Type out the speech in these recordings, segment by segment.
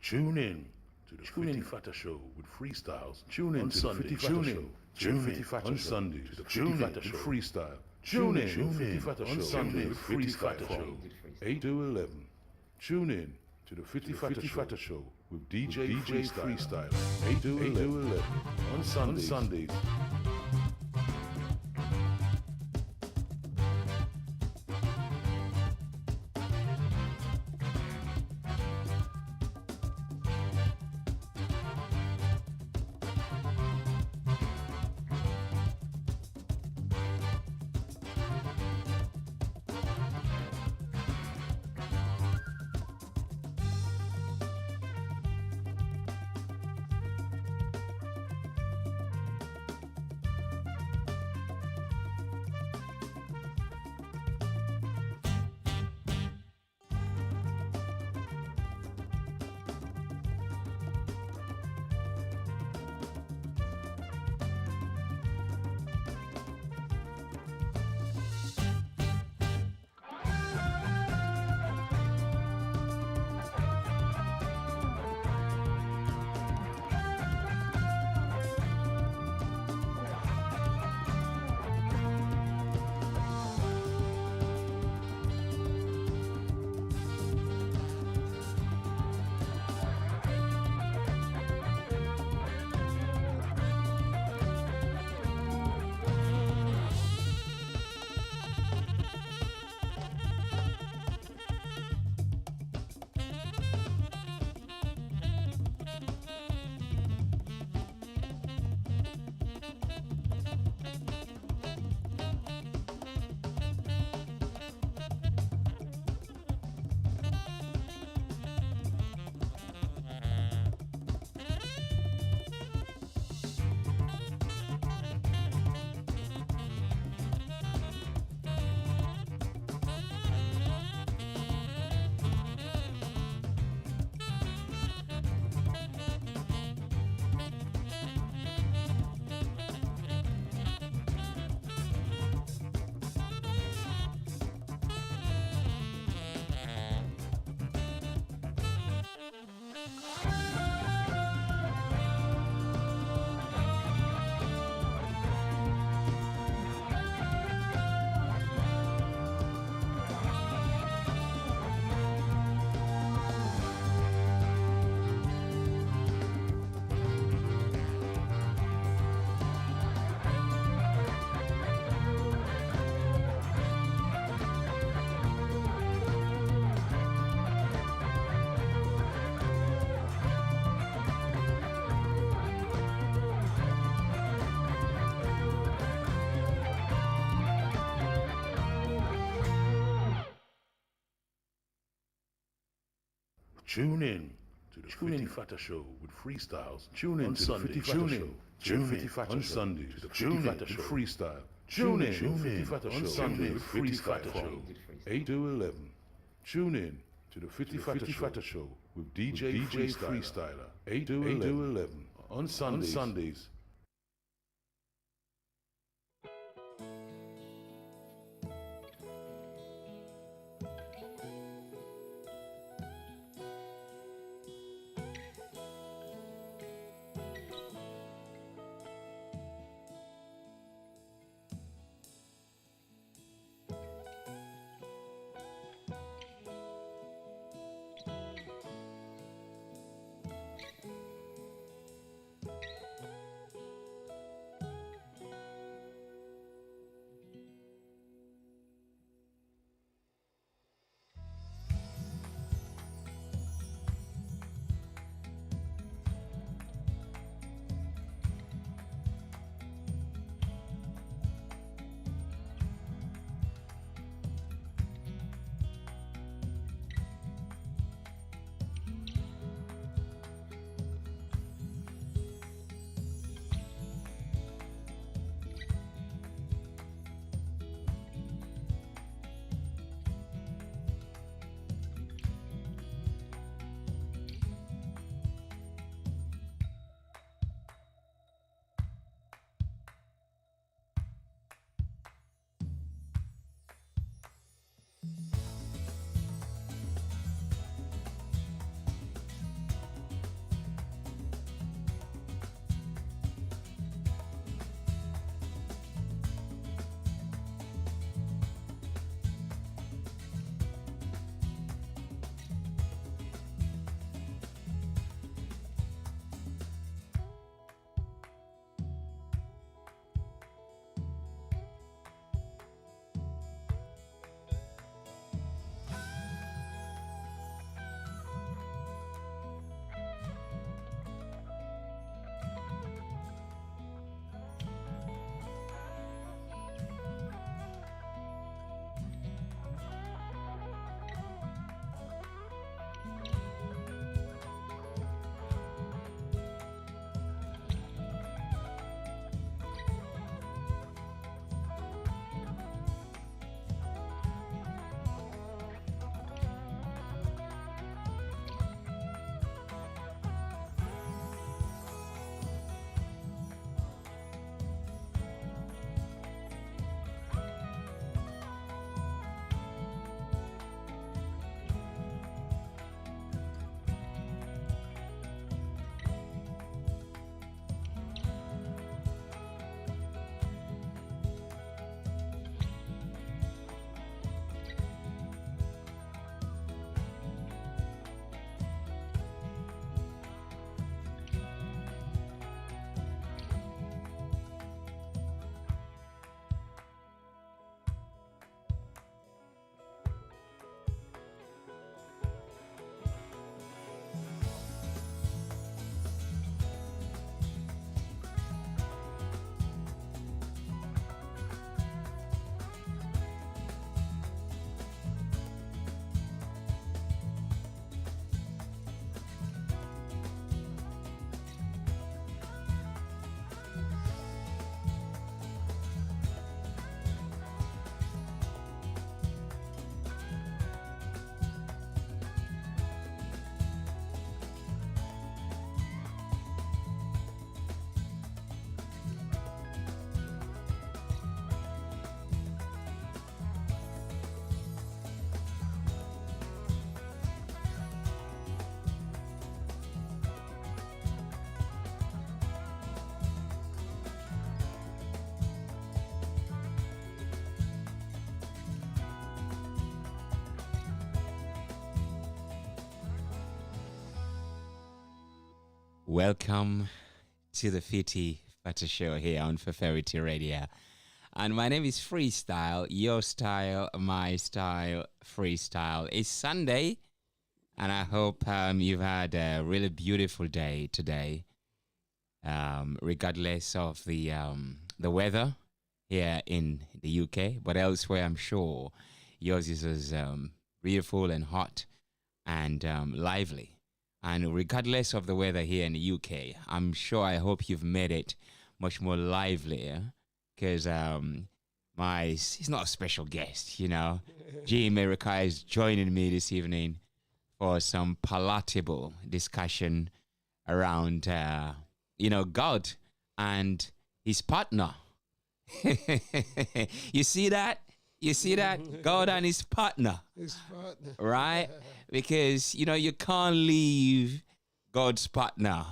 Tune in to the Fiti Fata show with freestyles. Tune in to the Fiti Fata show. Tune in on Sundays to the Fiti Fata show. Freestyle. Tune in to the Fiti Fata show on Sunday with freestyle from 8 to 11. Tune in to the Fiti Fata show with DJ Freestyle 8 to 11 on Sundays. Tune in to the Fiti Fata show with freestyles. Tune in to the Fiti Fata show. Tune in on Sundays to the Fiti Fata show. Freestyle. Tune in to the Fiti Fata show on Sunday with freestyle from 8 to 11. Tune in to the Fiti Fata show with DJ Freestyler 8 to 11 on Sundays. Welcome to the Fiti Fata show here on Feferity Radio. And my name is Freestyle, your style, my style, freestyle. It's Sunday, and I hope you've had a really beautiful day today, regardless of the weather here in the UK. But elsewhere, I'm sure yours is as beautiful and hot and lively. And regardless of the weather here in the UK, I'm sure, I hope you've made it much more livelier, because he's not a special guest, you know. G. America is joining me this evening for some palatable discussion around, God and his partner. You see that? You see that? God and his partner. His partner. Right? Because, you can't leave God's partner,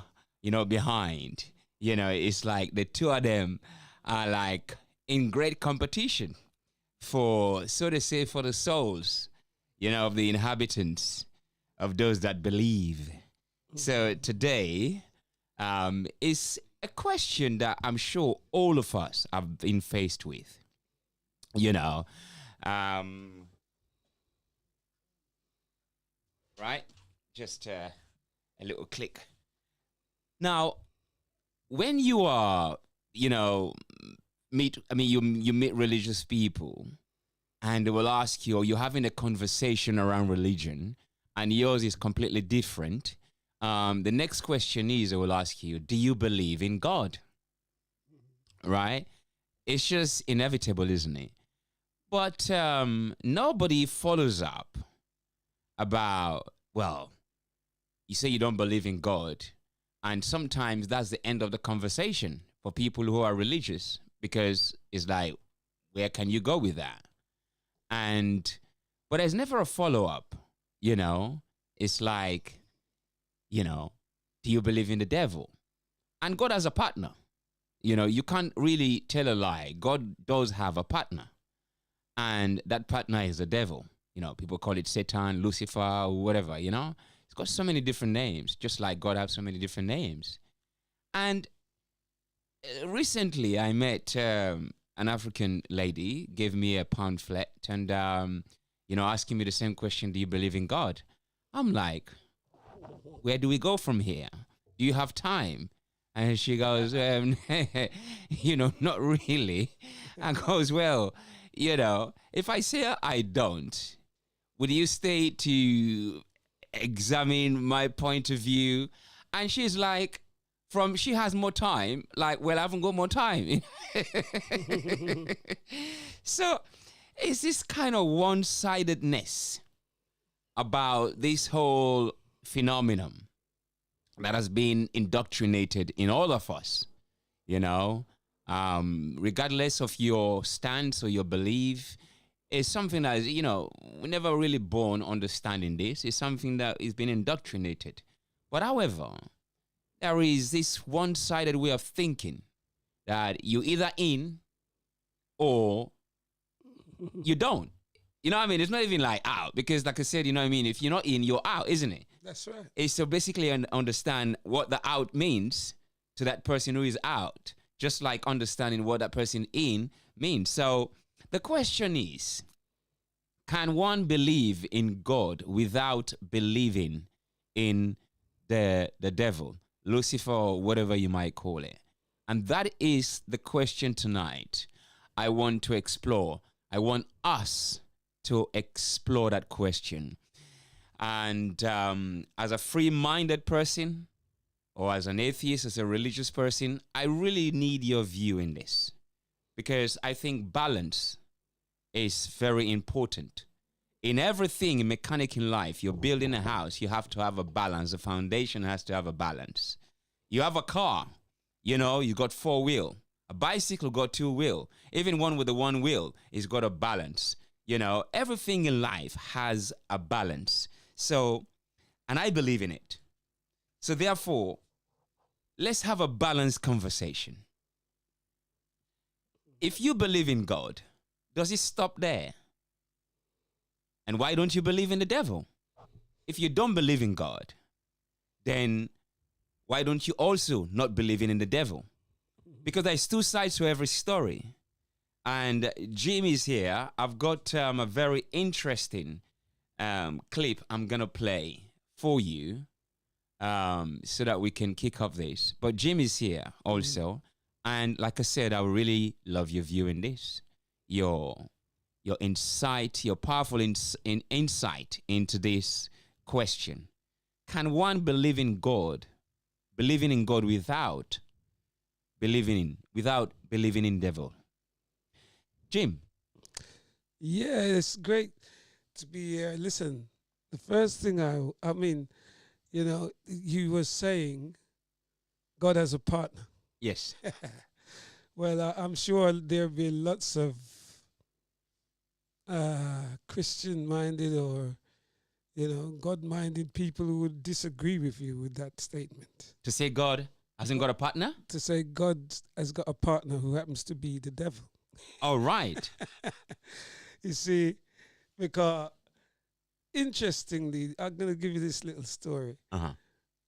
behind. It's like the two of them are like in great competition for, so to say, for the souls, of the inhabitants, of those that believe. So today is a question that I'm sure all of us have been faced with. Right? Just a little click. Now, when you are, you meet religious people, and they will ask you, or you're having a conversation around religion, and yours is completely different. The next question is, they will ask you, do you believe in God? Right? It's just inevitable, isn't it? But nobody follows up about, well, you say you don't believe in God, and sometimes that's the end of the conversation for people who are religious, because it's like, where can you go with that? But there's never a follow-up, It's like, do you believe in the devil? And God has a partner. You can't really tell a lie. God does have a partner. And that partner is the devil. People call it Satan, Lucifer, or whatever, It's got so many different names, just like God has so many different names. And recently I met an African lady, gave me a pamphlet, and, asking me the same question, do you believe in God? I'm like, where do we go from here? Do you have time? And she goes, not really. And goes, well, if I say I don't, would you stay to examine my point of view? And she's like, she has more time, like, well, I haven't got more time. So it's this kind of one-sidedness about this whole phenomenon that has been indoctrinated in all of us, regardless of your stance or your belief. It's something that is, we're never really born understanding this. It's something that is being indoctrinated. But however, there is this one-sided way of thinking that you either in or you don't. You know what I mean? It's not even like out, because like I said, if you're not in, you're out, isn't it? That's right. It's so basically understand what the out means to that person who is out, just like understanding what that person in means. So the question is, can one believe in God without believing in the devil, Lucifer, or whatever you might call it? And that is the question tonight I want to explore. I want us to explore that question. And as a free-minded person, or as an atheist, as a religious person, I really need your view in this, because I think balance is very important. In everything, in mechanic in life, you're building a house, you have to have a balance. The foundation has to have a balance. You have a car, you got 4 wheel. A bicycle got 2 wheel. Even one with the 1 wheel is got a balance. Everything in life has a balance. So, and I believe in it. So therefore, let's have a balanced conversation. If you believe in God, does it stop there? And why don't you believe in the devil? If you don't believe in God, then why don't you also not believing in the devil? Because there's two sides to every story. And Jim is here. I've got a very interesting clip I'm going to play for you so that we can kick off this. But Jim is here also. And like I said, I really love your view in this. Your insight, your powerful insight into this question. Can one believe in God, believing in God without believing in devil? Jim. Yeah, it's great to be here. Listen, the first thing I mean, you know, you were saying God has a partner. Yes. Well, I'm sure there'll be lots of Christian-minded or, you know, God-minded people who would disagree with you with that statement. To say God hasn't got a partner? To say God has got a partner who happens to be the devil. All right. You see, because interestingly, I'm going to give you this little story. Uh-huh.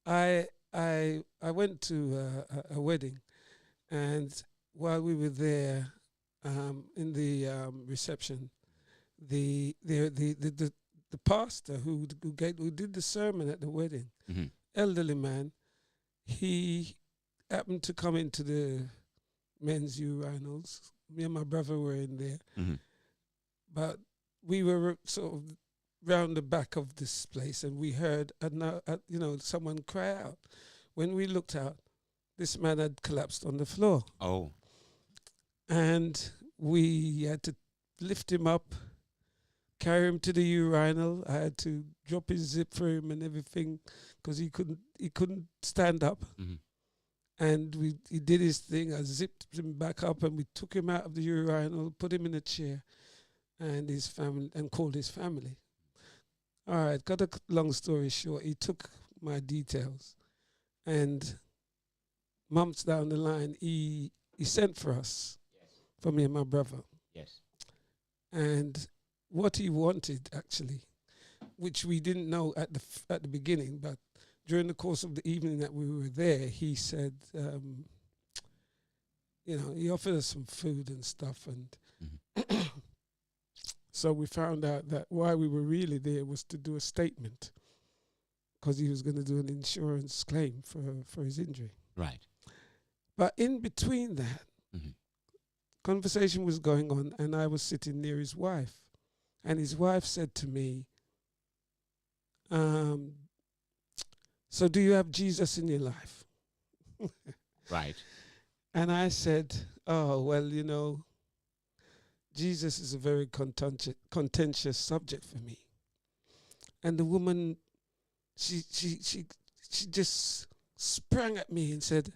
I went to a wedding, and while we were there in the reception, the pastor who did the sermon at the wedding, elderly man, he happened to come into the men's urinals. Me and my brother were in there, but we were sort of round the back of this place, and we heard, someone cry out. When we looked out, this man had collapsed on the floor. Oh. And we had to lift him up, carry him to the urinal. I had to drop his zip for him and everything because he couldn't stand up. And he did his thing. I zipped him back up, and we took him out of the urinal, put him in a chair, and his family, and called his family. All right, got a long story short, he took my details, and months down the line, he sent for us, for me and my brother. Yes. And what he wanted, actually, which we didn't know at the beginning, but during the course of the evening that we were there, he said, he offered us some food and stuff. And so we found out that why we were really there was to do a statement because he was going to do an insurance claim for his injury. Right. But in between that, conversation was going on, and I was sitting near his wife. And his wife said to me, so do you have Jesus in your life? Right. And I said, oh, well, Jesus is a very contentious subject for me. And the woman, she just sprang at me and said,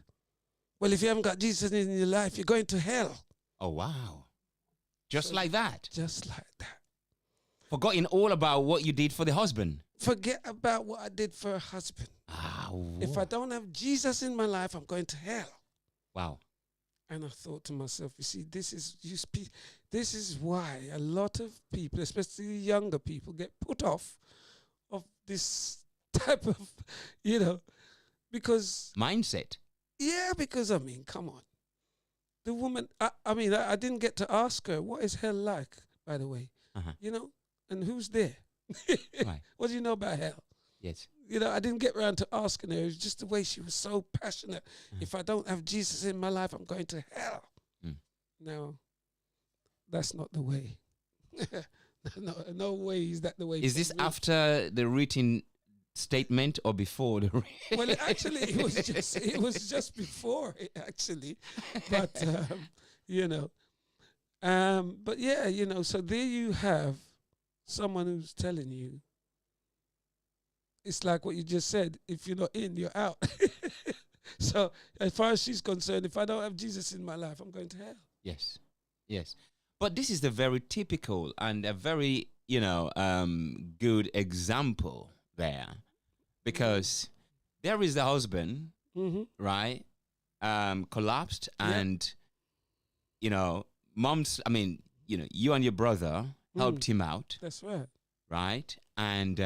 well, if you haven't got Jesus in your life, you're going to hell. Oh, wow. Just like that? Just like that. Forgetting all about what you did for the husband. Forget about what I did for a husband. If I don't have Jesus in my life, I'm going to hell. Wow. And I thought to myself, you see, this is why a lot of people, especially younger people, get put off of this type of, because... mindset. Yeah, because, come on. The woman, I didn't get to ask her, what is hell like, by the way? And who's there? Right. What do you know about hell? Yes. I didn't get around to asking her. It was just the way she was so passionate. If I don't have Jesus in my life, I'm going to hell. No, that's not the way. No way is that the way. Is this after the written statement or before the well, actually, it was just before it, actually. But, but yeah, so there you have someone who's telling you, it's like what you just said, if you're not in, you're out. So as far as she's concerned, if I don't have Jesus in my life, I'm going to hell. Yes, yes. But this is the very typical and a very, good example there. Because there is the husband, right, collapsed and, mom's, you and your brother helped him out. That's right. Right? And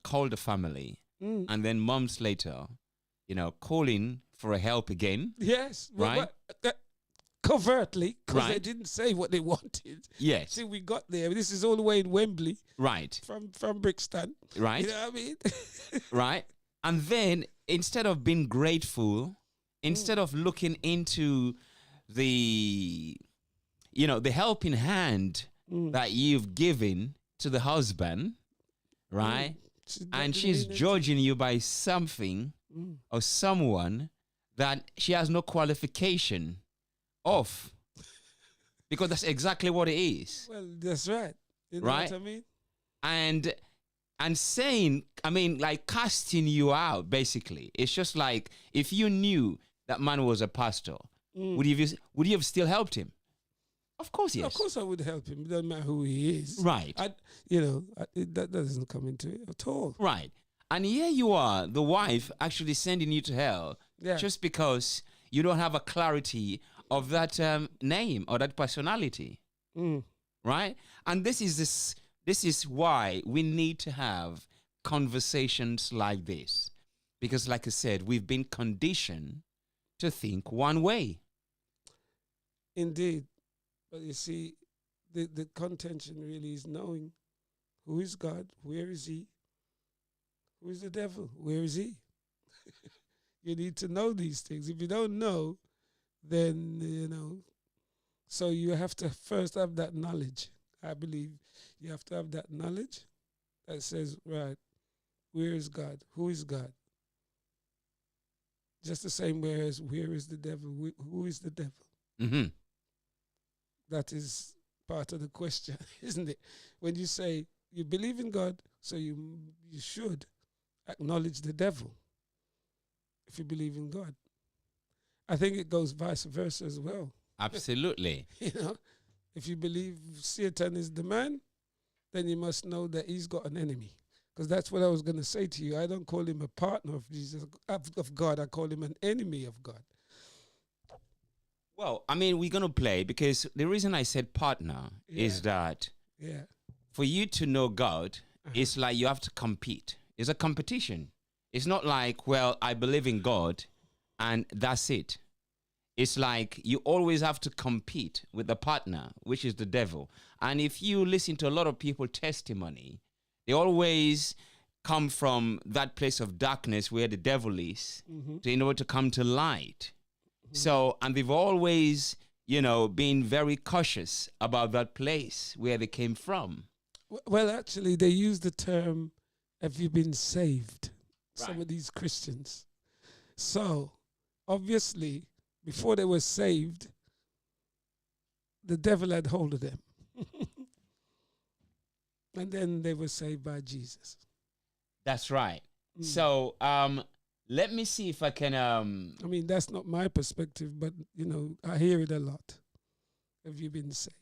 called the family. And then months later, calling for a help again. Yes. Right? Covertly, because they Right. didn't say what they wanted. Yes. See, we got there. This is all the way in Wembley Right. from Brixton. Right. You know what I mean? Right. And then instead of being grateful, instead of looking into the the helping hand that you've given to the husband, right? And she's judging you by something or someone that she has no qualification of, because that's exactly what it is. Well, that's right. You know Right? what I mean? And saying, like casting you out, basically. It's just like, if you knew that man was a pastor, would you have still helped him? Of course, yes. Of course I would help him. It doesn't matter who he is. Right. That doesn't come into it at all. Right. And here you are, the wife actually sending you to hell, Yeah. just because you don't have a clarity of that name or that personality. Right? And this is why we need to have conversations like this. Because like I said, we've been conditioned to think one way. Indeed. But you see, the contention really is knowing who is God, where is he, who is the devil, where is he? You need to know these things. If you don't know, then, so you have to first have that knowledge. I believe you have to have that knowledge that says, right, where is God? Who is God? Just the same way as where is the devil? Who is the devil? Mm-hmm. That is part of the question, isn't it? When you say you believe in God, so you should acknowledge the devil if you believe in God. I think it goes vice versa as well. Absolutely. If you believe Satan is the man, then you must know that he's got an enemy. Because that's what I was going to say to you. I don't call him a partner of Jesus, of God. I call him an enemy of God. Well, we're going to play, because the reason I said partner is that for you to know God, it's like you have to compete. It's a competition. It's not like, well, I believe in God and that's it. It's like you always have to compete with the partner, which is the devil. And if you listen to a lot of people's testimony, they always come from that place of darkness where the devil is, in order to come to light. So, and they've always, been very cautious about that place where they came from. Well, actually, they use the term, have you been saved? Right. Some of these Christians. So, obviously, before they were saved, the devil had hold of them. And then they were saved by Jesus. That's right. So, let me see if I can. That's not my perspective, but I hear it a lot. Have you been saved?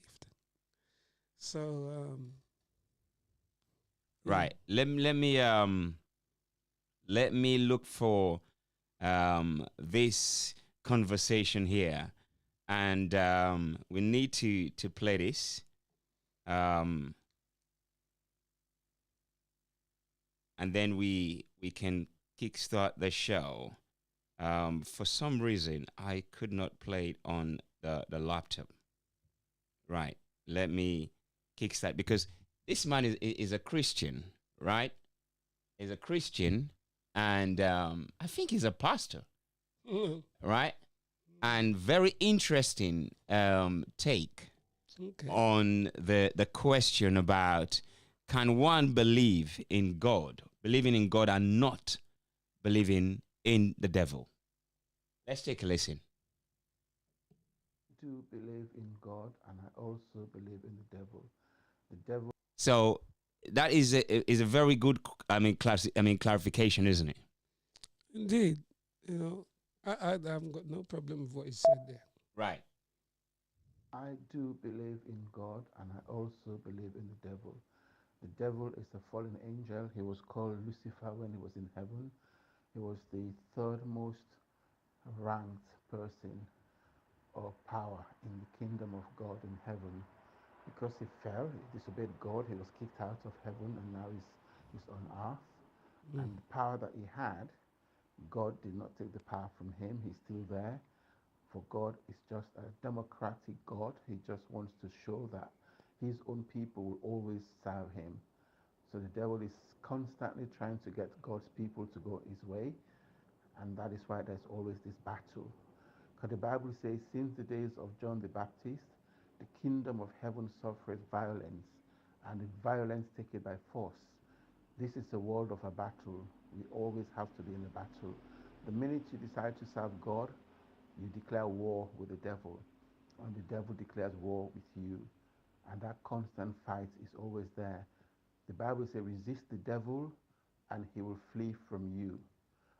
So, right. Let me look for this conversation here, and we need to play this. And then we can kickstart the show. For some reason, I could not play it on the laptop. Right. Let me kickstart, because this man is a Christian, right? He's a Christian, and I think he's a pastor, right? And very interesting take on the question about, can one believe in God, believing in God and not believing in the devil? Let's take a listen. I do believe in God, and I also believe in the devil. The devil. So that is a very good clarification, isn't it? Indeed. I haven't got no problem with what he said there. Right. I do believe in God, and I also believe in the devil. The devil is a fallen angel. He was called Lucifer when he was in heaven. He was the third most ranked person or power in the kingdom of God in heaven. Because he fell, he disobeyed God, he was kicked out of heaven, and now he's on earth. And the power that he had God did not take the power from him. He's still there. For God is just a democratic God. He just wants to show that his own people will always serve him. So the devil is constantly trying to get God's people to go his way. And that is why there's always this battle. Because the Bible says, since the days of John the Baptist, the kingdom of heaven suffered violence, and the violence taken by force. This is a world of a battle. We always have to be in a battle. The minute you decide to serve God, you declare war with the devil, and the devil declares war with you. And that constant fight is always there. The Bible says, resist the devil, and he will flee from you.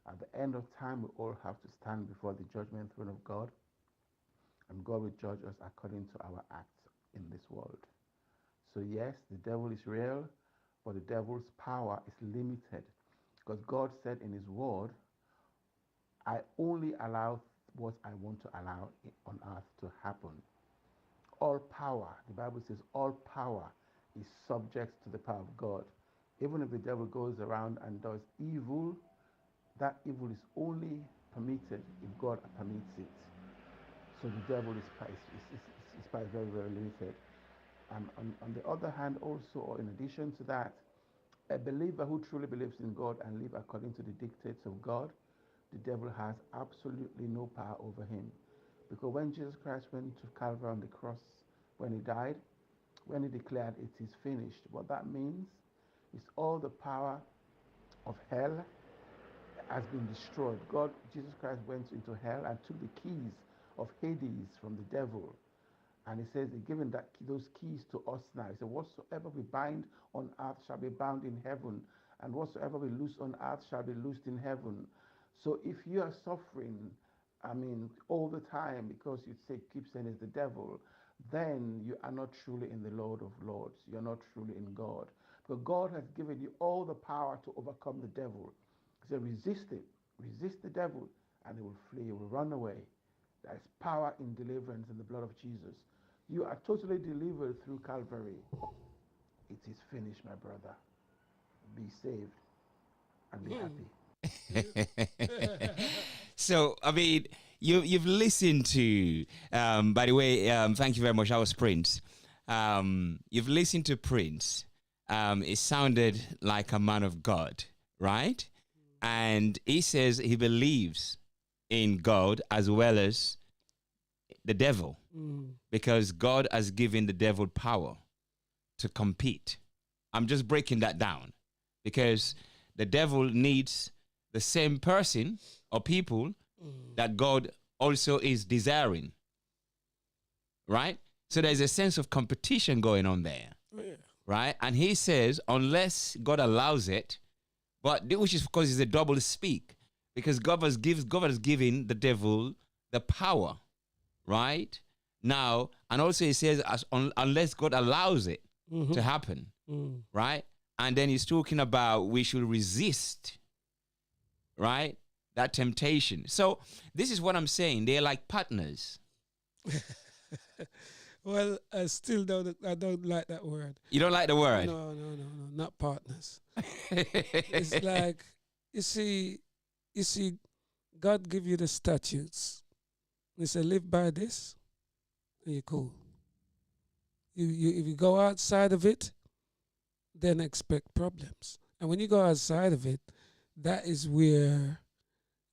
At the end of time, we all have to stand before the judgment throne of God, and God will judge us according to our acts in this world. So yes, the devil is real, but the devil's power is limited, because God said in his word, I only allow what I want to allow on earth to happen. All power, the Bible says, all power is subject to the power of God. Even if the devil goes around and does evil, that evil is only permitted if God permits it. So the devil is very, very limited. And on the other hand, also, or in addition to that, a believer who truly believes in God and lives according to the dictates of God, the devil has absolutely no power over him. Because when Jesus Christ went to Calvary on the cross, when he died, when he declared it is finished, what that means is all the power of hell has been destroyed. God, Jesus Christ went into hell and took the keys of Hades from the devil. And he says, he's given those keys to us now. He said, whatsoever we bind on earth shall be bound in heaven, and whatsoever we loose on earth shall be loosed in heaven. So if you are suffering, all the time because you keep saying it's the devil, then you are not truly in the Lord of Lords. You're not truly in God. But God has given you all the power to overcome the devil. He said, resist the devil, and he will flee, he will run away. There is power in deliverance in the blood of Jesus. You are totally delivered through Calvary. It is finished, my brother. Be saved and be happy. So, I mean, you've listened to, by the way, thank you very much. That was Prince. You've listened to Prince. It sounded like a man of God, right? And he says he believes in God as well as the devil, because God has given the devil power to compete. I'm just breaking that down because the devil needs the same person or people that God also is desiring, right? So there's a sense of competition going on there, right? And he says, unless God allows it, but which is because it's a double speak, because God has given the devil the power, right? Now, and also he says, unless God allows it to happen, right? And then he's talking about we should resist, right? That temptation. So this is what I'm saying. They're like partners. Well, I don't like that word. You don't like the word? No, not partners. It's like, you see, God give you the statutes. He said, live by this, and you're cool. If you go outside of it, then expect problems. And when you go outside of it, that is where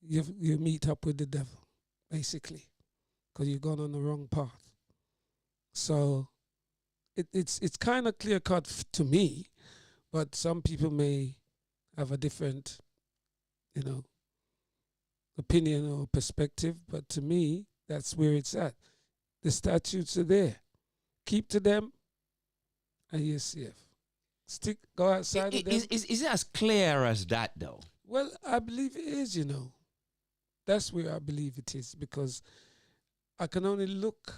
you meet up with the devil, basically, because you've gone on the wrong path. So it's kind of clear cut to me, but some people may have a different, opinion or perspective. But to me, that's where it's at. The statutes are there. Keep to them, and you're safe. Go outside of them. Is it as clear as that, though? Well, I believe it is, That's where I believe it is, because I can only look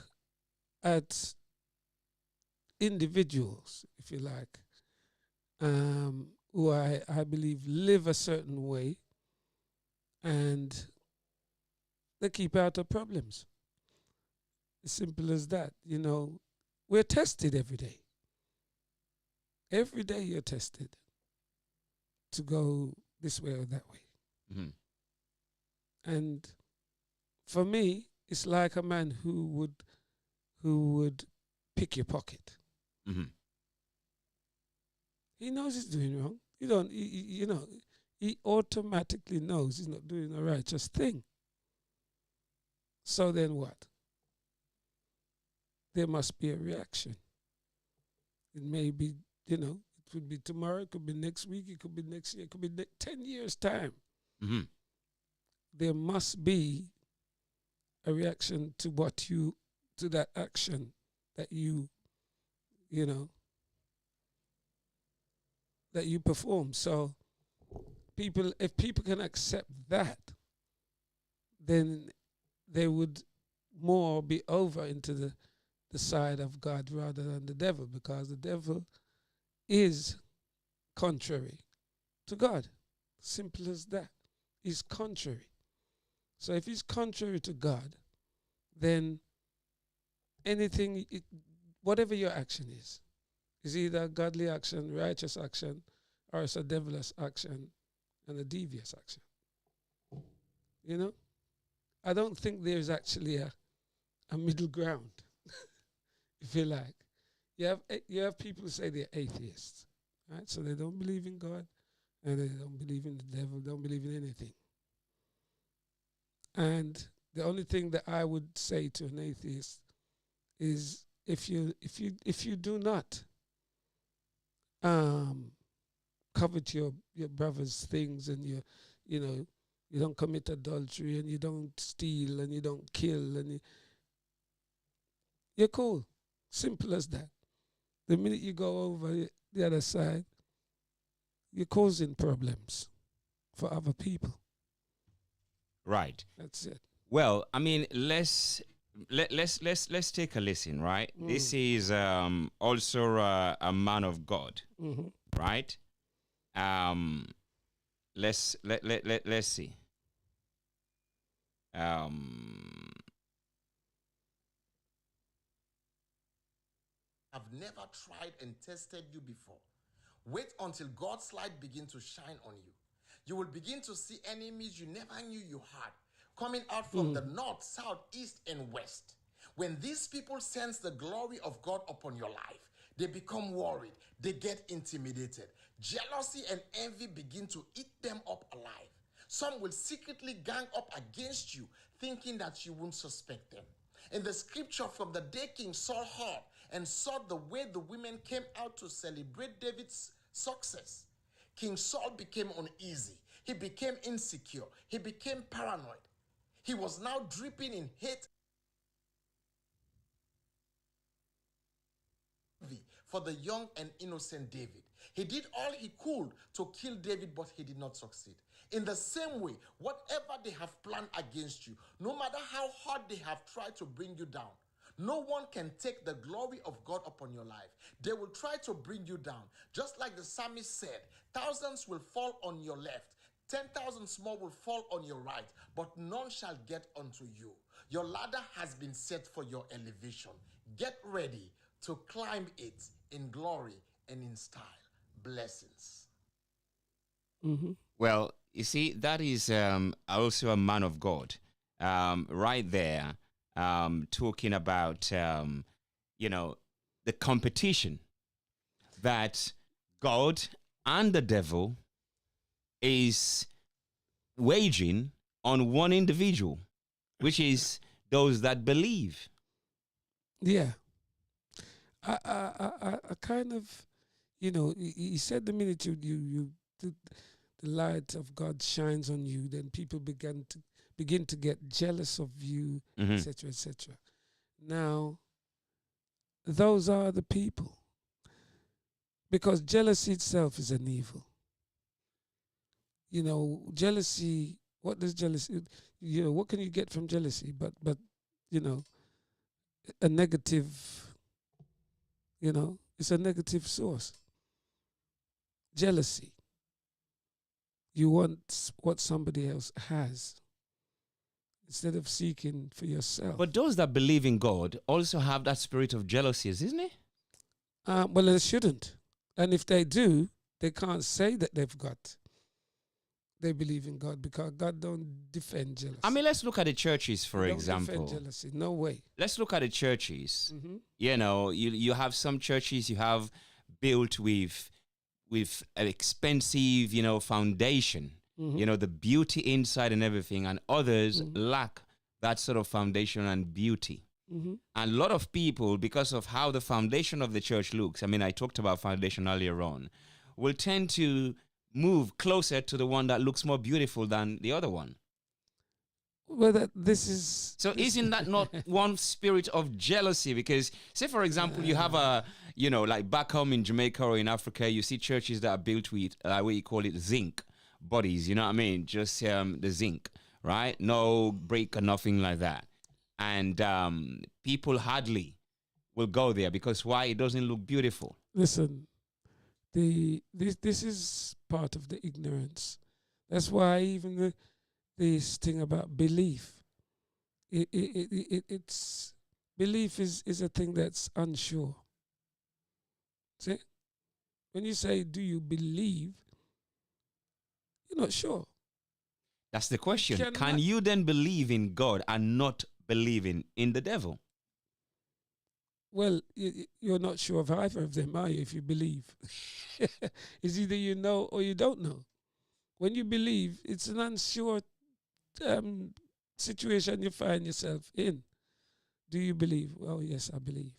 at individuals, if you like, who I believe live a certain way, and they keep out of problems. As simple as that. We're tested every day. Every day you're tested to go this way or that way. And for me, it's like a man who would pick your pocket. Mhm. He knows he's doing wrong. You don't, you know, he automatically knows he's not doing the righteous thing. So then what? There must be a reaction. It may be, it could be tomorrow, it could be next week, it could be next year, it could be 10 years' time. Mhm. There must be a reaction to to that action that that you perform. So if people can accept that, then they would more be over into the side of God rather than the devil, because the devil is contrary to God. Simple as that. He's contrary. So if he's contrary to God, then whatever your action is either a godly action, righteous action, or it's a devilish action and a devious action. I don't think there's actually a middle ground, if you like. You have people who say they're atheists, right? So they don't believe in God, and they don't believe in the devil, don't believe in anything. And the only thing that I would say to an atheist is, if you do not covet your brother's things, and you don't commit adultery, and you don't steal, and you don't kill, and you're cool. Simple as that. The minute you go over the other side, you're causing problems for other people. Right. That's it. Well, I mean, let's take a listen, right? This is also a man of God, right? Let's see. I've never tried and tested you before. Wait until God's light begin to shine on you. You will begin to see enemies you never knew you had coming out from the north, south, east, and west. When these people sense the glory of God upon your life, they become worried. They get intimidated. Jealousy and envy begin to eat them up alive. Some will secretly gang up against you, thinking that you won't suspect them. In the scripture, from the day King Saul heard and saw the way the women came out to celebrate David's success, King Saul became uneasy. He became insecure. He became paranoid. He was now dripping in hate for the young and innocent David. He did all he could to kill David, but he did not succeed. In the same way, whatever they have planned against you, no matter how hard they have tried to bring you down, no one can take the glory of God upon your life. They will try to bring you down. Just like the psalmist said, thousands will fall on your left, 10,000 more will fall on your right, but none shall get unto you. Your ladder has been set for your elevation. Get ready to climb it in glory and in style. Blessings. Well, you see, that is also a man of God, right there, talking about, the competition that God and the devil is waging on one individual, which is those that believe. Yeah. I kind of, he said the minute the light of God shines on you, then people begin to get jealous of you, etc., etc. Now, those are the people, because jealousy itself is an evil. Jealousy. What does jealousy? What can you get from jealousy? But a negative. It's a negative source. Jealousy. You want what somebody else has instead of seeking for yourself. But those that believe in God also have that spirit of jealousy, isn't it? Well, they shouldn't. And if they do, they can't say that they've got they believe in God, because God don't defend jealousy. I mean, let's look at the churches, for He don't example. defend jealousy. No way. Let's look at the churches. Mm-hmm. You know, you have some churches you have built with an expensive, you know, foundation. Mm-hmm. You know, the beauty inside and everything, and others lack that sort of foundation and beauty. Mm-hmm. And a lot of people, because of how the foundation of the church looks, I mean, I talked about foundation earlier on, will tend to move closer to the one that looks more beautiful than the other one. Well, this is... So isn't that not one spirit of jealousy? Because, say, for example, you have a, you know, like back home in Jamaica or in Africa, you see churches that are built with, what you call it, zinc bodies, you know what I mean? Just the zinc, right? No brick or nothing like that. And people hardly will go there because why? It doesn't look beautiful. Listen, this is part of the ignorance. That's why even this thing about belief, it's belief is a thing that's unsure. See, when you say, "Do you believe?" You're not sure. That's the question. cannot- Can you then believe in God and not believing in the devil? Well, you're not sure of either of them, are you? If you believe, it's either you know or you don't know. When you believe, it's an unsure situation you find yourself in. Do you believe? Well, yes, I believe.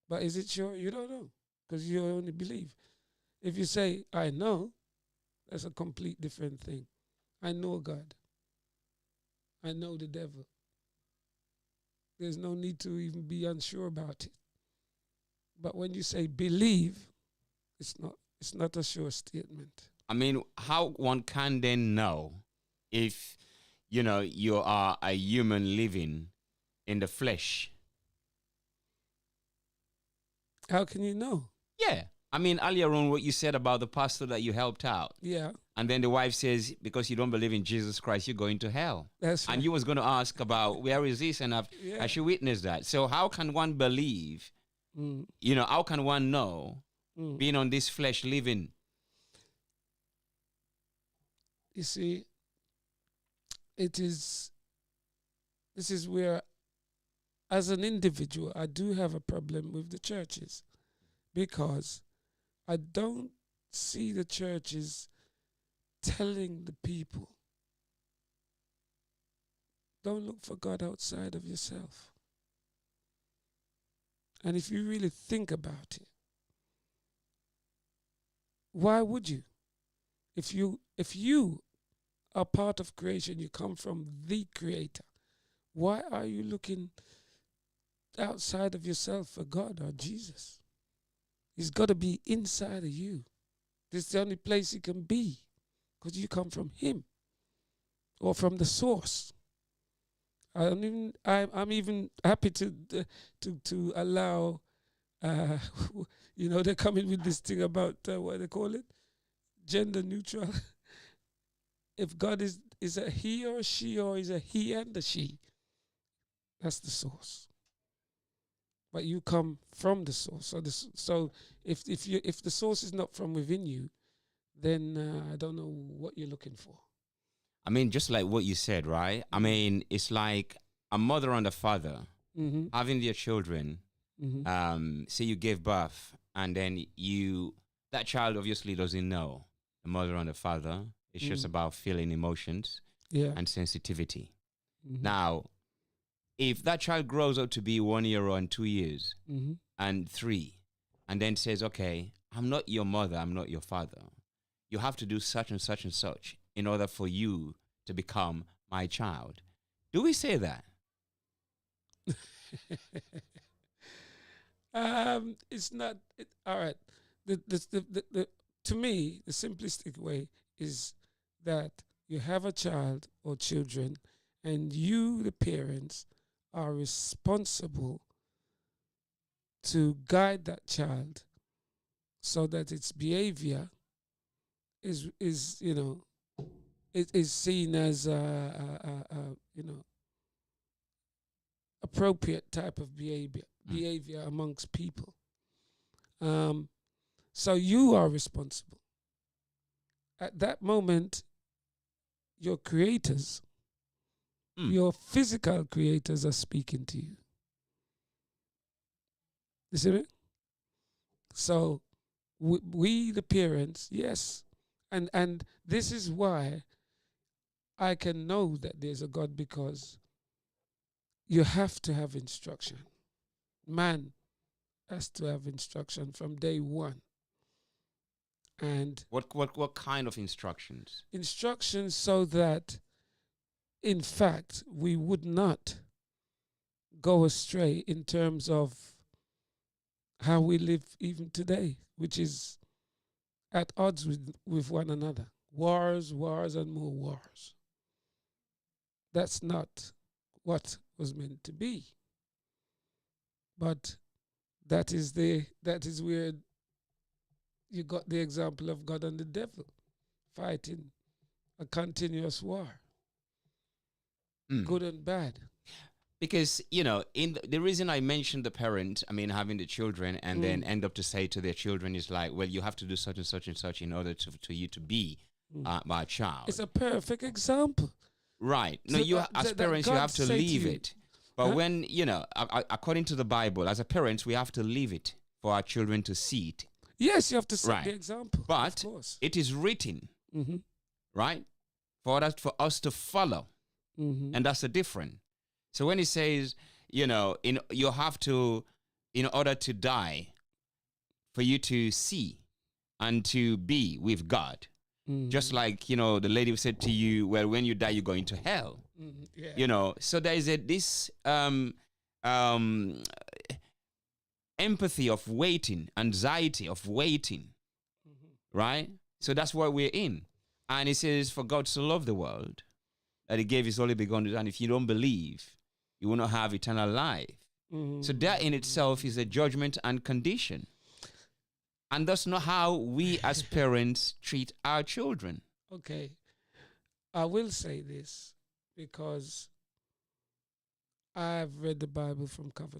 But is it sure? You don't know, because you only believe. If you say, I know, that's a complete different thing. I know God. I know the devil. There's no need to even be unsure about it. But when you say believe, it's not a sure statement. I mean, how one can then know if, you know, you are a human living in the flesh? How can you know? Yeah. I mean, earlier on, what you said about the pastor that you helped out. Yeah, And then the wife says, because you don't believe in Jesus Christ, you're going to hell. that's right. And you was going to ask about, where is this? And Yeah. I should witness that. So how can one believe, you know, how can one know being on this flesh living? You see, this is where, as an individual, I do have a problem with the churches, because I don't see the churches telling the people, don't look for God outside of yourself. And if you really think about it, why would you? If you are part of creation, you come from the Creator, why are you looking outside of yourself for God or Jesus? He's got to be inside of you. This is the only place he can be, because you come from him or from the source. I'm even happy to allow, you know, they're coming with this thing about what they call it, gender neutral. If God is a he or a she, or is a he and a she, that's the source. But you come from the source. So if the source is not from within you, then I don't know what you're looking for. I mean, just like what you said, right? I mean, it's like a mother and a father having their children. Say you gave birth, and then that child obviously doesn't know the mother and the father. It's just about feeling emotions and sensitivity. Now, if that child grows up to be 1 year and 2 years and 3, and then says, okay, I'm not your mother, I'm not your father. You have to do such and such and such in order for you to become my child. Do we say that? It's not. All right. To me, the simplistic way is that you have a child or children, and you, the parents, are responsible to guide that child so that its behavior is seen as appropriate type of behavior amongst people. So you are responsible. At that moment, your creators, your physical creators are speaking to you. You see me? So we the parents, yes. And this is why I can know that there's a God, because you have to have instruction. Man has to have instruction from day one. And what kind of instructions? Instructions so that, in fact, we would not go astray in terms of how we live even today, which is at odds with one another. Wars, and more wars. That's not what was meant to be. But that is where you got the example of God and the devil fighting a continuous war, good and bad. Because, in the reason I mentioned the parent, having the children and then end up to say to their children is like, well, you have to do such and such and such in order to you to be my child. It's a perfect example. Right. No, So as parents, you have to leave it. But when, according to the Bible, as a parents, we have to leave it for our children to see it. Yes, you have to set the example. But it is written, right, for us to follow. And that's the difference. So when he says, you have to, in order to die, for you to see and to be with God. Just like, the lady said to you, well, when you die, you're going to hell. Yeah. So there is this empathy of waiting, anxiety of waiting, right? So that's what we're in. And it says, for God so loved the world that he gave his only begotten Son. If you don't believe, you will not have eternal life. So that in itself is a judgment and condition. And that's not how we as parents treat our children. Okay. I will say this because I've read the Bible from cover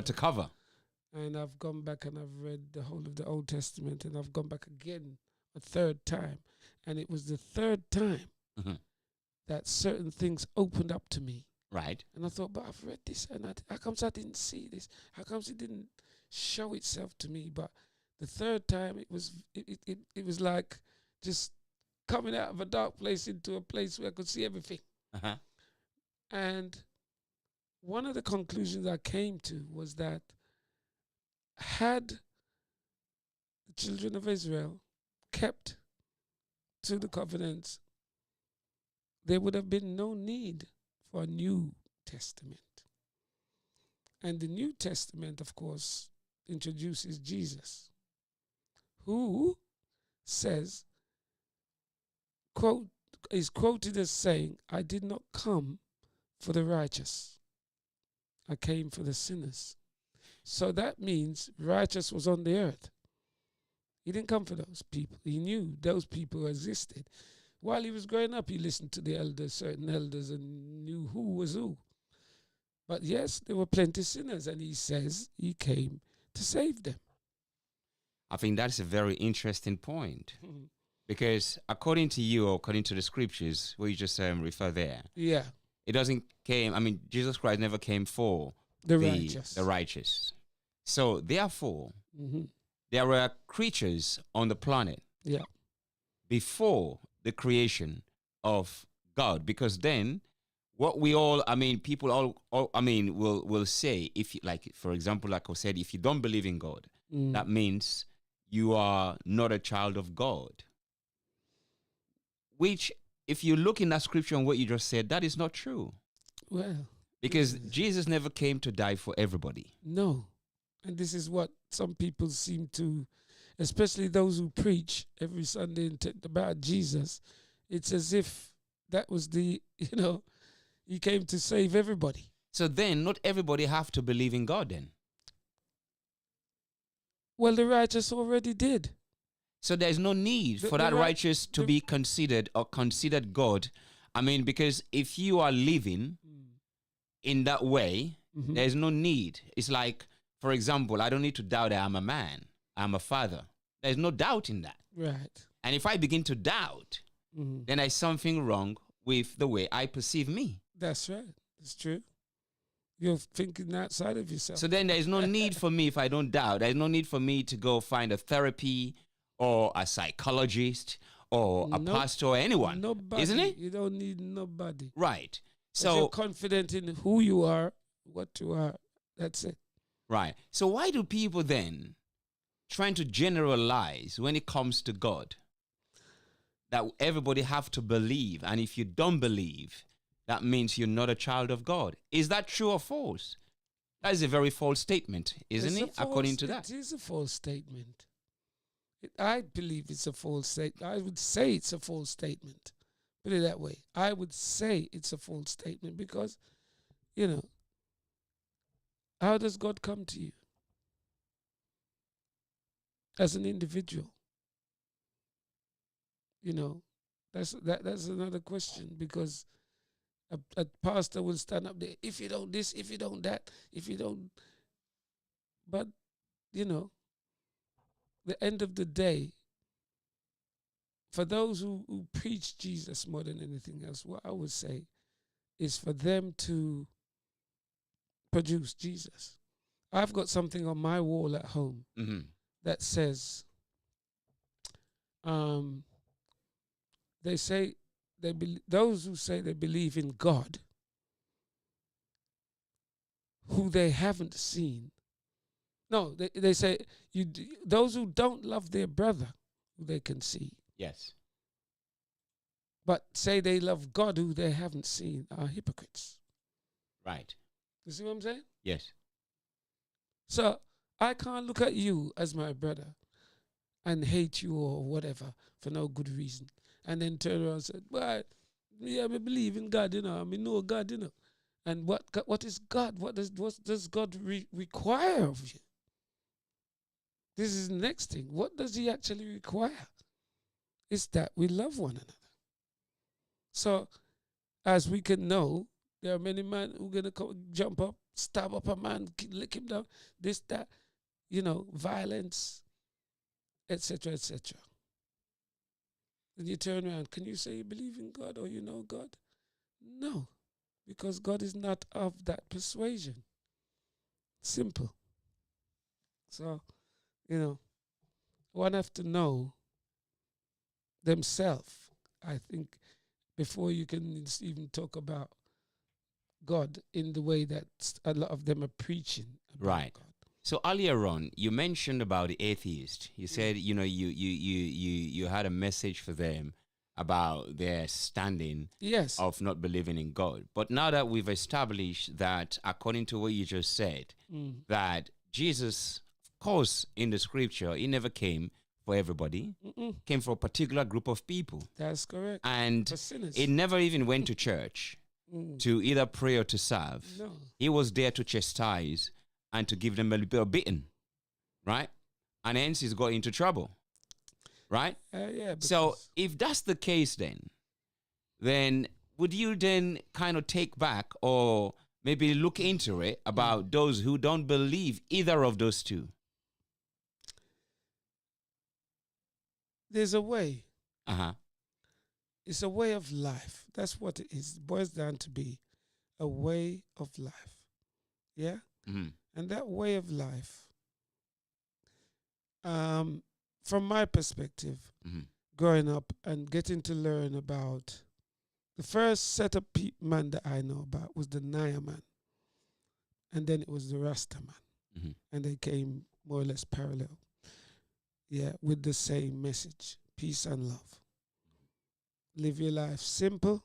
to cover. And I've gone back and I've read the whole of the Old Testament, and I've gone back again a third time. And it was the third time that certain things opened up to me. Right. And I thought, but I've read this, and how comes I didn't see this? How comes it didn't show itself to me? But the third time, it was like just coming out of a dark place into a place where I could see everything. And one of the conclusions I came to was that had the children of Israel kept to the covenants, there would have been no need for a New Testament. And the New Testament, of course, introduces Jesus, who says, is quoted as saying, I did not come for the righteous. I came for the sinners. So that means righteous was on the earth. He didn't come for those people. He knew those people existed. While he was growing up, he listened to the elders, certain elders, and knew who was who. But yes, there were plenty of sinners, and he says he came to save them. I think that's a very interesting point. Because according to you, or according to the scriptures, where you just refer there, it doesn't came, Jesus Christ never came for the righteous. So therefore, there were creatures on the planet before the creation of God, because then what we all, people all will say, if you, like, for example, like I said, if you don't believe in God, that means you are not a child of God. Which, if you look in that scripture and what you just said, that is not true. Well, because Jesus never came to die for everybody. No. And this is what some people seem to, especially those who preach every Sunday about Jesus. It's as if that was he came to save everybody. So then not everybody have to believe in God then. Well, the righteous already did. So there's no need for that righteous to be considered or considered God. Because if you are living in that way, there's no need. It's like, for example, I don't need to doubt that I'm a man. I'm a father. There's no doubt in that. Right. And if I begin to doubt, then there's something wrong with the way I perceive me. That's right. It's true. You're thinking outside of yourself. So then there's no need for me, if I don't doubt, there's no need for me to go find a therapy or a psychologist or a pastor or anyone. Nobody. Isn't it? You don't need nobody. Right. So you're confident in who you are, what you are. That's it. Right. So why do people then trying to generalize when it comes to God? That everybody have to believe, and if you don't believe, that means you're not a child of God. Is that true or false? That is a very false statement, isn't it? According to that. It is a false statement. I believe it's a false statement. I would say it's a false statement. Put it that way. I would say it's a false statement because, how does God come to you? As an individual. That's another question, because a pastor will stand up there, if you don't this, if you don't that, if you don't. But, the end of the day, for those who preach Jesus more than anything else, what I would say is for them to produce Jesus. I've got something on my wall at home that says, they say those who say they believe in God, who they haven't seen. No, they say those who don't love their brother, who they can see. Yes. But say they love God, who they haven't seen, are hypocrites. Right. You see what I'm saying? Yes. So I can't look at you as my brother and hate you or whatever for no good reason, and then turn around and say, well, yeah, I believe in God, I know God, And what is God? What does God require of you? This is the next thing. What does he actually require? It's that we love one another. So, as we can know, there are many men who are going to jump up, stab up a man, lick him down, this, that, violence, etc., etc. Then you turn around, can you say you believe in God or you know God? No, because God is not of that persuasion. Simple. So, one have to know themselves, I think, before you can even talk about God in the way that a lot of them are preaching about right. God. So earlier on, you mentioned about the atheist. You said, you had a message for them about their standing of not believing in God. But now that we've established that, according to what you just said, that Jesus, of course, in the scripture, he never came for everybody, came for a particular group of people. That's correct. And he never even went to church to either pray or to serve. No. He was there to chastise and to give them a little beating, right? And hence he's got into trouble, right? Yeah. So if that's the case, then would you then kind of take back or maybe look into it about those who don't believe either of those two? There's a way. Uh-huh. It's a way of life. That's what it is. It boils down to be a way of life. Yeah? Mm-hmm. And that way of life, from my perspective, growing up and getting to learn about, the first set of man that I know about was the Naya man. And then it was the Rasta man. And they came more or less parallel. Yeah, with the same message, peace and love. Live your life simple.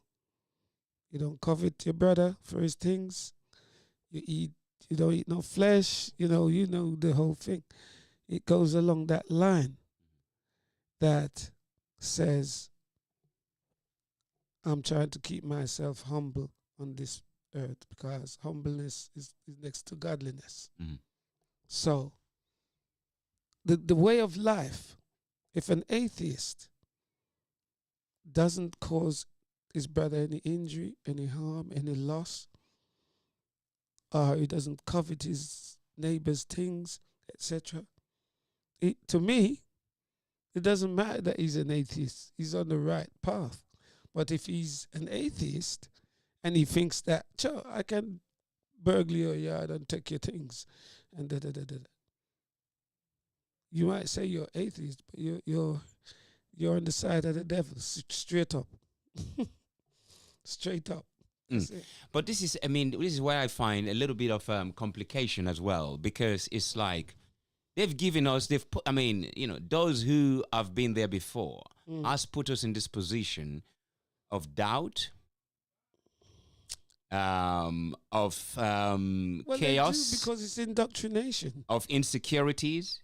You don't covet your brother for his things. You don't eat no flesh. You know the whole thing. It goes along that line that says, I'm trying to keep myself humble on this earth because humbleness is next to godliness. So, the way of life, if an atheist doesn't cause his brother any injury, any harm, any loss, or he doesn't covet his neighbor's things, etc., to me, it doesn't matter that he's an atheist. He's on the right path. But if he's an atheist and he thinks that, sure, I can burgle your yard and take your things, and da da da da. You might say you're atheist, but you're on the side of the devil, straight up, straight up. But this is, I mean, this is where I find a little bit of complication as well, because it's like they've given us, they've put, I mean, you know, those who have been there before has put us in this position of doubt, of chaos, because it's indoctrination, of insecurities.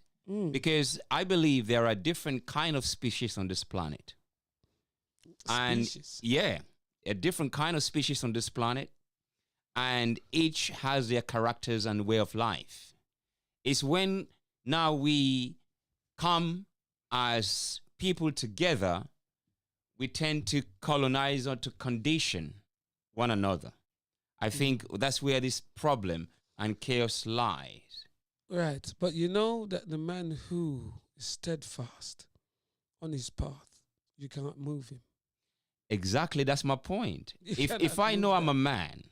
Because I believe there are different kind of species on this planet, and yeah, a different kind of species on this planet, and each has their characters and way of life. It's when now we come as people together, we tend to colonize or to condition one another. I think that's where this problem and chaos lies. Right, but you know that the man who is steadfast on his path, you can't move him. Exactly, that's my point. If I know I'm a man,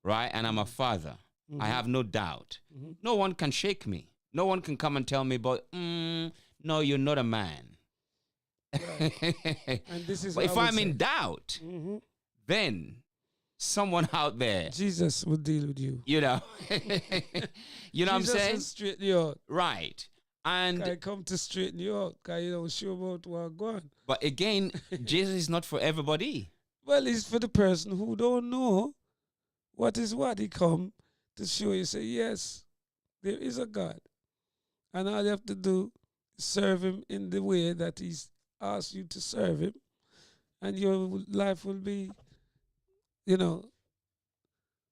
right, and I'm a father, I have no doubt. No one can shake me. No one can come and tell me, but no, you're not a man. Right. And this is but if I'm in doubt, then someone out there, Jesus will deal with you. You know, you know what I'm saying? Jesus will straighten you out. Right. And I come to straighten you out, because you don't sure about what going on. But again, Jesus is not for everybody. Well, it's for the person who don't know what is what. He come to show you, say, yes, there is a God. And all you have to do is serve him in the way that he's asked you to serve him. And your life will be, you know,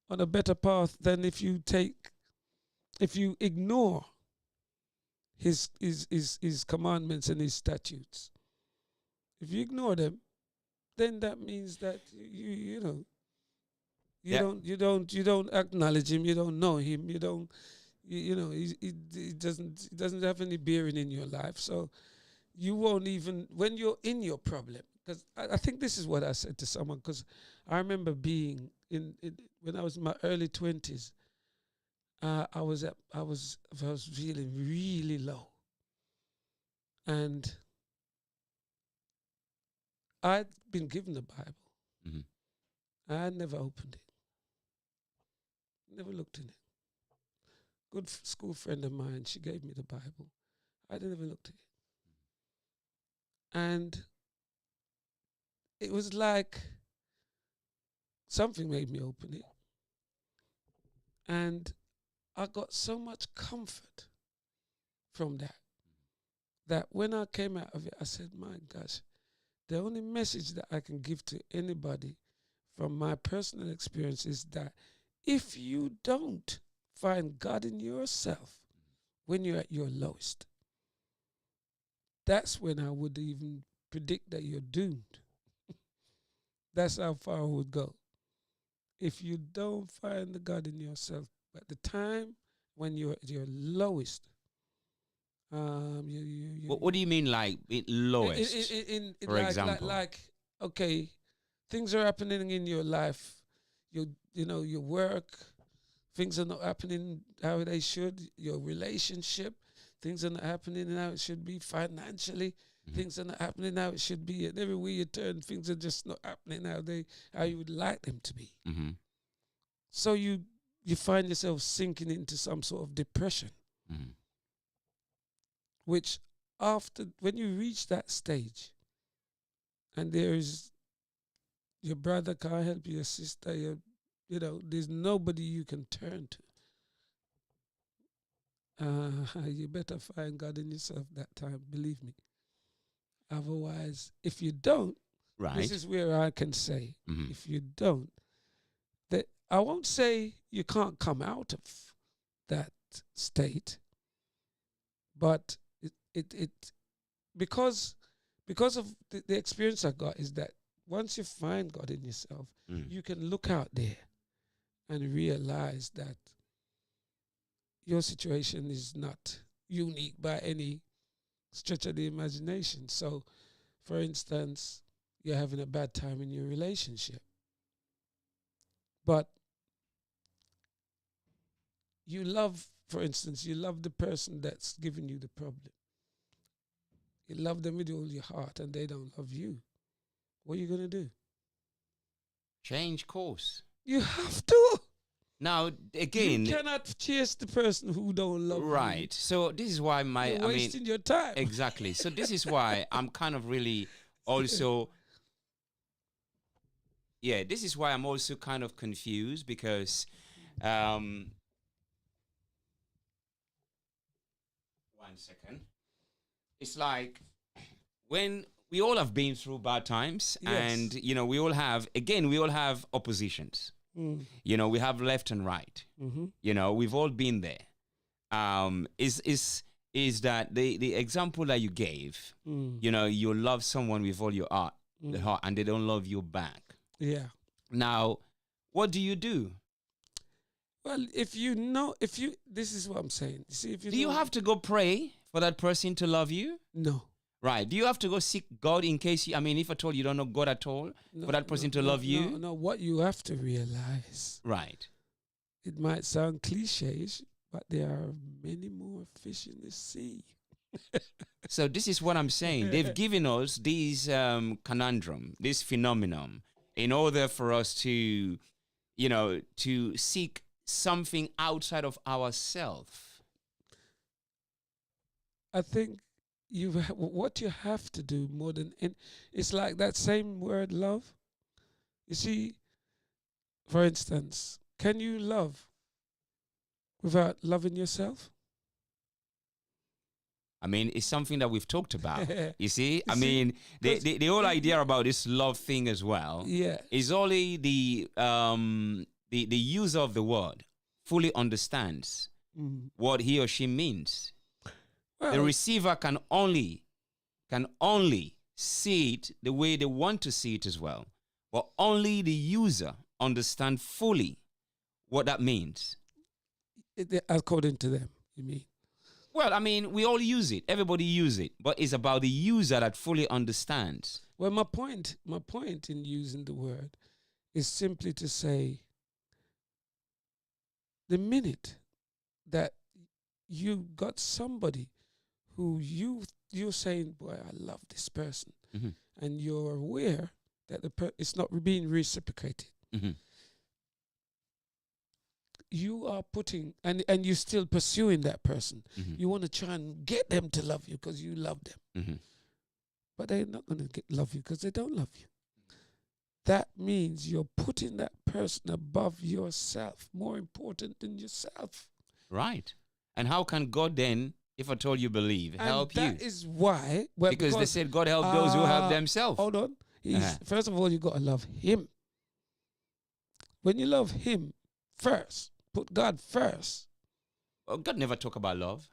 on a better path than if you ignore his commandments and his statutes. If you ignore them, then that means that you don't acknowledge him, you don't know him, he doesn't have any bearing in your life. So you won't even, when you're in your problem, because I think this is what I said to someone, because I remember being in when I was in my early 20s. I was feeling really low, and I'd been given the Bible. I had never opened it, never looked in it. Good school friend of mine, she gave me the Bible. I never looked at it, and it was like something made me open it, and I got so much comfort from that when I came out of it, I said, my gosh, the only message that I can give to anybody from my personal experience is that if you don't find God in yourself when you're at your lowest, that's when I would even predict that you're doomed. That's how far I would go. If you don't find the God in yourself, at the time when you're at your lowest, what do you mean, like lowest? For example, like okay, things are happening in your life. Your work, things are not happening how they should. Your relationship, things are not happening how it should be financially. Things are not happening how it should be. And everywhere you turn, things are just not happening how you would like them to be. So you find yourself sinking into some sort of depression, which when you reach that stage, and there's your brother can't help you, your sister, there's nobody you can turn to. You better find God in yourself that time, believe me. Otherwise, if you don't, this is where I can say, if you don't, that I won't say you can't come out of that state, but it because of the experience I got is that once you find God in yourself, you can look out there and realize that your situation is not unique by any stretch of the imagination. So, for instance, you're having a bad time in your relationship, but you love, for instance, you love the person that's giving you the problem. You love them with all your heart and they don't love you. What are you going to do? Change course. You have to. Now, again, you cannot chase the person who don't love you. right. So this is why You're wasting your time. Exactly. So this is why I'm kind of really also, this is why I'm also kind of confused because, 1 second. It's like when we all have been through bad times, and we all have oppositions. We have left and right. We've all been there. Is that the example that you gave? You love someone with all your heart, and they don't love you back. Yeah. Now, what do you do? Well, this is what I'm saying. See, if do you have to go pray for that person to love you? No. Right. Do you have to go seek God in case if at all you don't know God at all, for that person to love you? No, what you have to realize. Right. It might sound cliche, but there are many more fish in the sea. So this is what I'm saying. They've given us this conundrum, this phenomenon, in order for us to, to seek something outside of ourselves. I think what you have to do more than it's like that same word love. You see, for instance, can you love without loving yourself? It's something that we've talked about. You see? The whole idea about this love thing as well is only the user of the word fully understands what he or she means. Well, the receiver can only see it the way they want to see it as well. But only the user understands fully what that means. According to them, you mean? Well, we all use it. Everybody use it. But it's about the user that fully understands. Well, my point in using the word is simply to say the minute that you got somebody who you're saying, boy, I love this person, and you're aware that it's not being reciprocated. You are putting, and you're still pursuing that person. You want to try and get them to love you because you love them. But they're not going to love you because they don't love you. That means you're putting that person above yourself, more important than yourself. Right. And how can God then, if at all you believe, help you? That is why. Well, because they said God help those who help themselves. Hold on. First of all, you got to love him. When you love him first, put God first. Well, God never talk about love.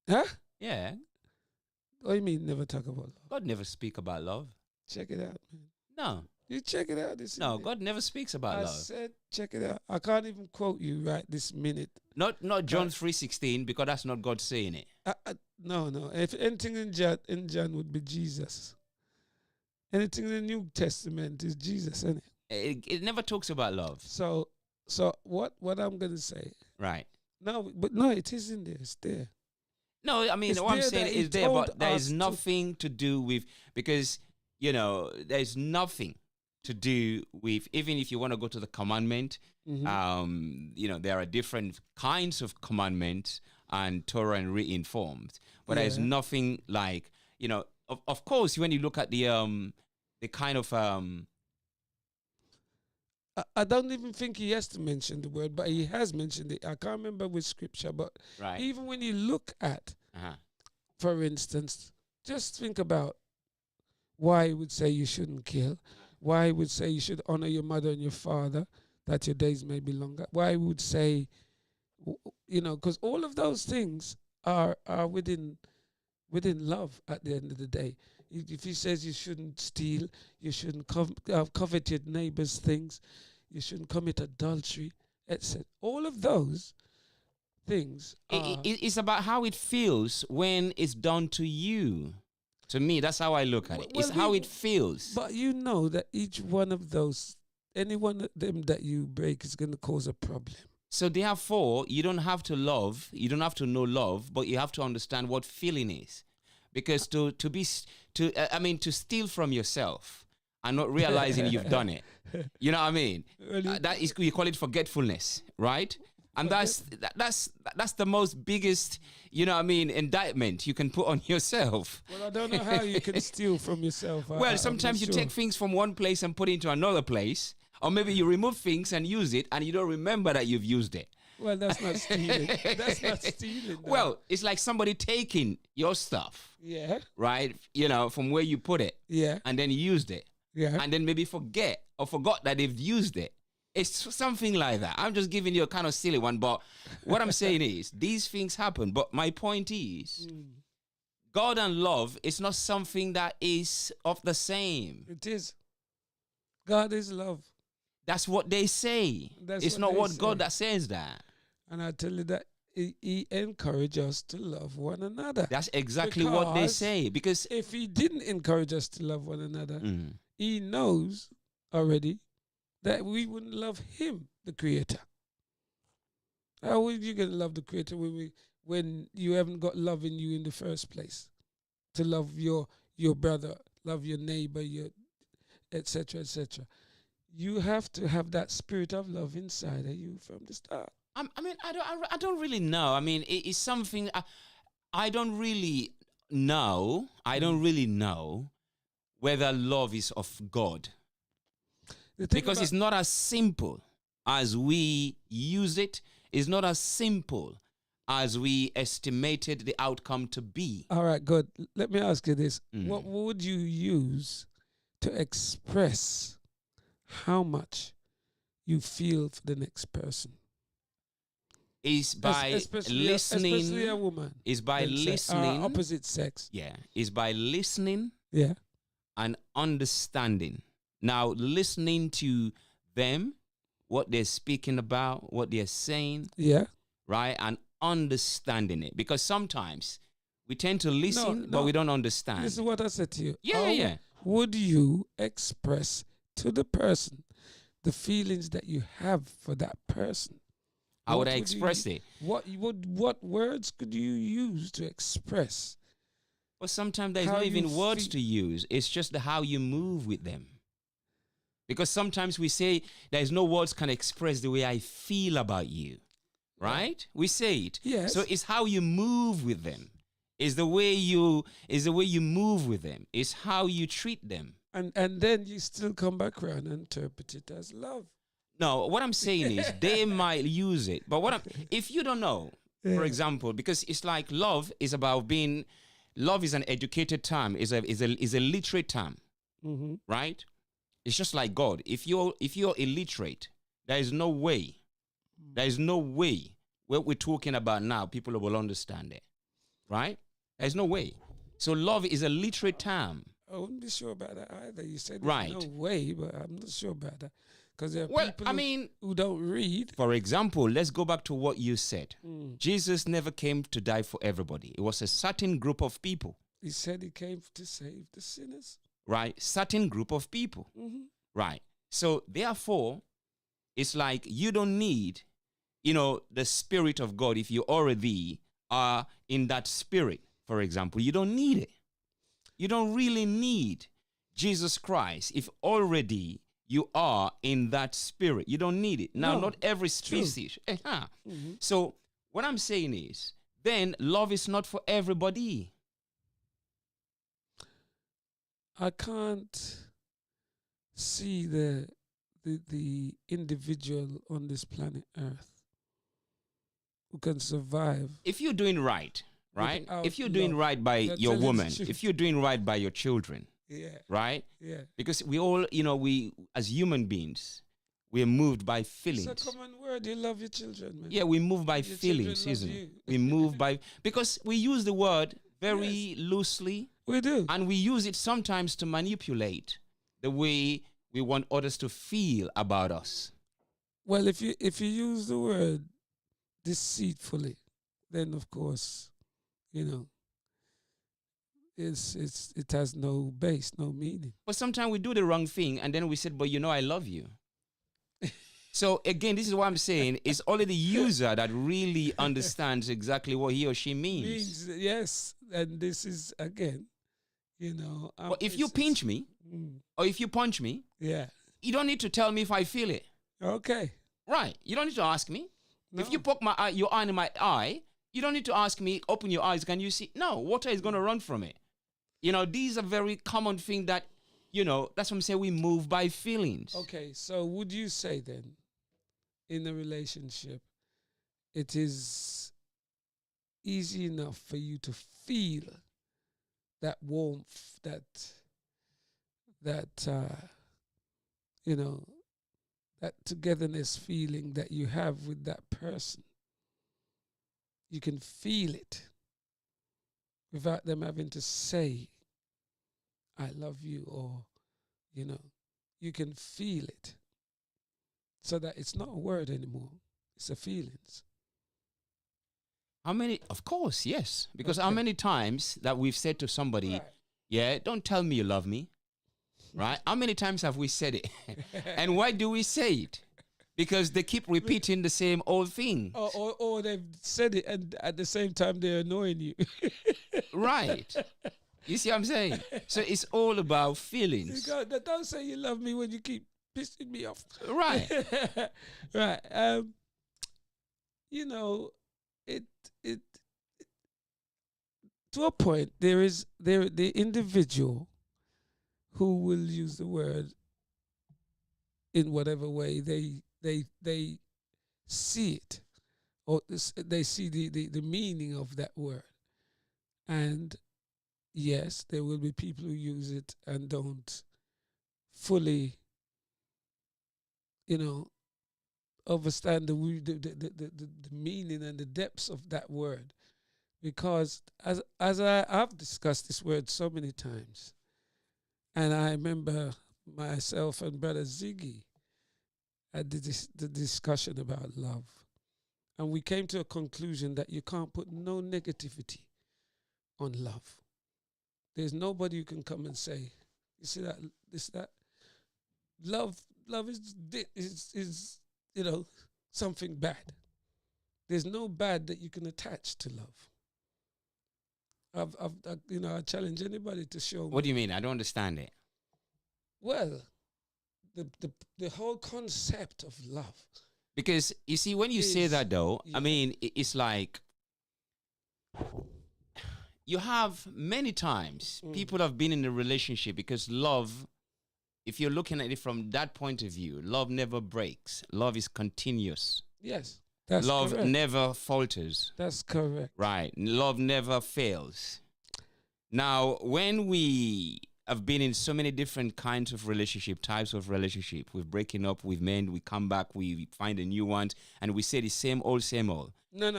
Huh? Yeah. What do you mean never talk about love? God never speak about love. Check it out, man. No. You check it out this minute. God never speaks about love. I said check it out. I can't even quote you right this minute. Not John 3:16, because that's not God saying it. No. If anything in John would be Jesus. Anything in the New Testament is Jesus, isn't it? It never talks about love. So what I'm gonna say? Right. No, it is in there. It's there. No, what I'm saying is there, but there is nothing to do with, because there's nothing to do with, even if you want to go to the commandment, there are different kinds of commandments and Torah and written forms, but there's nothing like, of course, when you look at the kind of I don't even think he has to mention the word, but he has mentioned it. I can't remember which scripture, but even when you look at, for instance, just think about why he would say you shouldn't kill, why he would say you should honor your mother and your father, that your days may be longer, why he would say, because all of those things are within love at the end of the day. If he says you shouldn't steal, you shouldn't covet your neighbor's things, you shouldn't commit adultery, etc. All of those, things are, It's about how it feels when it's done to you. To me, that's how I look at it. It's how it feels. But you know that each one of those, any one of them that you break is going to cause a problem. So therefore, you don't have to love, you don't have to know love, but you have to understand what feeling is. Because to steal from yourself and not realizing you've done it, you know what I mean? That is, you call it forgetfulness, right? And that's the most biggest, you know what I mean, indictment you can put on yourself. Well, I don't know how you can steal from yourself. Well, sometimes you take things from one place and put it into another place. Or maybe you remove things and use it and you don't remember that you've used it. Well, that's not stealing. That's not stealing. Though. Well, it's like somebody taking your stuff. Yeah. Right? You know, from where you put it. Yeah. And then used it. Yeah. And then maybe forgot that they've used it. It's something like that. I'm just giving you a kind of silly one. But what I'm saying is, these things happen. But my point is, God and love is not something that is of the same. It is. God is love. That's what they say. It's not what God that says that. And I tell you that he encourages us to love one another. That's exactly what they say. Because if he didn't encourage us to love one another, he knows already that we wouldn't love him, the creator. How are you going to love the creator when you haven't got love in you in the first place? To love your brother, love your neighbor, your etc., etc. You have to have that spirit of love inside of you from the start. I don't really know. I mean, it's something I don't really know. I don't really know whether love is of God. Because it's not as simple as we use it. It's not as simple as we estimated the outcome to be. All right, good. Let me ask you this. What would you use to express how much you feel for the next person? Is by listening. Especially a woman. Is by listening. Opposite sex. Yeah. Is by listening. Yeah. And understanding. Now, listening to them, what they're speaking about, what they're saying. Yeah. Right? And understanding it. Because sometimes we tend to listen, but we don't understand. This is what I said to you. Yeah. Would you express to the person the feelings that you have for that person? How would I express it? What words could you use to express? Well, sometimes there's not even words to use. It's just how you move with them. Because sometimes we say there's no words can express the way I feel about you. Right? We say it. Yes. So it's how you move with them. It's the way you move with them. It's how you treat them. And then you still come back around and interpret it as love. No, what I'm saying is they might use it. But if you don't know, for example, because it's like love is about being, love is an educated term, is a literate term, right? It's just like God. If you're illiterate, there is no way what we're talking about now, people will understand it, right? There's no way. So love is a literate term. I wouldn't be sure about that either. You said right. No way, but I'm not sure about that. Because there are people who don't read. For example, let's go back to what you said. Jesus never came to die for everybody. It was a certain group of people. He said he came to save the sinners. Right. Certain group of people. Right. So therefore, it's like you don't need, the Spirit of God if you already are in that spirit, for example. You don't need it. You don't really need Jesus Christ if already you are in that spirit. You don't need it. Now, not every species. So what I'm saying is, then love is not for everybody. I can't see the individual on this planet Earth who can survive. If you're doing right? If you're doing right by your woman, if you're doing right by your children, right? Yeah. Because we all, we as human beings, we're moved by feelings. It's a common word. You love your children, man. Yeah, we move by feelings, isn't it? We move by, because we use the word very loosely. We do. And we use it sometimes to manipulate the way we want others to feel about us. Well, if you use the word deceitfully, then of course, you know, it has no base, no meaning. But sometimes we do the wrong thing and then we said, but you know, I love you. So again, this is what I'm saying. It's only the user that really understands exactly what he or she means. Yes, and this is again, you know. But if you pinch me or if you punch me, yeah, you don't need to tell me if I feel it. okay, Right. You don't need to ask me. no. If you poke my eye, your eye in my eye, you don't need to ask me, open your eyes, can you see? No, water is going to run from it. You know, these are very common things that, you know, that's what I'm saying. We move by feelings. Okay, so would you say then, in a relationship, it is easy enough for you to feel that warmth, that you know, that togetherness feeling that you have with that person? You can feel it without them having to say, I love you, or, you know, you can feel it. So that it's not a word anymore. It's a feelings. How many? Of course, yes. Because how Okay. many times that we've said to somebody, Right. yeah, don't tell me you love me. Right? How many times have we said it? And why do we say it? Because they keep repeating the same old thing. Or they've said it and at the same time they're annoying you. Right. You see what I'm saying? So it's all about feelings. Don't say you love me when you keep pissing me off. Right. Right. You know, it to a point the individual who will use the word in whatever way they see it, or they see the meaning of that word. And yes, there will be people who use it and don't fully, you know, understand the meaning and the depths of that word. Because as I've discussed this word so many times, and I remember myself and Brother Ziggy had the discussion about love. And we came to a conclusion that you can't put no negativity on love. There's nobody who can come and say, you see that love is you know, something bad. There's no bad that you can attach to love. I challenge anybody to show me. What do you mean? I don't understand it. Well, the whole concept of love. Because you see, when you say that though, yeah. I mean, it's like you have many times people have been in a relationship because love, if you're looking at it from that point of view, love never breaks. Love is continuous. Yes, that's love correct. never falters. That's correct. Right. Love never fails. Now, when we have been in so many different kinds of relationship, types of relationship, we're breaking up with men, we come back, we find a new one, and we say the same old, same old. No.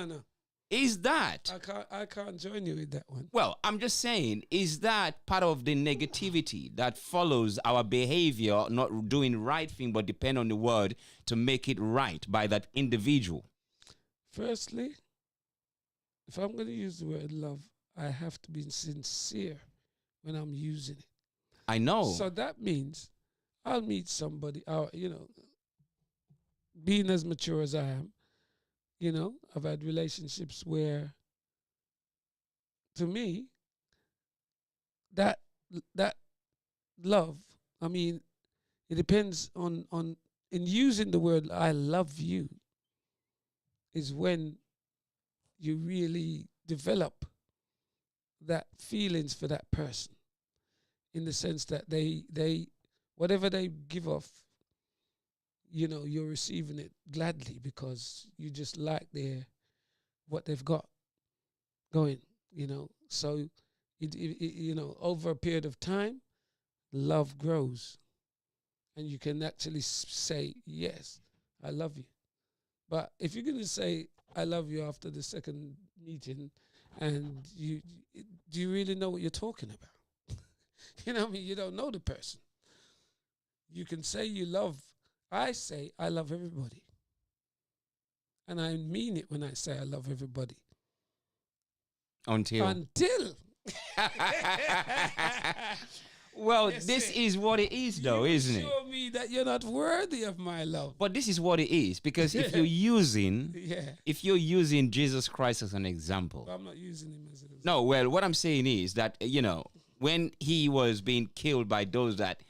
Is that? I can't join you with that one. Well, I'm just saying, is that part of the negativity that follows our behavior, not doing right thing, but depend on the word to make it right by that individual? Firstly, if I'm going to use the word love, I have to be sincere when I'm using it. I know. So that means I'll meet somebody, being as mature as I am, I've had relationships where, to me, that love, I mean, it depends on in using the word I love you is when you really develop that feelings for that person, in the sense that they whatever they give off, you're receiving it gladly because you just like what they've got going, so it over a period of time, love grows and you can actually say, yes, I love you. But if you're going to say I love you after the second meeting, and do you really know what you're talking about? You know what I mean? You don't know the person. You can say you love. I say I love everybody. And I mean it when I say I love everybody. Until. Well, Yes, this sir. is what it is, though, isn't it? Show me that you're not worthy of my love. But this is what it is, because if you're using Jesus Christ as an example. But I'm not using him as an example. No, well, what I'm saying is that, when he was being killed by those that,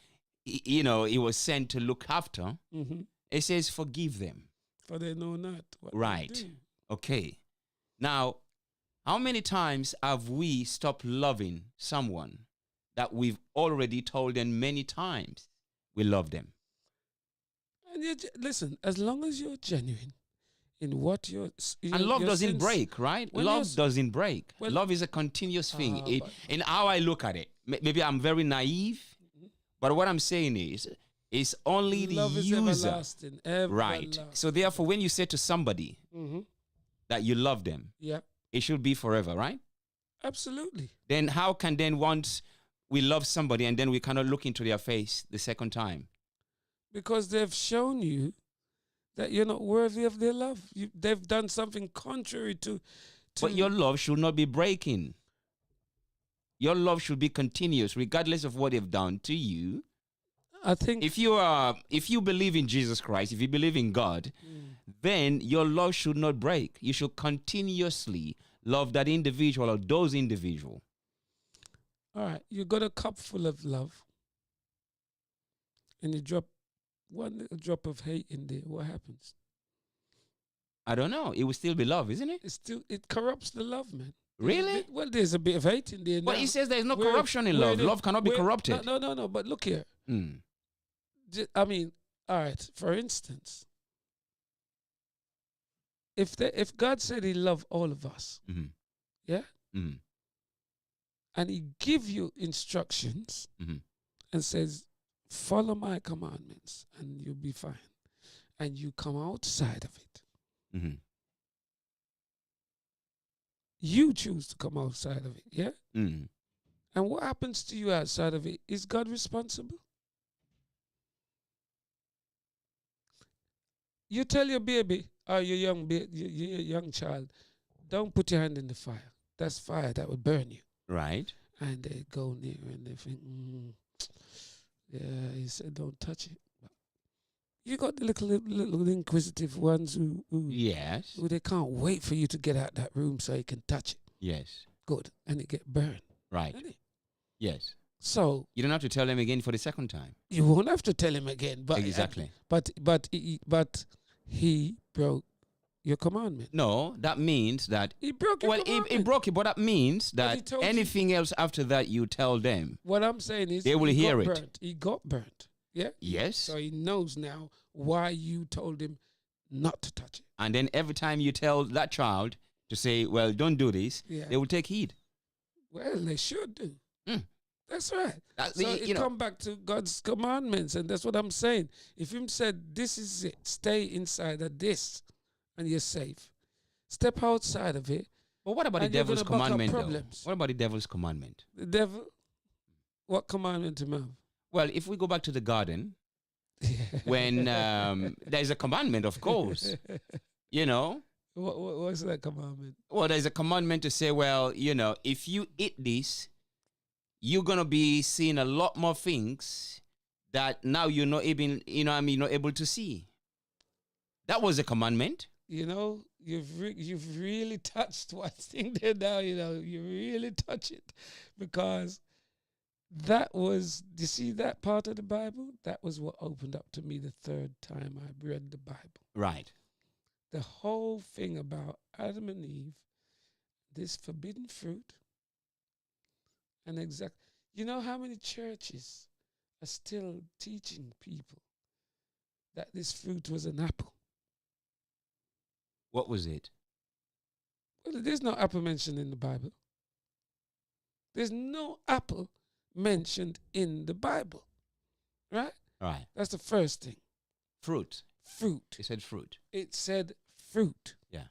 he was sent to look after, it says, forgive them. For they know not what Right. they do. Okay. Now, how many times have we stopped loving someone that we've already told them many times we love them? And listen, as long as you're genuine in what you're... And love doesn't break, right? Love doesn't break. Well, love is a continuous thing. In how I look at it, maybe I'm very naive, but what I'm saying is, it's only the love is user. Everlasting. Right. So therefore, when you say to somebody that you love them, it should be forever, right? Absolutely. Then how can once we love somebody and then we cannot look into their face the second time? Because they've shown you that you're not worthy of their love. They've done something contrary to... But your love should not be breaking. Your love should be continuous, regardless of what they've done to you. I think... If you believe in Jesus Christ, if you believe in God, then your love should not break. You should continuously love that individual or those individuals. All right, you got a cup full of love, and you drop one little drop of hate in there. What happens? I don't know. It will still be love, isn't it? It corrupts the love, man. Really? There's a bit of hate in there. But he says there's no corruption in love. Love cannot be corrupted. No. But look here. I mean, all right. For instance, if God said He loved all of us, and He give you instructions and says, follow my commandments and you'll be fine, and you come outside of it, you choose to come outside of it, and what happens to you outside of it? Is God responsible? You tell your baby or your young child, don't put your hand in the fire. That's fire that would burn you. Right. And they go near and they think, he said, don't touch it. You got the little inquisitive ones who they can't wait for you to get out that room so you can touch it. Yes. Good. And it get burned. Right. Yes. So you don't have to tell him again for the second time. You won't have to tell him again. But exactly. But he broke your commandment. No, that means that he broke your commandment. He broke it, but that means that anything else after that you tell them. What I'm saying is they will hear it. Burnt. He got burnt. Yeah? Yes. So he knows now why you told him not to touch it. And then every time you tell that child to say, well, don't do this, they will take heed. Well, they should do. That's right. So it come back to God's commandments, and that's what I'm saying. If Him said, this is it, stay inside of this, and you're safe. Step outside of it. But what about the devil's commandment, though? What about the devil's commandment? The devil? What commandment to have? Well, if we go back to the garden, when there's a commandment, of course, What's that commandment? Well, there's a commandment to say, well, if you eat this, you're going to be seeing a lot more things that now you're not even, not able to see. That was a commandment. You've really touched one thing there now, you really touch it, because that was, you see that part of the Bible? That was what opened up to me the third time I read the Bible. Right. The whole thing about Adam and Eve, this forbidden fruit, and you know how many churches are still teaching people that this fruit was an apple? What was it? Well, there's no apple mentioned in the Bible. There's no apple mentioned in the Bible. Right? Right. That's the first thing. Fruit. Fruit. It said fruit. It said fruit. Yeah.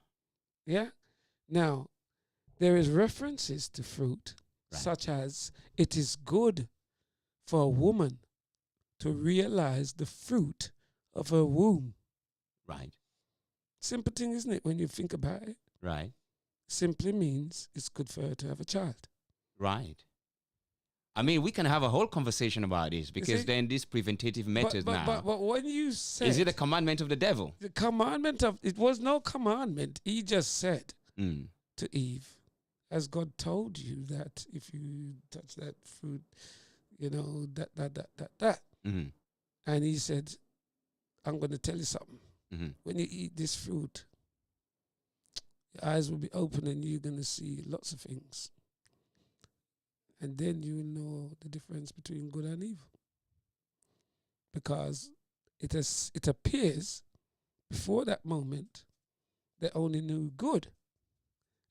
Yeah? Now, there is references to fruit, such as it is good for a woman to realize the fruit of her womb. Right. Simple thing, isn't it? When you think about it, Right. simply means it's good for her to have a child. Right. I mean, we can have a whole conversation about this because see? then this preventative method But when you said, is it a commandment of the devil? the commandment of, it was no commandment. He just said to Eve, as God told you that if you touch that fruit, you know, that. Mm-hmm. And he said, I'm going to tell you something. Mm-hmm. When you eat this fruit, your eyes will be open and you're going to see lots of things. And then you will know the difference between good and evil. Because it appears before that moment they only knew good.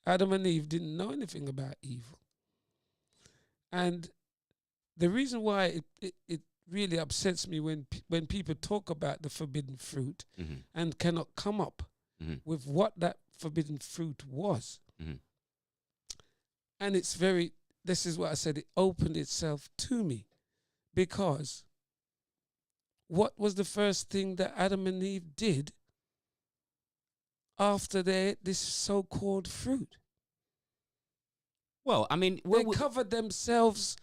Adam and Eve didn't know anything about evil. And the reason why it really upsets me when people talk about the forbidden fruit and cannot come up with what that forbidden fruit was. And this is what I said, it opened itself to me, because what was the first thing that Adam and Eve did after they ate this so-called fruit? Well, I mean, They covered themselves,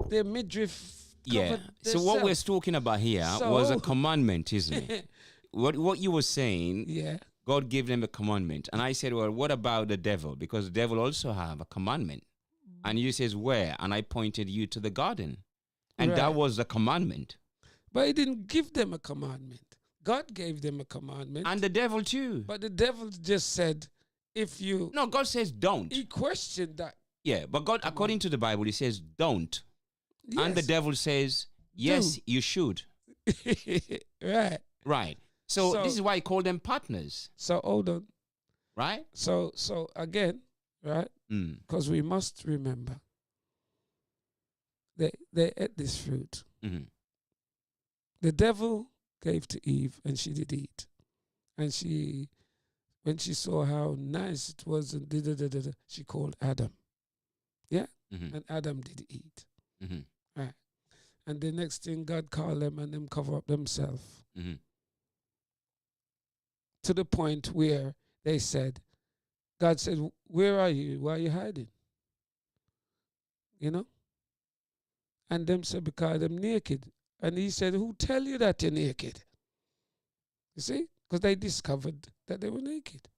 their midriff. yeah. So what we're talking about here was a commandment, isn't it? What you were saying, yeah. God gave them a commandment. And I said, well, what about the devil? Because the devil also have a commandment. And you says, where? And I pointed you to the garden. And that was the commandment. But he didn't give them a commandment. God gave them a commandment. And the devil too. But the devil just said, if you... No, God says don't. He questioned that. Yeah, but God, according to the Bible, he says don't. Yes. And the devil says, yes, you should. Right. Right. So this is why I call them partners. So hold on. Right? So again, right? Because we must remember they ate this fruit. Mm-hmm. The devil gave to Eve and she did eat. And when she saw how nice it was, and she called Adam. Yeah? Mm-hmm. And Adam did eat. Mm-hmm. Right. And the next thing, God called them and them cover up themselves. Mm-hmm. To the point where they said, God said, where are you? Why are you hiding? You know? And them said, because I'm naked. And he said, who tell you that you're naked? You see? Because they discovered that they were naked.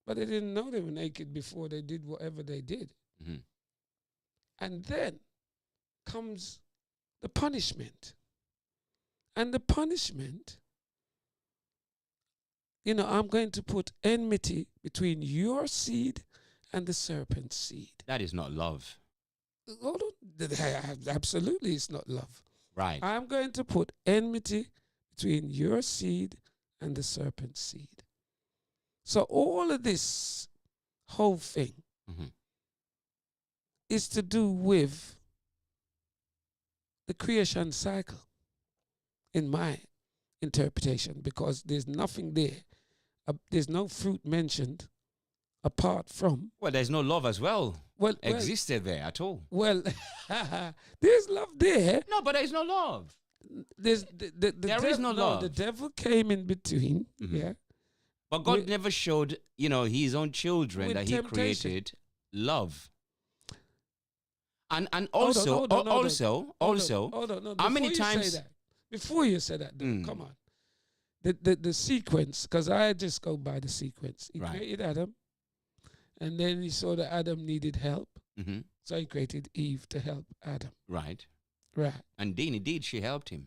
But they didn't know they were naked before they did whatever they did. Mm-hmm. And then comes the punishment. And the punishment, you know, I'm going to put enmity between your seed and the serpent's seed. That is not love. Hold on. Absolutely, it's not love. Right. I'm going to put enmity between your seed and the serpent's seed. So all of this whole thing is to do with the creation cycle, in my interpretation, because there's nothing there. There's no fruit mentioned apart from... Well, there's no love as well existed there at all. Well, there's love there. No, but there's no love. There is no love. The devil came in between, yeah. But God never showed, his own children that he created love. And also, hold on. How many times... Before you say that, come on. The sequence, because I just go by the sequence. He created Adam, and then he saw that Adam needed help, so he created Eve to help Adam. Right. Right. And indeed, she helped him.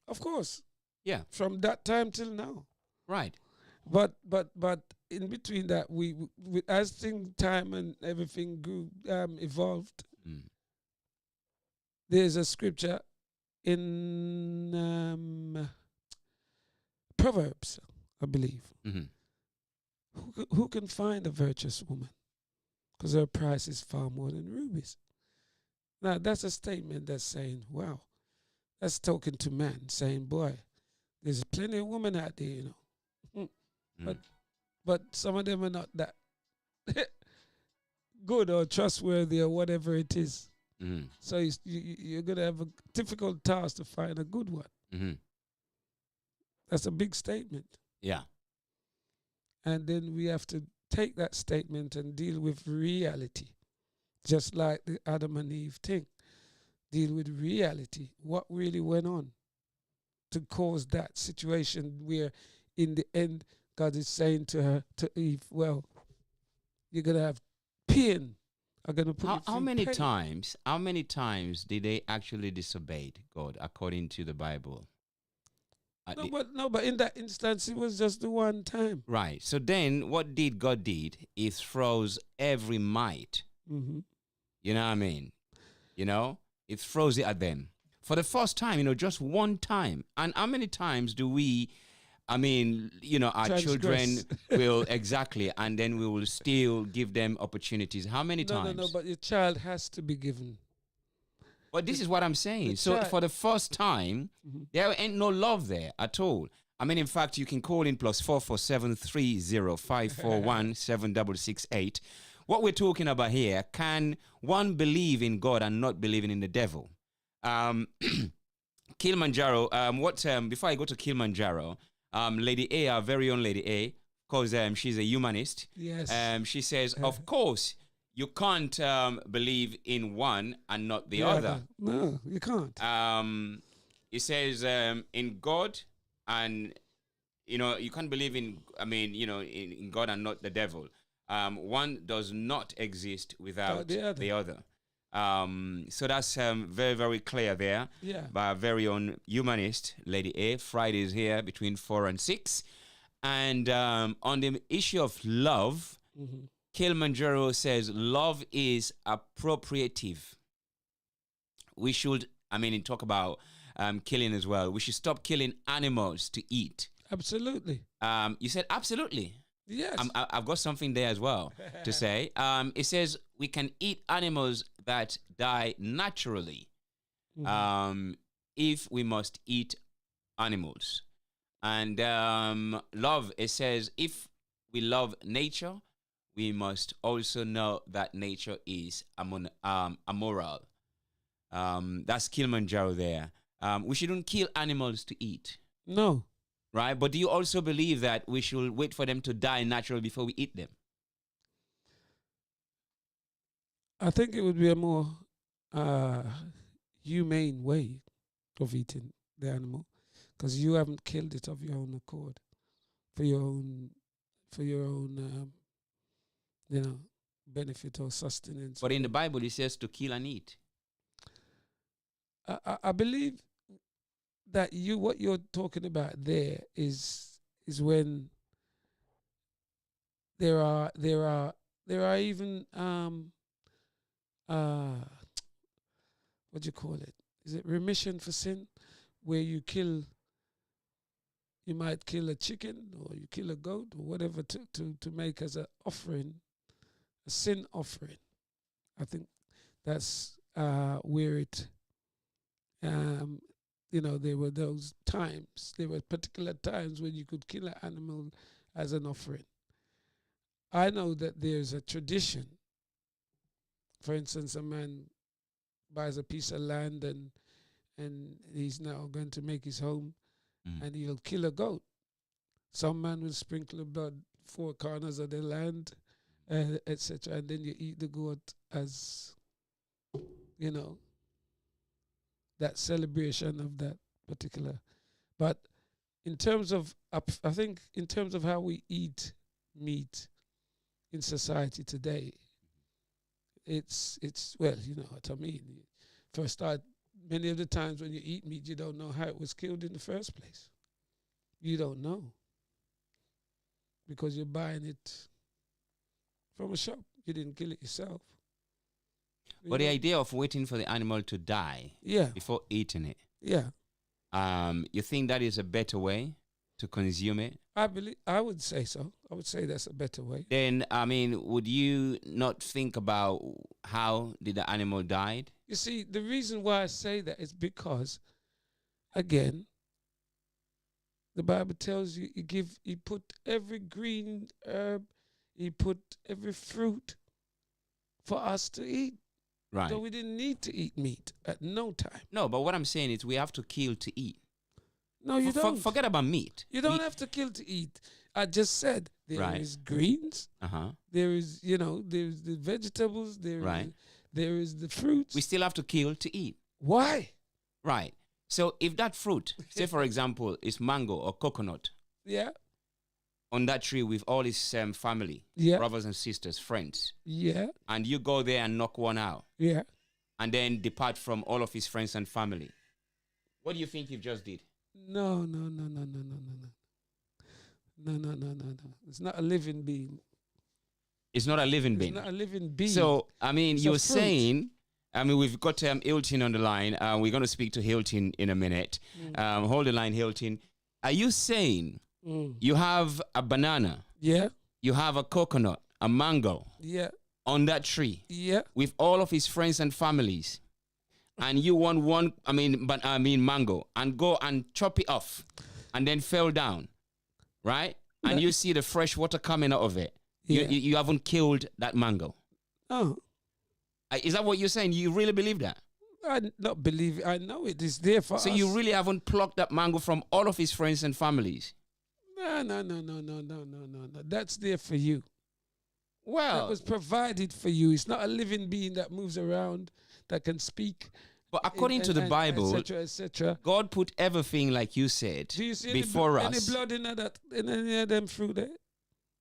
Of course. Yeah. From that time till now. Right. But in between that, we as time and everything grew, evolved. There's a scripture in Proverbs, I believe. Who can find a virtuous woman? Because her price is far more than rubies. Now, that's a statement that's saying, wow, that's talking to man, saying, boy, there's plenty of women out there, But some of them are not that good or trustworthy or whatever it is. So you're going to have a difficult task to find a good one. That's a big statement. Yeah. And then we have to take that statement and deal with reality, just like the Adam and Eve thing. Deal with reality. What really went on to cause that situation where, in the end, God is saying to her, to Eve, well, you're going to have pain. I'm going to put you through How many pain. times? How many times did they actually disobeyed God according to the Bible? But in that instance, it was just the one time. Right. So then, what did God did? He throws every might. Mm-hmm. You know what I mean? You know, it throws it at them for the first time. You know, just one time. And how many times do we? I mean, you know, our children will exactly, and then we will still give them opportunities. How many times? No. But your child has to be given. But this is what I'm saying. So for the first time, there ain't no love there at all. I mean, in fact, you can call in +4473054176668. What we're talking about here, can one believe in God and not believing in the devil? Kilimanjaro, before I go to Kilimanjaro, Lady A, our very own Lady A, because she's a humanist. Yes. She says, of course, you can't believe in one and not the other. No, you can't. It says in God, and you know, you can't believe in. I mean, you know, in God and not the devil. One does not exist without the other. So that's very, very clear there. Yeah. By our very own humanist, Lady A. Friday is here between 4 and 6, and on the issue of love. Mm-hmm. Kilimanjaro says love is appropriative. We should, I mean, talk about killing as well. We should stop killing animals to eat. Absolutely. You said absolutely. Yes. I've got something there as well to say. It says we can eat animals that die naturally if we must eat animals. And love, it says if we love nature, we must also know that nature is amoral. That's Kilimanjaro there. We shouldn't kill animals to eat. No. Right? But do you also believe that we should wait for them to die naturally before we eat them? I think it would be a more humane way of eating the animal, because you haven't killed it of your own accord, for your own you know, benefit or sustenance. But in the Bible, it says to kill and eat. I believe that what you're talking about there is when there are even what do you call it? Is it remission for sin, where you might kill a chicken or you kill a goat or whatever to make as an offering, a sin offering. I think that's where it, you know, there were those times, there were particular times when you could kill an animal as an offering. I know that there's a tradition. For instance, a man buys a piece of land and he's now going to make his home, and he'll kill a goat. Some man will sprinkle the blood 4 corners of the land, etc. And then you eat the goat as, you know, that celebration of that particular. But in terms of, I think in terms of how we eat meat in society today, it's well, you know what I mean. First start, many of the times when you eat meat, you don't know how it was killed in the first place. You don't know, because you're buying it from a shop. You didn't kill it yourself. But the idea of waiting for the animal to die before eating it, you think that is a better way to consume it? I would say so. I would say that's a better way. Then, I mean, would you not think about how did the animal died? You see, the reason why I say that is because, again, the Bible tells you he put every green herb, he put every fruit for us to eat. Right. So we didn't need to eat meat at no time. No, but what I'm saying is we have to kill to eat. No, you don't. Forget about meat. You don't have to kill to eat. I just said There is greens. Uh-huh. There is, there's the vegetables. Right. There is the fruits. We still have to kill to eat. Why? Right. So if that fruit, say for example, is mango or coconut, Yeah. on that tree with all his family, Yeah. brothers and sisters, friends, Yeah. and you go there and knock one out, Yeah. and then depart from all of his friends and family, what do you think you just did? No. It's not a living being. It's not a living It's being. not a living being. So, I mean, It's you're a fruit. saying, I mean, we've got Hilton on the line. We're going to speak to Hilton in a minute. Hold the line, Hilton. Are you saying you have a banana, Yeah. you have a coconut, a mango Yeah. on that tree Yeah. with all of his friends and families, and you want one, mango, and go and chop it off and then fell down, right? And you see the fresh water coming out of it. Yeah. You haven't killed that mango. Oh, Is that what you're saying? You really believe that? I not believe it. I know it is there for So us. you really haven't plucked that mango from all of his friends and families? No. That's there for you. That Well, was provided for you. It's not a living being that moves around, that can speak. but according to the Bible, etc. God put everything, like you said, Do you see before any us. blood in that in any of them fruit there?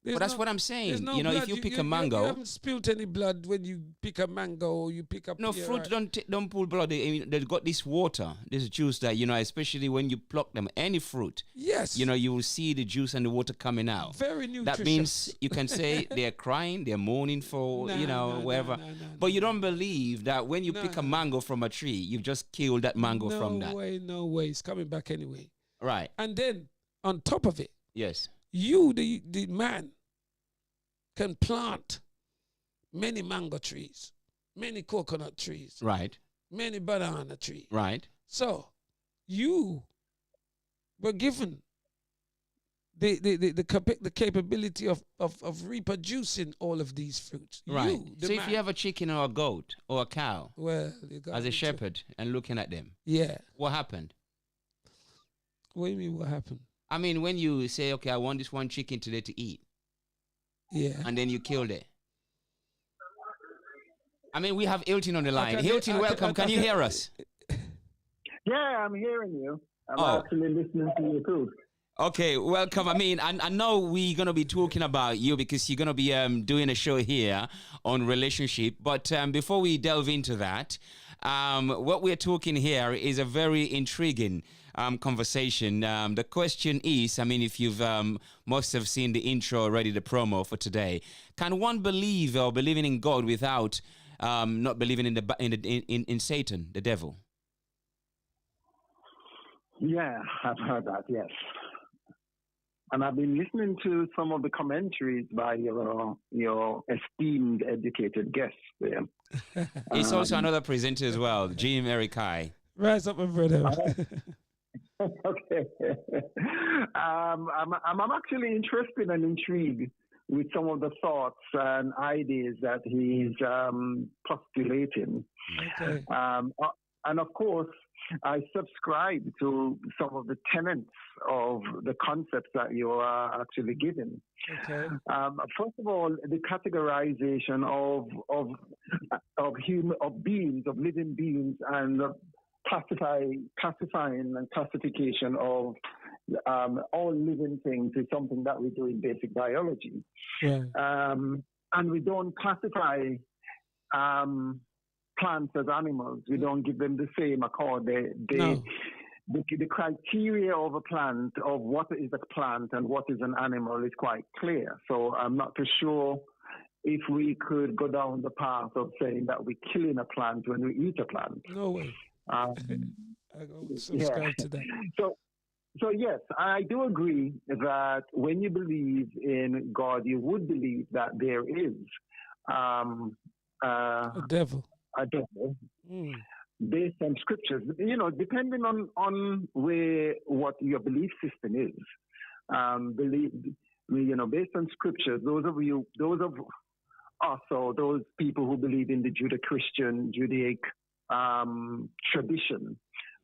But that's what I'm there's saying. no You know, if blood. you pick a you mango, haven't spilled any blood when you pick a mango or you pick up. no, fruit don't pull blood. They've got this water, this juice that, especially when you pluck them, any fruit, Yes. you will see the juice and the water coming out. Very nutritious. That means you can say they're crying, they're mourning for, wherever. But you don't believe that when you pick a mango from a tree, you've just killed that mango from that. No way. It's coming back anyway. Right. And then on top of it, Yes. you, the man, can plant many mango trees, many coconut trees, Right. many banana trees. Right. So you were given the capability of reproducing all of these fruits. Right. You, the So man, if you have a chicken or a goat or a cow well, you got as a me too. shepherd and looking at them, Yeah. what happened? What do you mean? What happened? I mean, when you say, okay, I want this one chicken today to eat, Yeah. and then you killed it. I mean, we have Hilton on the line. can- Hilton, I welcome. can- Can you hear us? Yeah, I'm hearing you. I'm Oh. actually listening to you too. Okay, welcome. I mean, I know we're going to be talking about you because you're going to be doing a show here on relationship. But before we delve into that, what we're talking here is a very intriguing conversation. The question is, I mean, if you've must have seen the intro already, the promo for today, can one believe or believing in God without not believing in Satan, the devil? Yeah, I've heard that, yes. And I've been listening to some of the commentaries by your esteemed, educated guests there. It's also another presenter as well, Jim Erikai. Rise up, my brother. Okay. I'm actually interested and intrigued with some of the thoughts and ideas that he's postulating. Okay. And of course, I subscribe to some of the tenets of the concepts that you are actually giving. Okay. First of all, the categorization of beings, of living beings, and classifying and classification of all living things is something that we do in basic biology. Right. And we don't classify plants as animals. We don't give them the same accord. No. The criteria of a plant, of what is a plant and what is an animal, is quite clear. So I'm not too sure if we could go down the path of saying that we're killing a plant when we eat a plant. No way. I go subscribe to that. So yes, I do agree that when you believe in God, you would believe that there is A devil. a devil. Mm. Based on scriptures, depending on what your belief system is, based on scriptures, those of us or those people who believe in the Judeo-Christian, Judaic tradition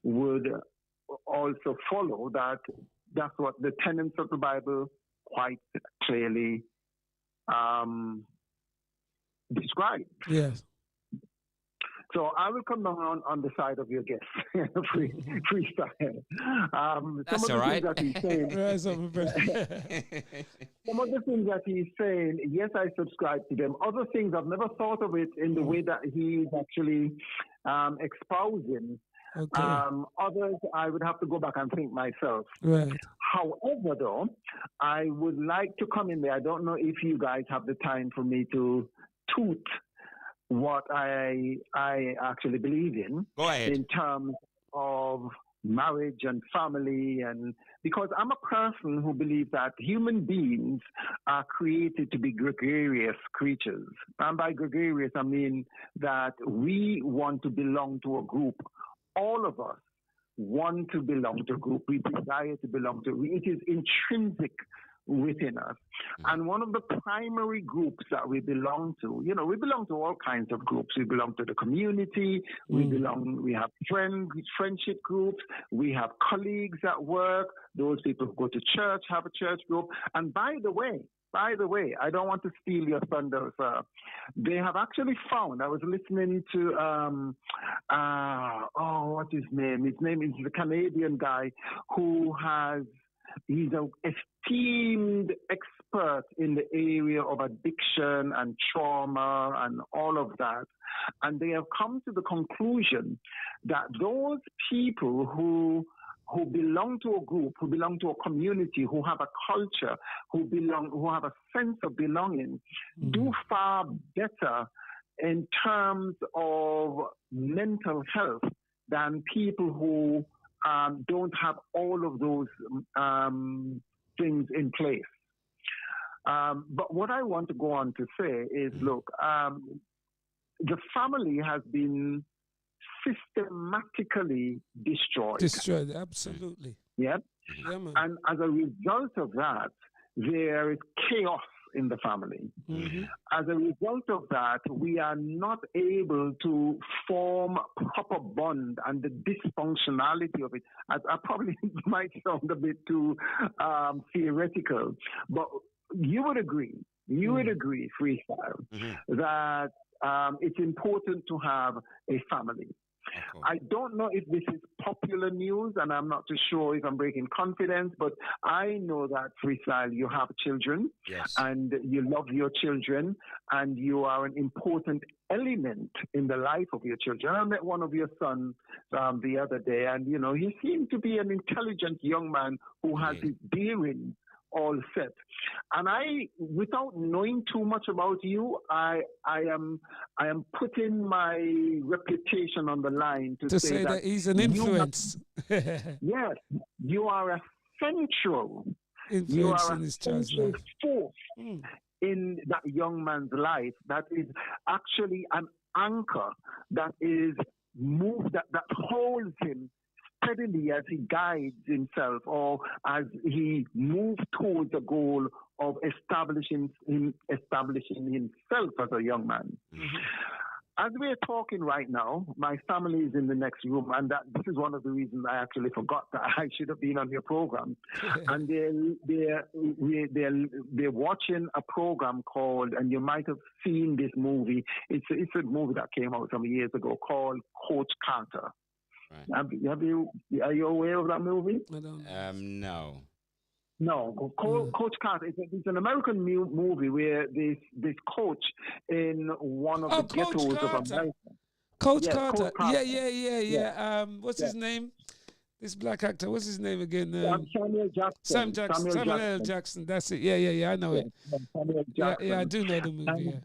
would also follow that. That's what the tenets of the Bible quite clearly described. Yes. So I will come down on the side of your guest, freestyle. That's some all of the right. things that he's saying, some of the things that he's saying, yes, I subscribe to them. Other things, I've never thought of it in the way that he's actually espousing. Okay. Others, I would have to go back and think myself. Right. However, though, I would like to come in there. I don't know if you guys have the time for me to toot what I actually believe in. Go ahead. In terms of marriage and family, and because I'm a person who believes that human beings are created to be gregarious creatures. And by gregarious, I mean that we want to belong to a group. All of us want to belong to a group. We desire to belong to. It is intrinsic within us. And one of the primary groups that we belong to, we belong to all kinds of groups. We belong to the community. We have friendship groups. We have colleagues at work. Those people who go to church have a church group. And by the way, I don't want to steal your thunder, sir. They have actually found, I was listening to, what's his name? His name is the Canadian guy he's an esteemed expert in the area of addiction and trauma and all of that. And they have come to the conclusion that those people who belong to a group, who belong to a community, who have a culture, who have a sense of belonging, do far better in terms of mental health than people who don't have all of those things in place. But what I want to go on to say is, look, the family has been systematically destroyed. Destroyed, absolutely. Yep. Yeah, man. And as a result of that, there is chaos in the family. As a result of that, we are not able to form proper bond, and the dysfunctionality of it. I probably might sound a bit too theoretical, but you would agree, Freestyle, that it's important to have a family. I don't know if this is popular news, and I'm not too sure if I'm breaking confidence, but I know that, Freestyle, you have children, and you love your children, and you are an important element in the life of your children. I met one of your sons the other day, and, he seemed to be an intelligent young man who has his bearing all set. And I, without knowing too much about you, I am putting my reputation on the line to say that he's an influence. Yes, you are a central influence in his child's life. Force in that young man's life that is actually an anchor that is moved, that holds him steadily as he guides himself, or as he moves towards the goal of establishing himself as a young man. As we're talking right now, my family is in the next room, and this is one of the reasons I actually forgot that I should have been on your program. And they're watching a program called, and you might have seen this movie. It's a movie that came out some years ago called Coach Carter. Right. Are you aware of that movie? I don't know. No. Coach Carter. It's an American movie where this coach in one of the ghettos of America. Coach Carter. Yeah. What's his name? This black actor. What's his name again? Samuel Jackson. Samuel L. Jackson. That's it. Yeah. I know it. Samuel Jackson. Yeah, I do know the movie.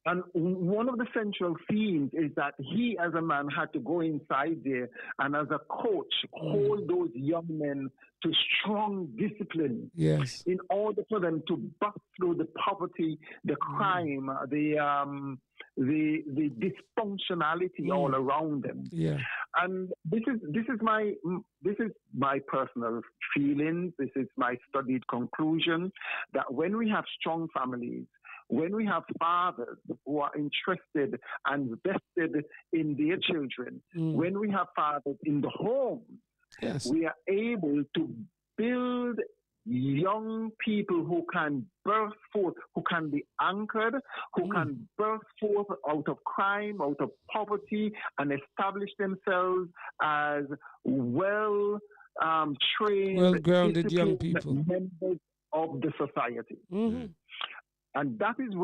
And one of the central themes is that he, as a man, had to go inside there and, as a coach, hold those young men to strong discipline. Yes. In order for them to bust through the poverty, the crime, the dysfunctionality all around them. Yeah. And this is my personal feeling. This is my studied conclusion that when we have strong families, when we have fathers who are interested and vested in their children, when we have fathers in the home, we are able to build young people who can burst forth, who can be anchored, who can burst forth out of crime, out of poverty, and establish themselves as trained, well-grounded young people, members of the society. Mm-hmm. And that is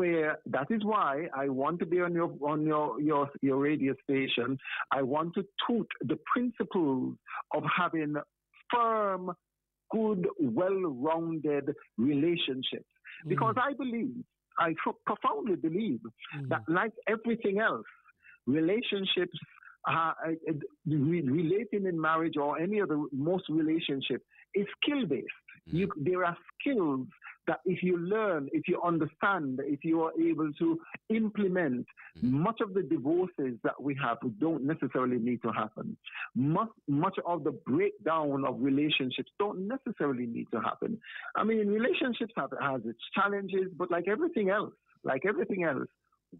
why I want to be on your radio station. I want to toot the principles of having firm, good, well-rounded relationships. Because I profoundly believe that, like everything else, relationships, relating in marriage or any other, most relationship is skill-based. There are skills that if you learn, if you understand, if you are able to implement, much of the divorces that we have don't necessarily need to happen. Much of the breakdown of relationships don't necessarily need to happen. I mean, relationships has its challenges, but like everything else,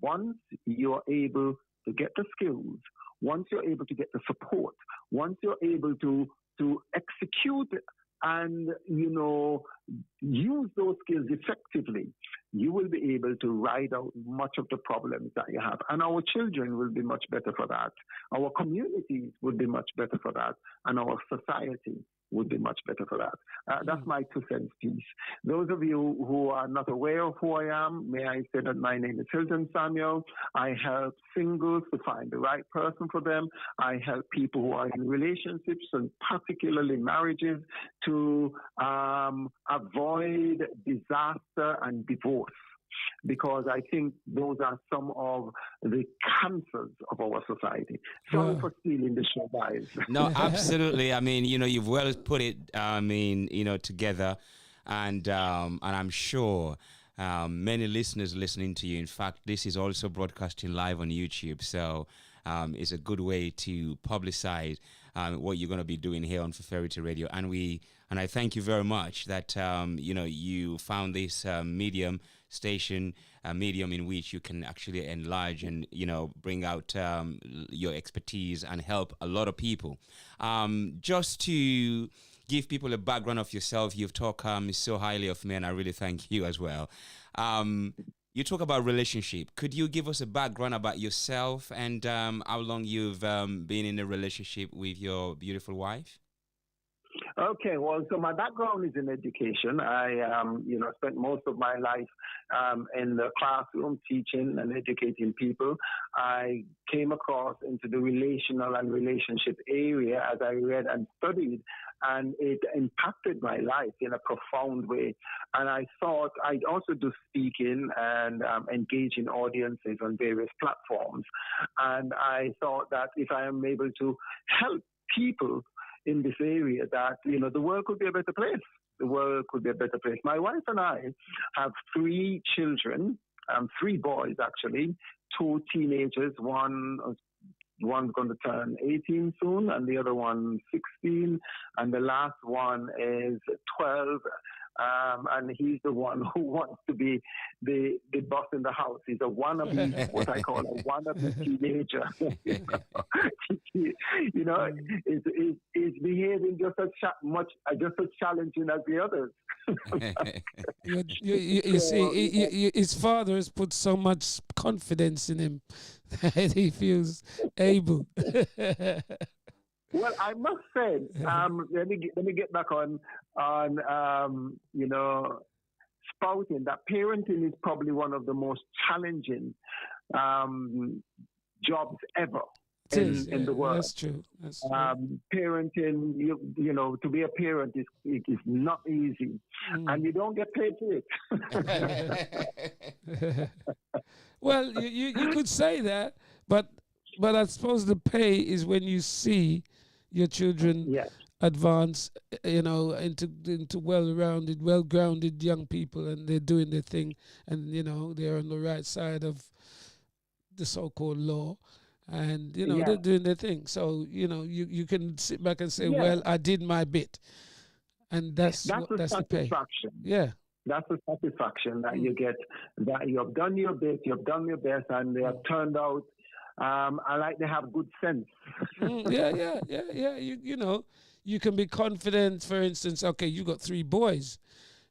once you're able to get the skills, once you're able to get the support, once you're able to execute and, use those skills effectively, you will be able to ride out much of the problems that you have. And our children will be much better for that. Our communities will be much better for that. And our society would be much better for that. That's my 2 cents piece. Those of you who are not aware of who I am, may I say that my name is Hilton Samuel. I help singles to find the right person for them. I help people who are in relationships, and particularly marriages, to avoid disaster and divorce. Because I think those are some of the cancers of our society. Sorry for stealing the show, guys. No, absolutely. I mean, you've well put it, together. And I'm sure many listeners listening to you. In fact, this is also broadcasting live on YouTube. So it's a good way to publicize what you're going to be doing here on Feferity Radio. And I thank you very much that, you found this medium station, a medium in which you can actually enlarge and, bring out your expertise and help a lot of people. Just to give people a background of yourself, you've talked so highly of me, and I really thank you as well. You talk about relationship. Could you give us a background about yourself and how long you've been in a relationship with your beautiful wife? Okay, well, so my background is in education. I, spent most of my life in the classroom teaching and educating people. I came across into the relational and relationship area as I read and studied, and it impacted my life in a profound way. And I thought I'd also do speaking and engaging audiences on various platforms. And I thought that if I am able to help people in this area, that, the world could be a better place. The world could be a better place. My wife and I have 3 children, 3 boys actually, 2 teenagers. One's going to turn 18 soon, and the other one 16, and the last one is 12. And he's the one who wants to be the boss in the house. He's a wannabe, what I call a wannabe teenager. He's behaving just as challenging as the others. you see, his father has put so much confidence in him that he feels able. Well, I must say, let me get back on spouting. That parenting is probably one of the most challenging jobs ever in the world. That's true. Parenting, to be a parent is not easy, and you don't get paid for it. Well, you could say that, but I suppose the pay is when you see your children advance, into well-rounded, well-grounded young people, and they're doing their thing, and they're on the right side of the so-called law, and they're doing their thing. So you can sit back and say, well, I did my bit, and that's the pay. Yeah. That's the satisfaction that you get, that you have done your bit, you have done your best, and they have turned out. I like they have good sense. Yeah. you can be confident. For instance, okay, you got 3 boys,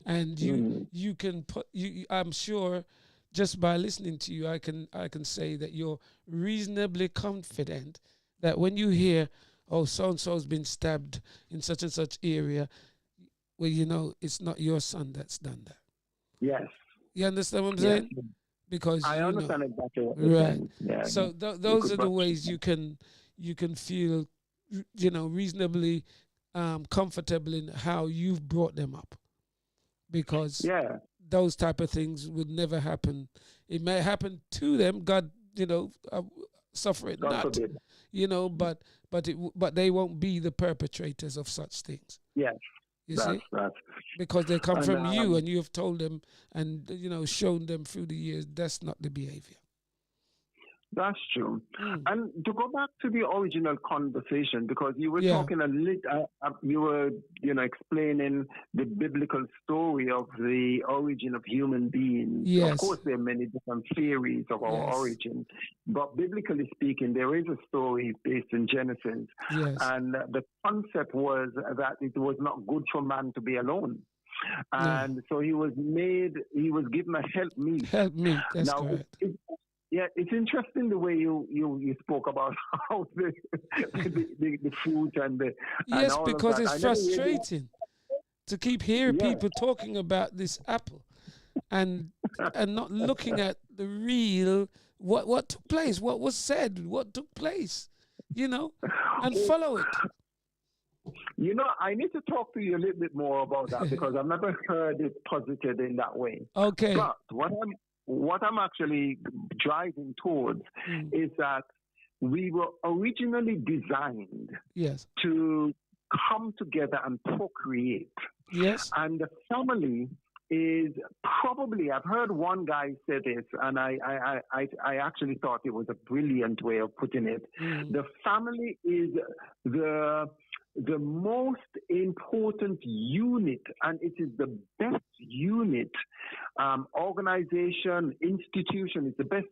and you can put I'm sure, just by listening to you, I can say that you're reasonably confident that when you hear, oh, so and so's been stabbed in such and such area, well, you know it's not your son that's done that. Yes. You understand what I'm saying? Yes. Because I you understand know, exactly what you're right. saying. Yeah. So those are the ways you can feel, you know, reasonably comfortable in how you've brought them up, because those type of things would never happen. It may happen to them, God, you know, suffer it God not, forbid. you know, but they won't be the perpetrators of such things. Yes. You see? That's because they come from you, and you have told them and, you know, shown them through the years that's not the behavior. That's true. And to go back to the original conversation, because you were talking a little, you were, you know, explaining the biblical story of the origin of human beings. Yes. Of course, there are many different theories of our origin, but biblically speaking, there is a story based in Genesis. Yes. And the concept was that it was not good for man to be alone. And so he was given a helpmeet. Helpmeet, that's now, correct. It's interesting the way you spoke about how the food and the yes, and all because of that. it's frustrating to keep hearing people talking about this apple and not looking at the real what took place, what was said, what took place, you know, and follow it. You know, I need to talk to you a little bit more about that because I've never heard it posited in that way. Okay. But what I'm actually driving towards is that we were originally designed to come together and procreate. Yes. And the family is probably, I've heard one guy say this, and I actually thought it was a brilliant way of putting it. The family is the most important unit, and it is the best unit, organization, institution. It's the best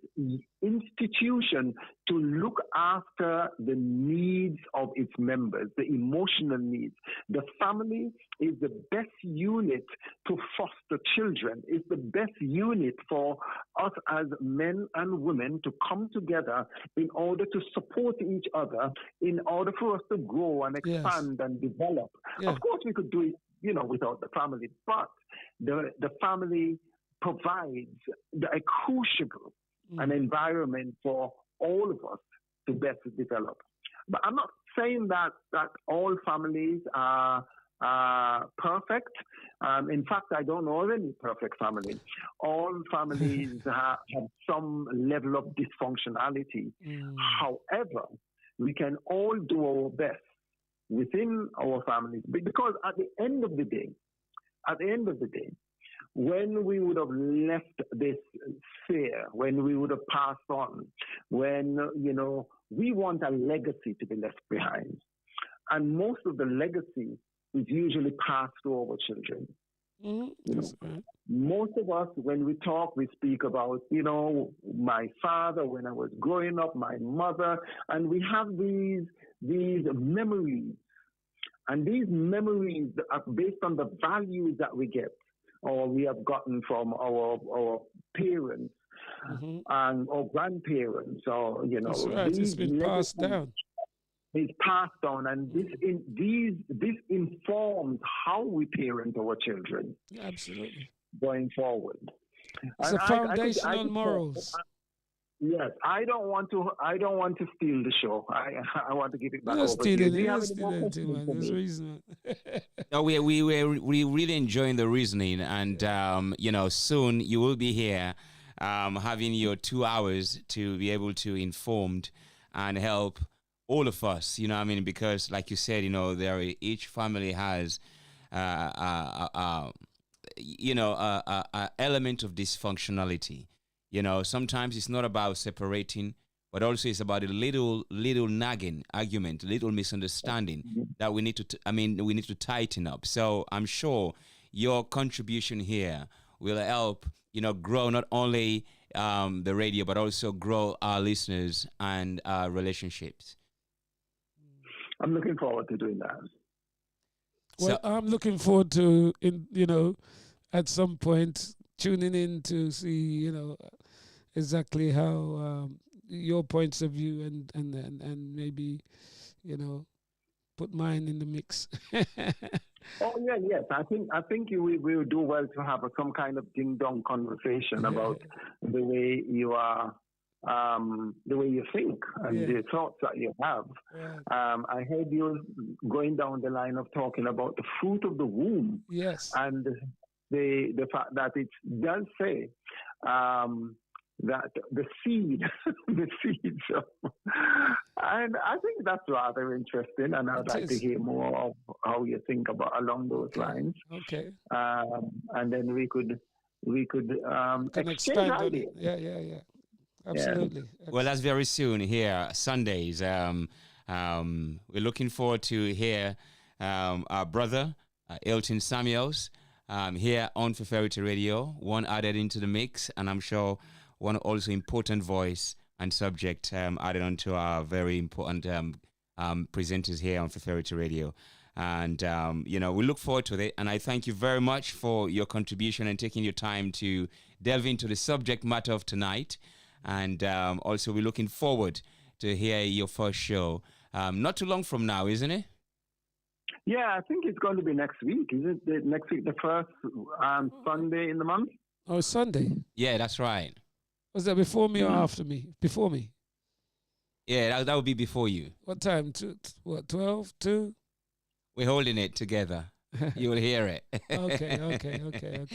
institution to look after the needs of its members, the emotional needs. The family is the best unit to foster children. It's the best unit for us as men and women to come together in order to support each other, in order for us to grow and expand and develop. Of course, we could do it, you know, without the family, but the family provides a crucible, an environment for all of us to best develop. But I'm not saying that all families are perfect. In fact, I don't know of any perfect family. All families have some level of dysfunctionality. However, we can all do our best within our families, because at the end of the day, when we would have left this sphere, when we would have passed on, when, you know, we want a legacy to be left behind. And most of the legacy is usually passed to our children. You know, most of us, when we talk, we speak about, you know, my father when I was growing up, my mother, and we have these memories. And these memories are based on the values that we get or we have gotten from our parents and our grandparents, or, you know, that's right. It's been passed down. It's passed on, and this informs how we parent our children. Absolutely. Going forward. It's a foundational morals. Yes, I don't want to steal the show. I want to give it back over to you. There's reason. No, we really enjoying the reasoning, and you know, soon you will be here, having your 2 hours to be able to inform and help all of us. You know what I mean? Because, like you said, you know, each family has you know, a element of dysfunctionality. You know, sometimes it's not about separating, but also it's about a little nagging argument, little misunderstanding that we need to tighten up. So I'm sure your contribution here will help, you know, grow not only the radio, but also grow our listeners and our relationships. I'm looking forward to doing that. Well, I'm looking forward to, at some point tuning in to see, exactly how your points of view and maybe, put mine in the mix. Oh yeah, yes. I think we will do well to have some kind of ding dong conversation about the way you are, the way you think and the thoughts that you have. I heard you going down the line of talking about the fruit of the womb. Yes. And the fact that it does say that the seed, the seed. So, and I think that's rather interesting, and I'd like to hear more of how you think about along those lines. Okay. And then we could can expand on it. Yeah. Absolutely. Yeah. Well, that's very soon here, Sundays. We're looking forward to hear our brother, Elton Samuels, here on Feferity Radio, one added into the mix, and I'm sure one also important voice and subject added onto our very important presenters here on Feferity Radio. And, we look forward to it. And I thank you very much for your contribution and taking your time to delve into the subject matter of tonight. And also, we're looking forward to hear your first show. Not too long from now, isn't it? Yeah, I think it's going to be next week. Is it next week, the first Sunday in the month? Oh, Sunday. Yeah, that's right. Was that before me or after me? Before me. Yeah, that would be before you. What time? 12? 2? We're holding it together. You will hear it. Okay.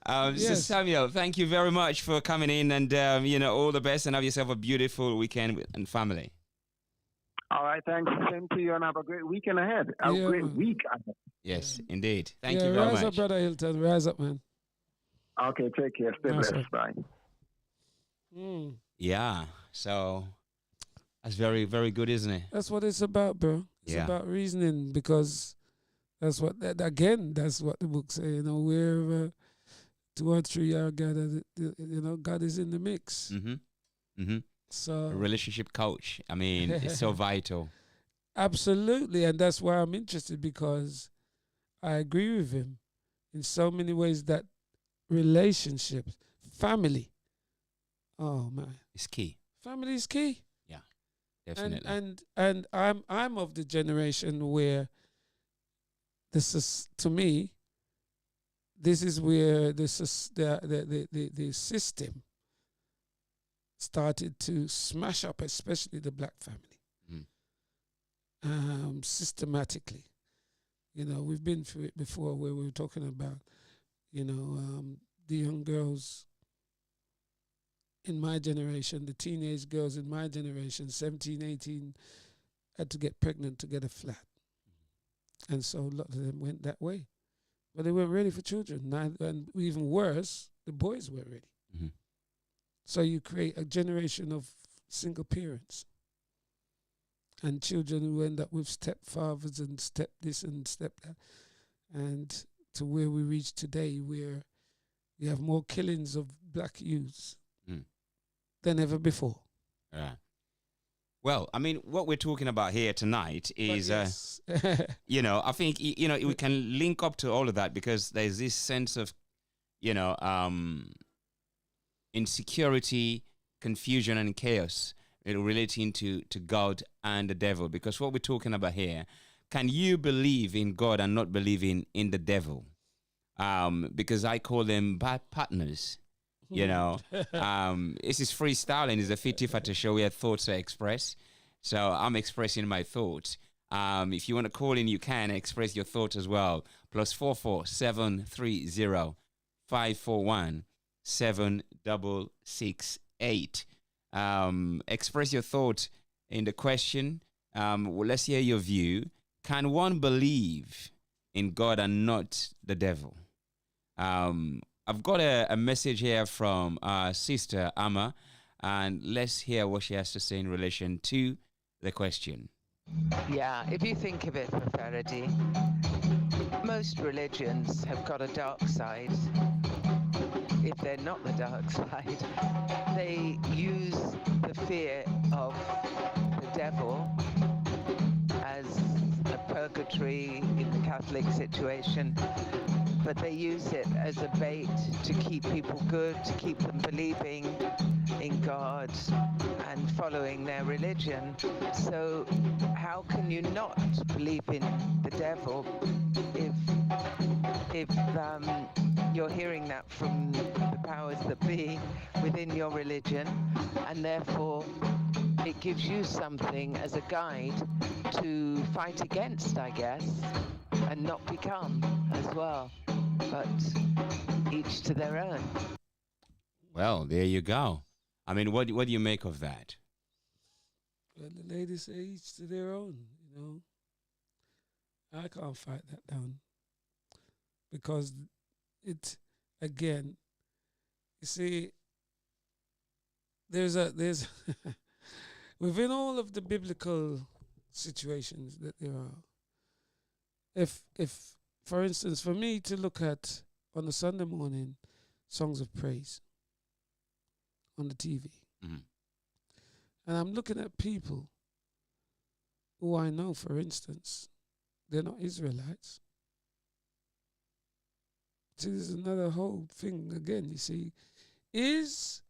So Samuel, thank you very much for coming in, and all the best, and have yourself a beautiful weekend and family. All right, thanks. Same to you, and have a great weekend ahead. A great week ahead. Yes, indeed. Thank you very much. Rise up, Brother Hilton. Rise up, man. Okay, take care. Stay blessed. Bye. Yeah, so that's very, very good, isn't it? That's what it's about, bro. It's about reasoning, because that's what the book says. Wherever 2 or 3 are gathered, God is in the mix. So a relationship coach. I mean, it's so vital. Absolutely, and that's why I'm interested, because I agree with him in so many ways that relationships, family, oh man, it's key. Family is key. Yeah, definitely. And I'm of the generation where this is, to me, this is where the system started to smash up, especially the black family, systematically. We've been through it before, where we were talking about, the young girls in my generation, the teenage girls in my generation, 17, 18, had to get pregnant to get a flat. And so a lot of them went that way. But they weren't ready for children. And even worse, the boys weren't ready. So you create a generation of single parents and children who end up with stepfathers and step this and step that. And to where we reach today, where you have more killings of black youths than ever before. Yeah. Well, I mean, what we're talking about here tonight is, I think, we can link up to all of that, because there's this sense of, insecurity, confusion, and chaos relating to God and the devil. Because what we're talking about here, can you believe in God and not believe in the devil? Because I call them bad partners. This is freestyling. It's a Fiti Fata show where thoughts are expressed. So I'm expressing my thoughts. If you want to call in, you can express your thoughts as well. +44 730 541 7668. Express your thought in the question. Let's hear your view. Can one believe in God and not the devil? I've got a message here from our sister Amma, and let's hear what she has to say in relation to the question. Yeah, if you think of it, Fefferity, most religions have got a dark side. If they're not the dark side, they use the fear of the devil as a purgatory in the Catholic situation, but they use it as a bait to keep people good, to keep them believing in God and following their religion. So how can you not believe in the devil if you're hearing that from the powers that be within your religion, and therefore it gives you something as a guide to fight against, I guess, and not become as well. But each to their own. Well, there you go. I mean, what do you make of that? Well, the ladies say each to their own, you know. I can't fight that down because it, again, you see, there's within all of the biblical situations that there are, if for instance, for me to look at on a Sunday morning songs of praise on the TV, and I'm looking at people who I know, for instance, they're not Israelites. See, this is another whole thing again, you see. Is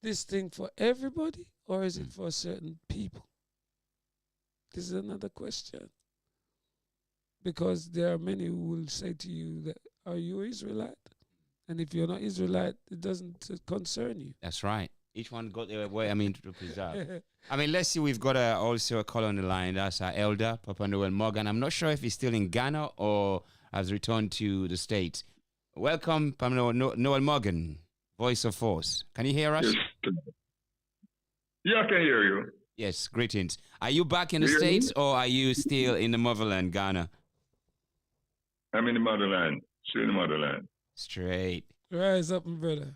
this thing for everybody or is it for certain people? This is another question. Because there are many who will say to you that, are you Israelite? And if you're not Israelite, it doesn't concern you. That's right. Each one got their way, to preserve. I mean, let's see, we've got also a caller on the line. That's our elder, Papa Noel Morgan. I'm not sure if he's still in Ghana or has returned to the States. Welcome, Papa Noel Morgan, Voice of Force. Can you hear us? Yes. Yeah, I can hear you. Yes, greetings. Are you back in the States or are you still in the motherland, Ghana? I'm in the motherland. Still in the motherland. Straight. Rise up, brother.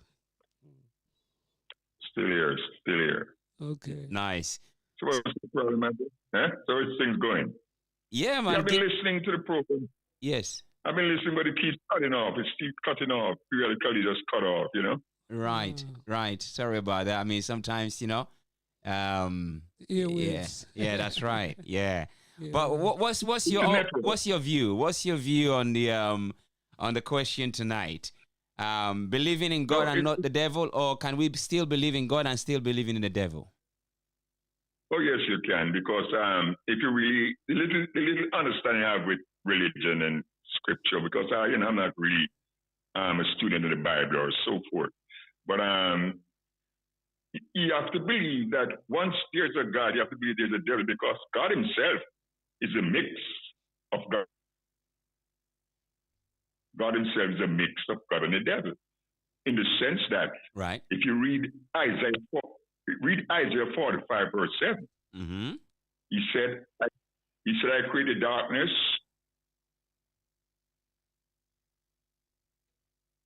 Still here. Okay. Nice. So what's the problem, man? Huh? So it's things going? Yeah, man. Yeah, I've been listening to the program. Yes. I've been listening, but it keeps cutting off. It keeps cutting off. Periodically just cut off, you know? Right. Sorry about that. I mean, sometimes, Earwaves. Yeah, that's right. Yeah. But what's your view? What's your view on the question tonight? Believing in God and not the devil, or can we still believe in God and still believing in the devil? Oh yes, you can, because if you really the little understanding I have with religion and scripture, because I'm not really a student of the Bible or so forth, but you have to believe that once there's a God, you have to believe there's a devil, because God Himself is a mix of God. God Himself is a mix of God and the devil, in the sense that if you read Isaiah 45 verse 7, He said, I created darkness.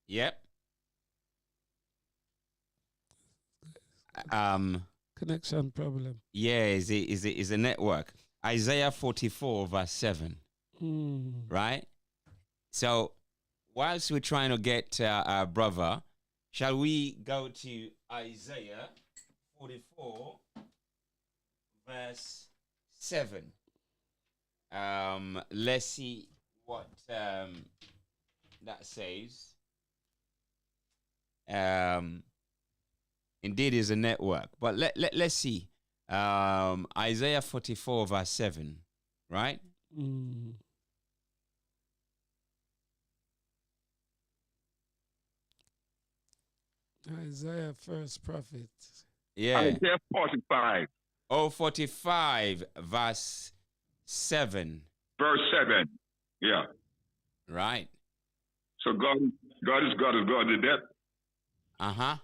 Yep. Connection problem. Yeah, is a network. Isaiah 44 verse 7. Right? So whilst we're trying to get our brother, shall we go to Isaiah 44 verse 7? Let's see what that says. Indeed is a network, but let's see. Isaiah 44 verse 7, right? Isaiah first prophet. Yeah. Isaiah 45. Oh, 45 verse 7. Verse 7. Yeah. Right. So God is God to death. Uh-huh.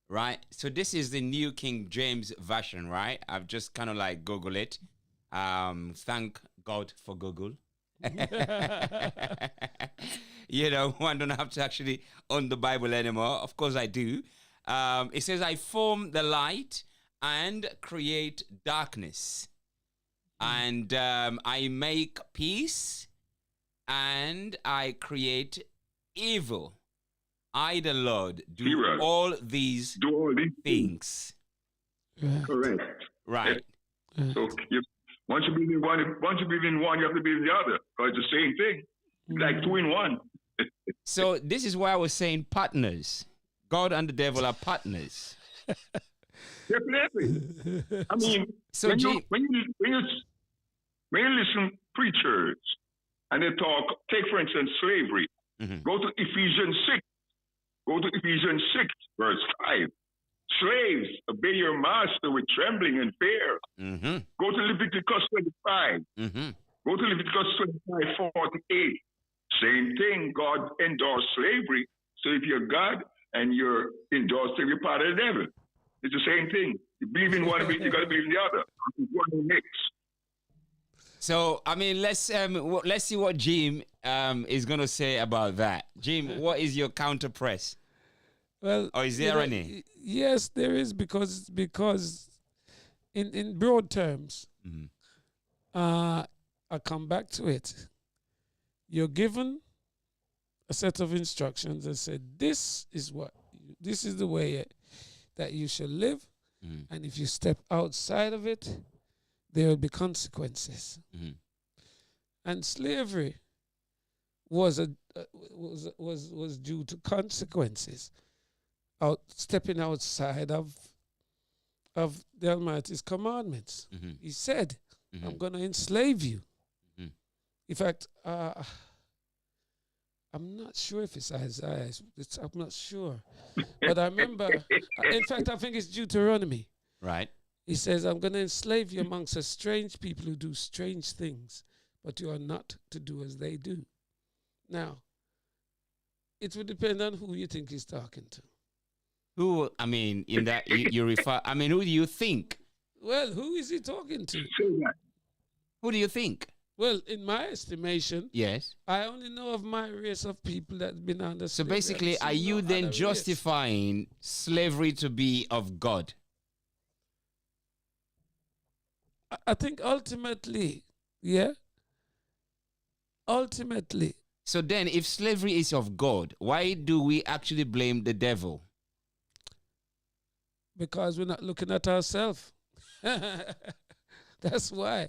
Right. So this is the New King James Version, right? I've just kind of like Google it. Thank God for Google. One don't have to actually own the Bible anymore. Of course I do. It says, I form the light and create darkness. And I make peace and I create evil. I, the Lord, do all these things. Correct. Right. So Once you believe in one, you have to believe in the other. Because it's the same thing. It's like two in one. So this is why I was saying partners. God and the devil are partners. Definitely. I mean, So when you listen to preachers and they talk, take for instance slavery. Go to Ephesians 6. Go to Ephesians 6, verse 5. Slaves, obey your master with trembling and fear. Go to Leviticus 25. Go to Leviticus 25, 48. Same thing. God endorsed slavery. So if you're God and you're endorsed slavery, you're part of the devil. It's the same thing. You believe in one of it, you got to believe in the other. It's one mix. So I mean, let's see what Jim is going to say about that. Jim, what is your counter press? Well, or is there any? Yes, there is because in broad terms, I come back to it. You're given a set of instructions and said, this is the way that you shall live, and if you step outside of it, there will be consequences. And slavery was due to consequences. Stepping outside of the Almighty's commandments. He said, I'm going to enslave you. In fact, I'm not sure if it's Isaiah. I'm not sure. But I remember, in fact, I think it's Deuteronomy. Right. He says, I'm going to enslave you amongst a strange people who do strange things, but you are not to do as they do. Now, it would depend on who you think he's talking to. Who, I mean, in that you refer, I mean, who do you think? Well, who is he talking to? Who do you think? Well, in my estimation, yes, I only know of my race of people that's been under So slavery. basically, are you then justifying slavery to be of God? I think ultimately, yeah. Ultimately. So then, if slavery is of God, why do we actually blame the devil? Because we're not looking at ourselves. That's why.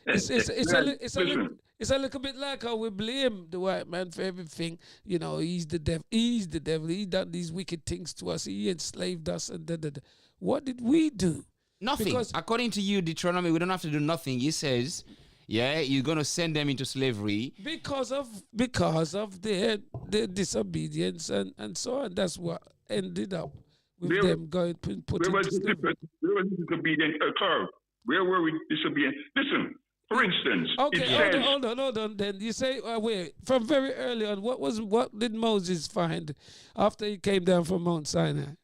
It's a little bit like how we blame the white man for everything. You know, he's the devil. He's the devil. He done these wicked things to us. He enslaved us. And What did we do? Nothing. Because according to you, Deuteronomy, we don't have to do nothing. He says, yeah, you're going to send them into slavery. Because of their disobedience and so on. That's what ended up with them going put into slavery. Where was disobedient occur? Where were we disobedient? Listen, for instance, okay, hold on. Then you say, wait, from very early on, what did Moses find after he came down from Mount Sinai?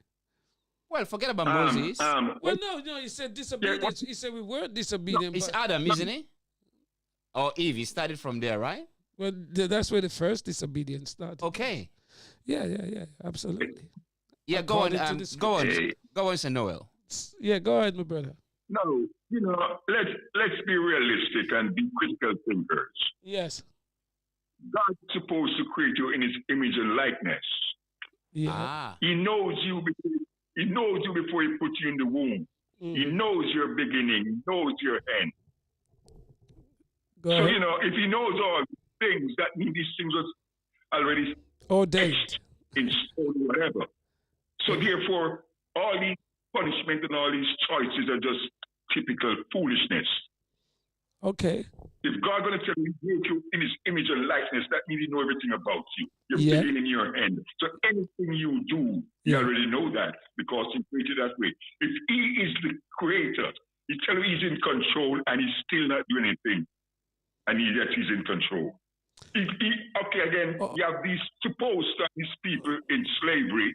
Well, forget about Moses. No, he said disobedience. He said we weren't disobedient. It's Adam, isn't it? Or Eve. He started from there, right? Well, that's where the first disobedience started. Okay. Yeah, absolutely. Yeah, go on, Sir Noel. Yeah, go ahead, my brother. No, let's be realistic and be critical thinkers. Yes. God's supposed to create you in his image and likeness. Yeah. He knows you before he puts you in the womb. He knows your beginning. He knows your end. Go ahead. So, if he knows all things, that means these things was already ordained in stone, whatever. So therefore, all these punishment and all these choices are just typical foolishness. Okay. If God's going to tell you in his image and likeness, that means he knows everything about you. Your beginning, your end. So anything you do, you already know that because he created that way. If he is the creator, he tells you he's in control and he's still not doing anything. And yet he's in control. You have these supposed to have these people in slavery,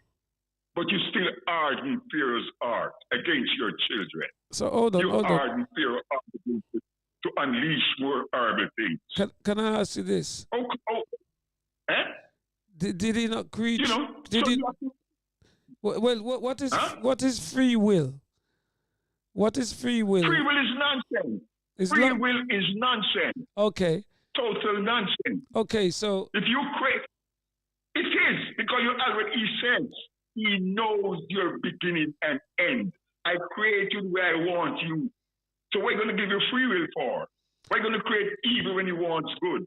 but you still harden Pharaoh's heart against your children. So hold on. Harden Pharaoh's heart to unleash more horrible things. Can I ask you this? Did he not create? What is free will? What is free will? Free will is nonsense. Free will is nonsense. Okay. Total nonsense. Okay, so if you create, it is because he says he knows your beginning and end. I create you where I want you So what are you going to give you free will for? Why are you going to create evil when you want good?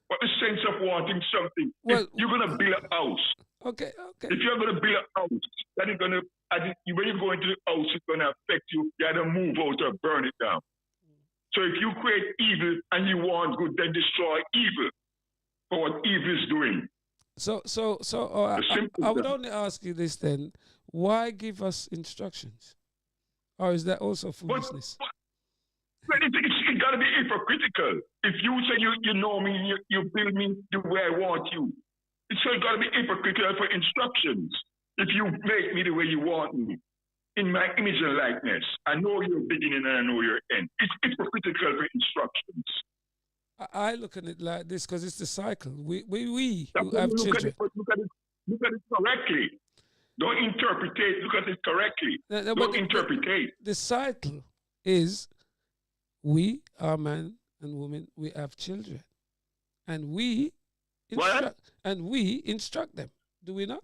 What the sense of wanting something? Well, if you're going to build a house. Okay. If you're going to build a house, that is going to, when you go into the house, it's going to affect you. You got to move out or burn it down. So if you create evil and you want good, then destroy evil for what evil is doing. So I would only ask you this then: why give us instructions, or is that also foolishness? But it's got to be hypocritical. If you say you know me, you build me the way I want you, it's got to be hypocritical for instructions. If you make me the way you want me, in my image and likeness, I know your beginning and I know your end. It's hypocritical for instructions. I look at it like this because it's the cycle. We who have look children. Look at it correctly. Don't interpret it. Look at it correctly. Don't interpret it. The cycle is we are man and woman. We have children, and we instruct them. Do we not?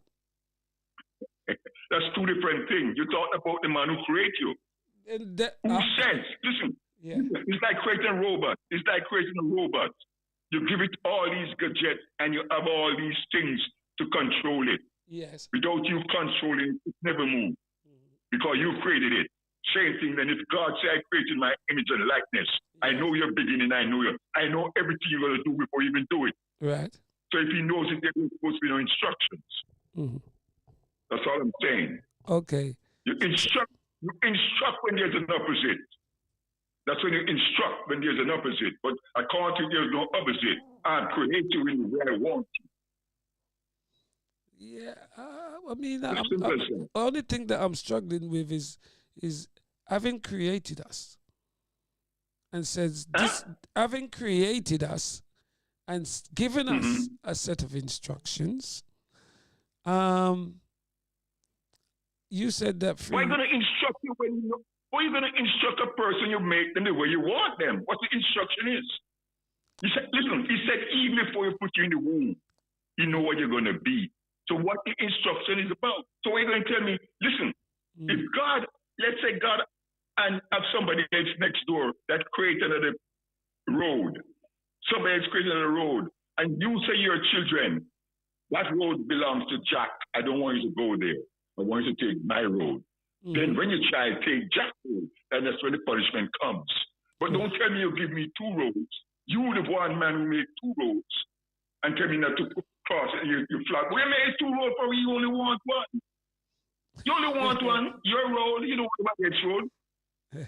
That's two different things. You talk about the man who created you. Who says, listen, it's like creating robots. It's like creating a robot. You give it all these gadgets and you have all these things to control it. Yes. Without you controlling it, it never moves. Because you created it. Same thing then if God said, I created my image and likeness. I know your beginning, I know everything you're going to do before you even do it. Right. So if he knows it, there's supposed to be no instructions. That's all I'm saying. Okay. You instruct when there's an opposite. That's when you instruct when there's an opposite. But according to there's no opposite. I'm creating in the way I want to. Yeah, I mean, the only thing that I'm struggling with is having created us and says this, having created us and given us a set of instructions. You said that. Why are you going to instruct you when you know? Why are you going to instruct a person you make them the way you want them? What the instruction is? He said, listen, he said, even before you put you in the womb, you know what you're going to be. So what the instruction is about. So what are you going to tell me? Listen, if God, let's say God and have somebody else next door that created another road, somebody else created another road, and you say your children, that road belongs to Jack. I don't want you to go there. I want you to take my road. Then when your child takes Jack's road, then that's when the punishment comes. But don't tell me you give me two roads. You the one man who made two roads and tell me not to cross and you flag. We made two roads for you only want one. You only want one, your road, you don't want my next road.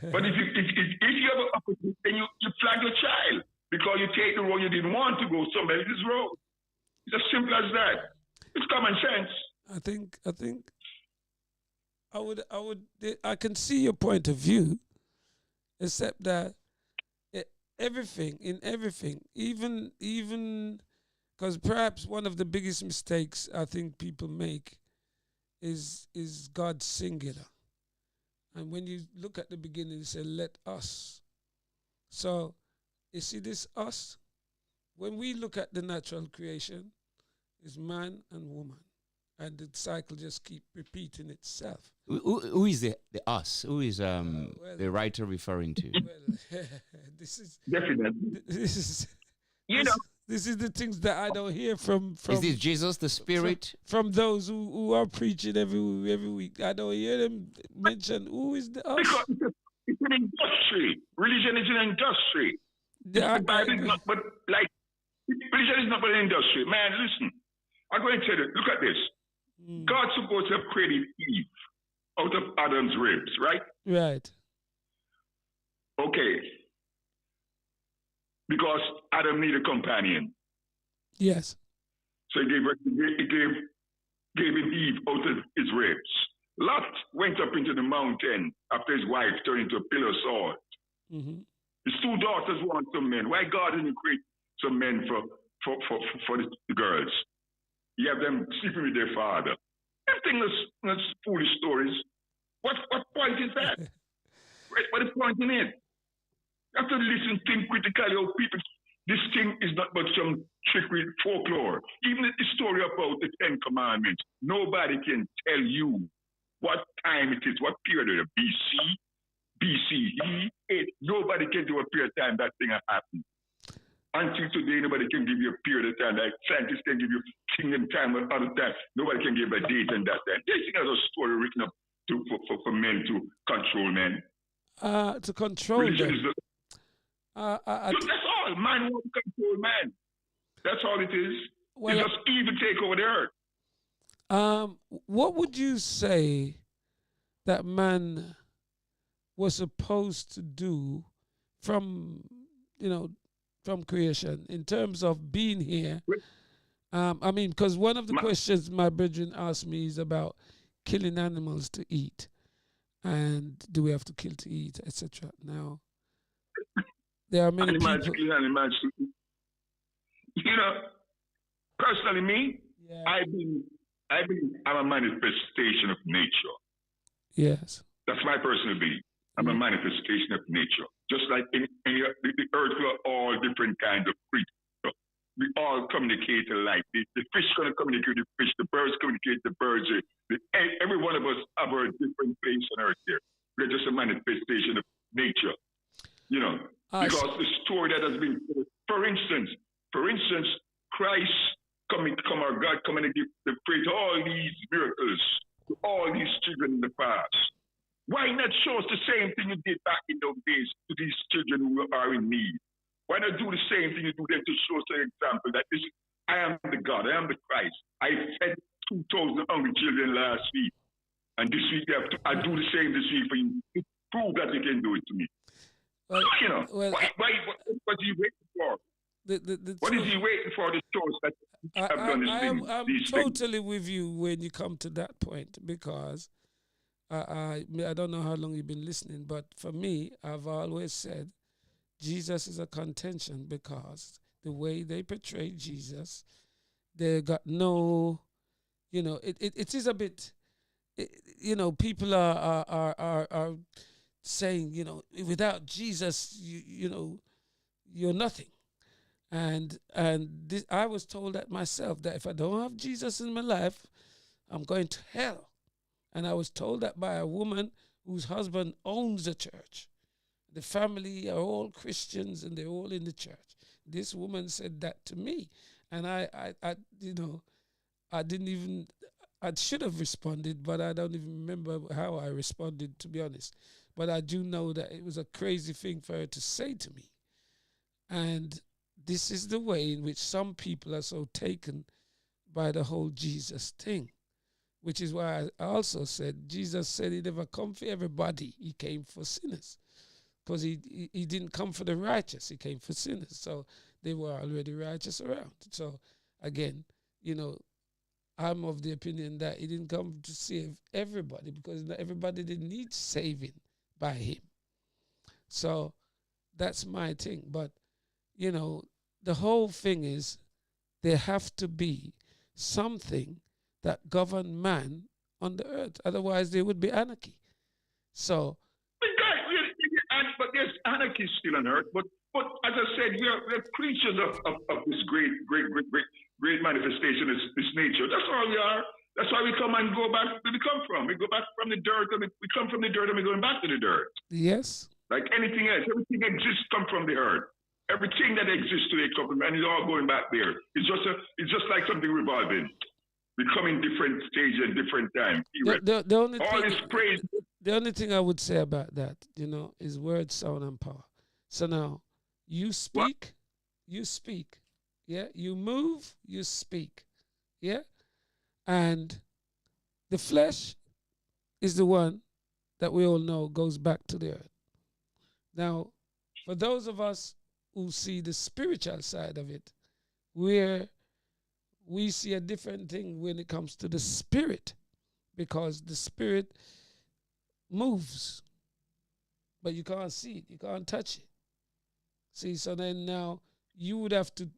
But if you have an opportunity, then you flag your child because you take the road you didn't want to go, somebody else's road. It's as simple as that. It's common sense. I think I can see your point of view, except that everything, even because perhaps one of the biggest mistakes I think people make is God singular. And when you look at the beginning, it says, let us. So you see this us? When we look at the natural creation, is man and woman. And the cycle just keep repeating itself. Who is the us? Who is the writer referring to? Well, this is definitely. This is the things that I don't hear from. Is this Jesus, the Spirit? From those who are preaching every week, I don't hear them mention who is the us. Because it's an industry. Religion is an industry. The Bible is not, but like religion is not but an industry. Man, listen. I'm going to tell you. Look at this. God's supposed to have created Eve out of Adam's ribs, right? Right. Okay. Because Adam needed a companion. Yes. So he gave him Eve out of his ribs. Lot went up into the mountain after his wife turned into a pillar of salt. His two daughters want some men. Why God didn't create some men for the girls? You have them sleeping with their father. Everything that's foolish stories. What point is that? What is the point in it? You have to listen, think critically how people. This thing is not but some trickery folklore. Even the story about the 10 Commandments, nobody can tell you what time it is, what period of BC, BCE, Nobody can do a period of time that thing has happened. Until today, nobody can give you a period of time. Like scientists can give you kingdom time or other time. Nobody can give a date and that time. This thing has a story written up for men to control men. To control them. That's all. Man wants to control man. That's all it is. Well, it's just evil take over the earth. What would you say that man was supposed to do from creation in terms of being here? I mean, because one of the questions my brethren asked me is about killing animals to eat, and do we have to kill to eat, etc. Now, there are many animals people. Kill animals to eat. Personally, me, Yeah. I'm a manifestation of nature. Yes. That's my personal belief. I'm a manifestation of nature. Just like in the earth, we are all different kinds of creatures. We all communicate alike. The fish going to communicate with the fish. The birds communicate with the birds. Every one of us have a different place on earth here. We're just a manifestation of nature. Because the story that has been, for instance, Christ our God coming to give the praise to all these miracles to all these children in the past. Why not show us the same thing you did back in those days to these children who are in need? Why not do the same thing you do then to show us an example that I am the God, I am the Christ. I fed 2,000 hungry children last week, and this week I do the same this week for you. Prove that you can do it to me. What are you waiting for? What is he waiting for to show us that I've done this thing? I'm totally with you when you come to that point, because I don't know how long you've been listening, but for me, I've always said Jesus is a contention, because the way they portray Jesus, they got no, it is a bit, people are saying, without Jesus, you're nothing. And this, I was told that myself, that if I don't have Jesus in my life, I'm going to hell. And I was told that by a woman whose husband owns a church. The family are all Christians and they're all in the church. This woman said that to me. And I should have responded, but I don't even remember how I responded, to be honest. But I do know that it was a crazy thing for her to say to me. And this is the way in which some people are so taken by the whole Jesus thing, which is why I also said Jesus said he never come for everybody. He came for sinners, because he didn't come for the righteous. He came for sinners. So they were already righteous around. So again, I'm of the opinion that he didn't come to save everybody, because not everybody didn't need saving by him. So that's my thing. But, the whole thing is there have to be something that govern man on the earth. Otherwise, there would be anarchy. So, but there's anarchy still on earth. But as I said, we're creatures of this great manifestation, this nature. That's all we are. That's why we come and go back where we come from. We go back from the dirt, and we come from the dirt, and we're going back to the dirt. Yes. Like anything else, everything exists come from the earth. Everything that exists today comes from, and it's all going back there. It's just like something revolving. We come in different stages and different times. The only thing I would say about that, is word, sound, and power. So now, you speak, yeah? You move, you speak, yeah? And the flesh is the one that we all know goes back to the earth. Now, for those of us who see the spiritual side of it, where we see a different thing when it comes to the spirit, because the spirit moves, but you can't see it, you can't touch it. See, so then now you would have to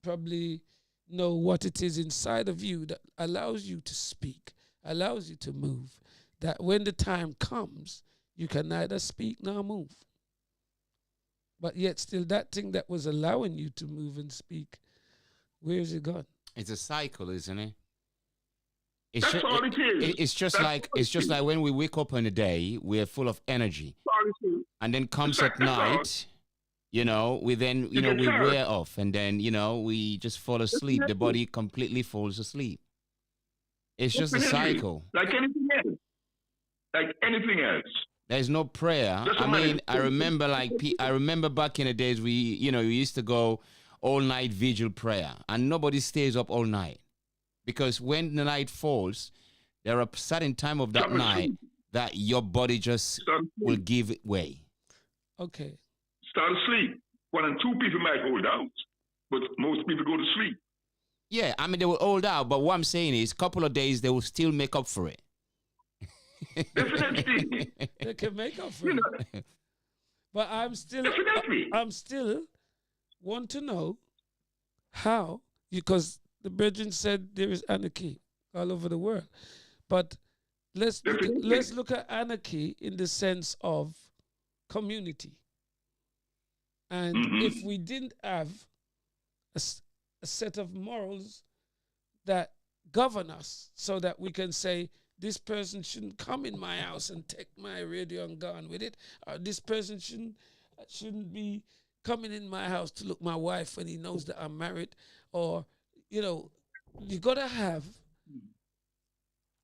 probably know what it is inside of you that allows you to speak, allows you to move, that when the time comes, you can neither speak nor move. But yet still that thing that was allowing you to move and speak, where is it gone? It's a cycle, isn't it? That's all it is. It's just like when we wake up in a day, we're full of energy. and then comes at night, we then, we wear off, and then, we just fall asleep. The body completely falls asleep. It's just a cycle. Like anything else. Like anything else. There's no prayer. I mean, I remember back in the days we used to go all night vigil prayer, and nobody stays up all night, because when the night falls, there are certain time of that night that your body just will give way. Okay. Start asleep. 1 and 2 people might hold out, but most people go to sleep. Yeah, I mean, they will hold out, but what I'm saying is, a couple of days, they will still make up for it. Definitely. They can make up for it. But I'm still want to know how, because the brethren said there is anarchy all over the world. But let's look at anarchy in the sense of community. And if we didn't have a set of morals that govern us, so that we can say, this person shouldn't come in my house and take my radio and go on with it, or this person shouldn't be coming in my house to look my wife when he knows that I'm married, or you gotta have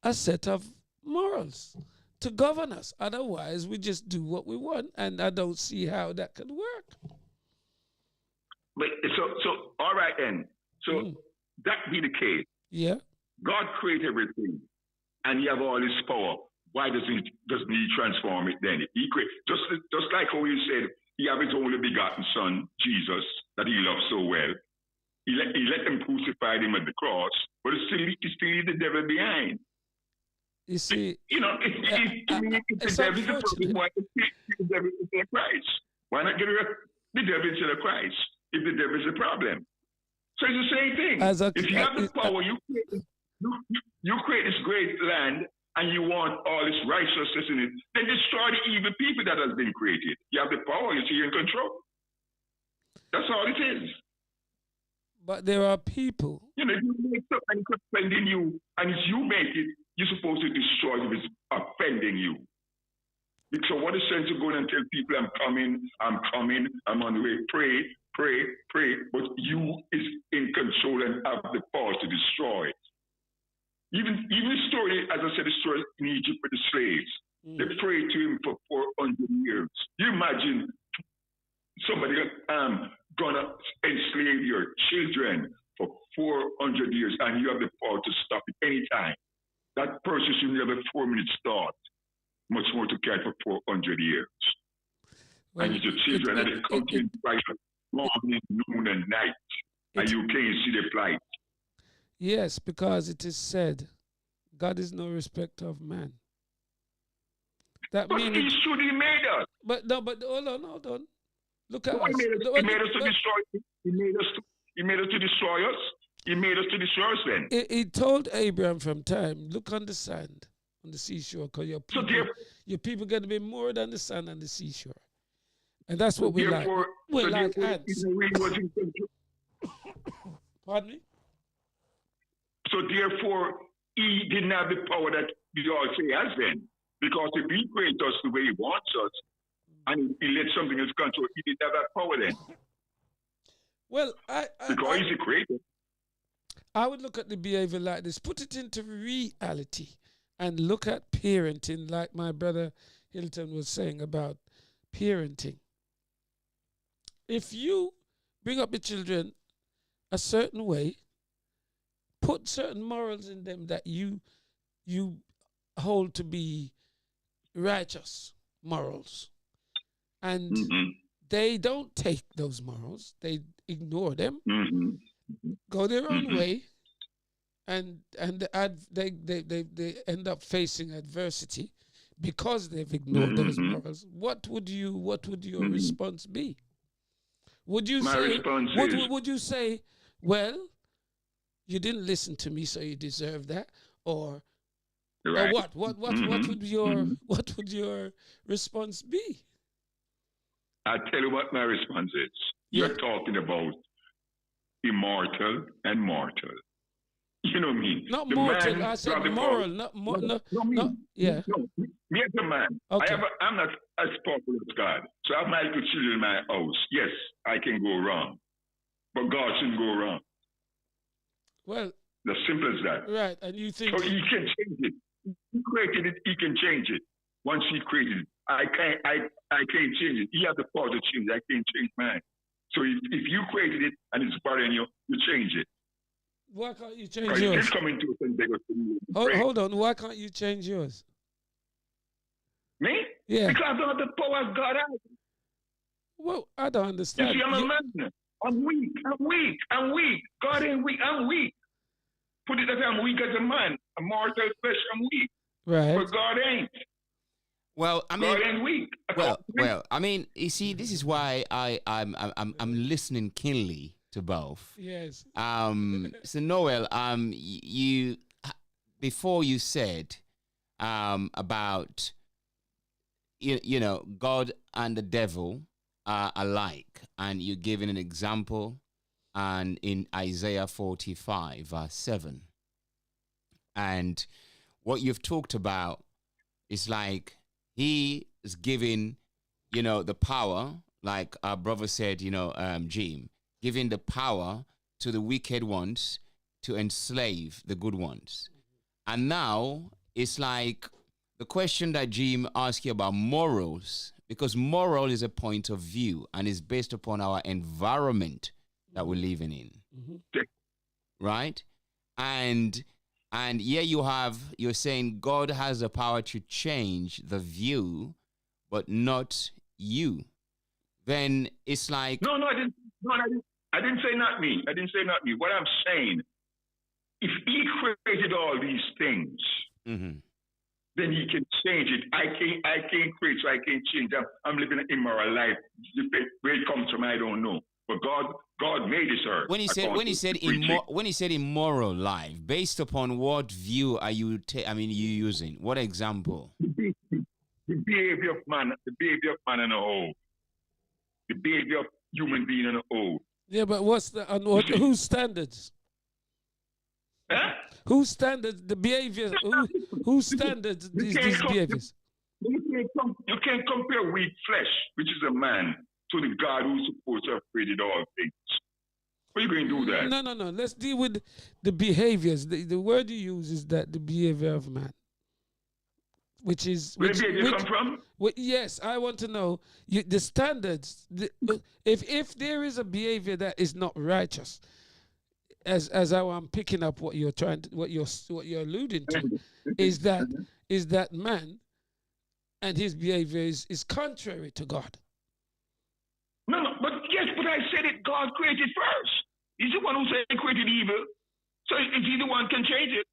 a set of morals to govern us. Otherwise, we just do what we want, and I don't see how that could work. But so all right then. So that be the case. Yeah. God created everything, and He have all His power. Why doesn't He transform it then? He create just like how He said He have His only begotten Son, Jesus, that He loves so well. He let them crucify Him at the cross, but he still leave the devil behind. You see, it's the devil is the problem. Why not get the devil instead of Christ? Why not get rid of the devil instead of Christ if the devil is the problem? So it's the same thing. If you have the power, you create this great land, and you want all this righteousness in it, then destroy the evil people that has been created. You have the power, you're in control. That's all it is. But there are people. You make something offending you, and if you make it, you're supposed to destroy it if it's offending you. So what is sense of going and tell people I'm coming, I'm on the way, pray, but you is in control and have the power to destroy it. Even the story, as I said, the story in Egypt with the slaves. They prayed to him for 400 years. You imagine somebody gonna enslave your children for 400 years, and you have the power to stop it anytime. That person should never have 4 minutes thought, much more to care for 400 years. Well, and your children, and they come to you morning, noon, and night, and you can't see the plight. Yes, because it is said, God is no respecter of man. That but means He should. He made us. But hold on. Look at us. He made us to destroy. He made us to destroy us. He made us to destroy us. Then he told Abraham from time, look on the sand, on the seashore, because your people going to be more than the sand on the seashore, and that's what we like. We're like ants. Pardon me. So therefore, He didn't have the power that we all say has then, because if He creates us the way He wants us, and He let something else control, He didn't have that power then. Well, because He's the creator. I would look at the behavior like this, put it into reality, and look at parenting, like my brother Hilton was saying about parenting. If you bring up the children a certain way, put certain morals in them that you hold to be righteous morals, and they don't take those morals, they ignore them, go their own way, and they end up facing adversity because they've ignored those morals. What would your response be? Would you would you say, well, you didn't listen to me, so you deserve that, or what? What would your response be? I'll tell you what my response is. You're talking about immortal and mortal. You know me. Not The mortal. man I said got the moral. power. Not yeah. No, me as a man. Okay. I'm not as powerful as God. So I have my little children in my house. Yes, I can go wrong. But God shouldn't go wrong. Well, as simple as that. right, and you think So he can change it. He created it, he can change it. Once he created it. I can't change it. He has the power to change it. I can't change mine. So if you created it and it's bothering you, you change it. why can't you change yours? Coming to us and beg us to Hold on, why can't you change yours? Me? Yeah. Because of the power God has. Well, I don't understand. You see, I'm a man. I'm weak. God ain't weak. I'm weak. Put it as I'm weak as a man. A mortal flesh, I'm weak. Right. But God ain't. Well, I mean, God ain't weak. Well, I mean, you see, this is why I'm listening keenly to both. Yes. So Noel, you before you said about you know, God and the devil are alike, and you're giving an example, and in Isaiah 45 verse 7, and what you've talked about is like he is giving, you know, the power, like our brother said, you know, Jim, giving the power to the wicked ones to enslave the good ones. And now it's like the question that Jim asked you about morals, because moral is a point of view and is based upon our environment that we're living in. Mm-hmm. Right? And yeah, you're saying God has the power to change the view, but not you. Then it's like No, I didn't. I didn't say not me. What I'm saying, if he created all these things, mm-hmm. then he can change it. I can't create, so I can't change. I'm living an immoral life. Where it comes from, I don't know. But God made this earth. When he said immoral life, based upon what view are you using? What example? The behavior of man in a whole. The behavior of human being in a whole. Yeah, but whose standards? Huh? Whose standards? The behaviors. Whose standards? These behaviors. You can't compare weak flesh, which is a man, to the God who's supposed to have created all things. What are you going to do that? No. Let's deal with the behaviors. The word you use is that the behavior of man, where behavior come from? Yes, I want to know the standards. If there is a behavior that is not righteous, as I'm picking up what you're alluding to, is that man and his behavior is contrary to God. No, but I said it. God created first. He's the one who said he created evil. So if he's the one can change it.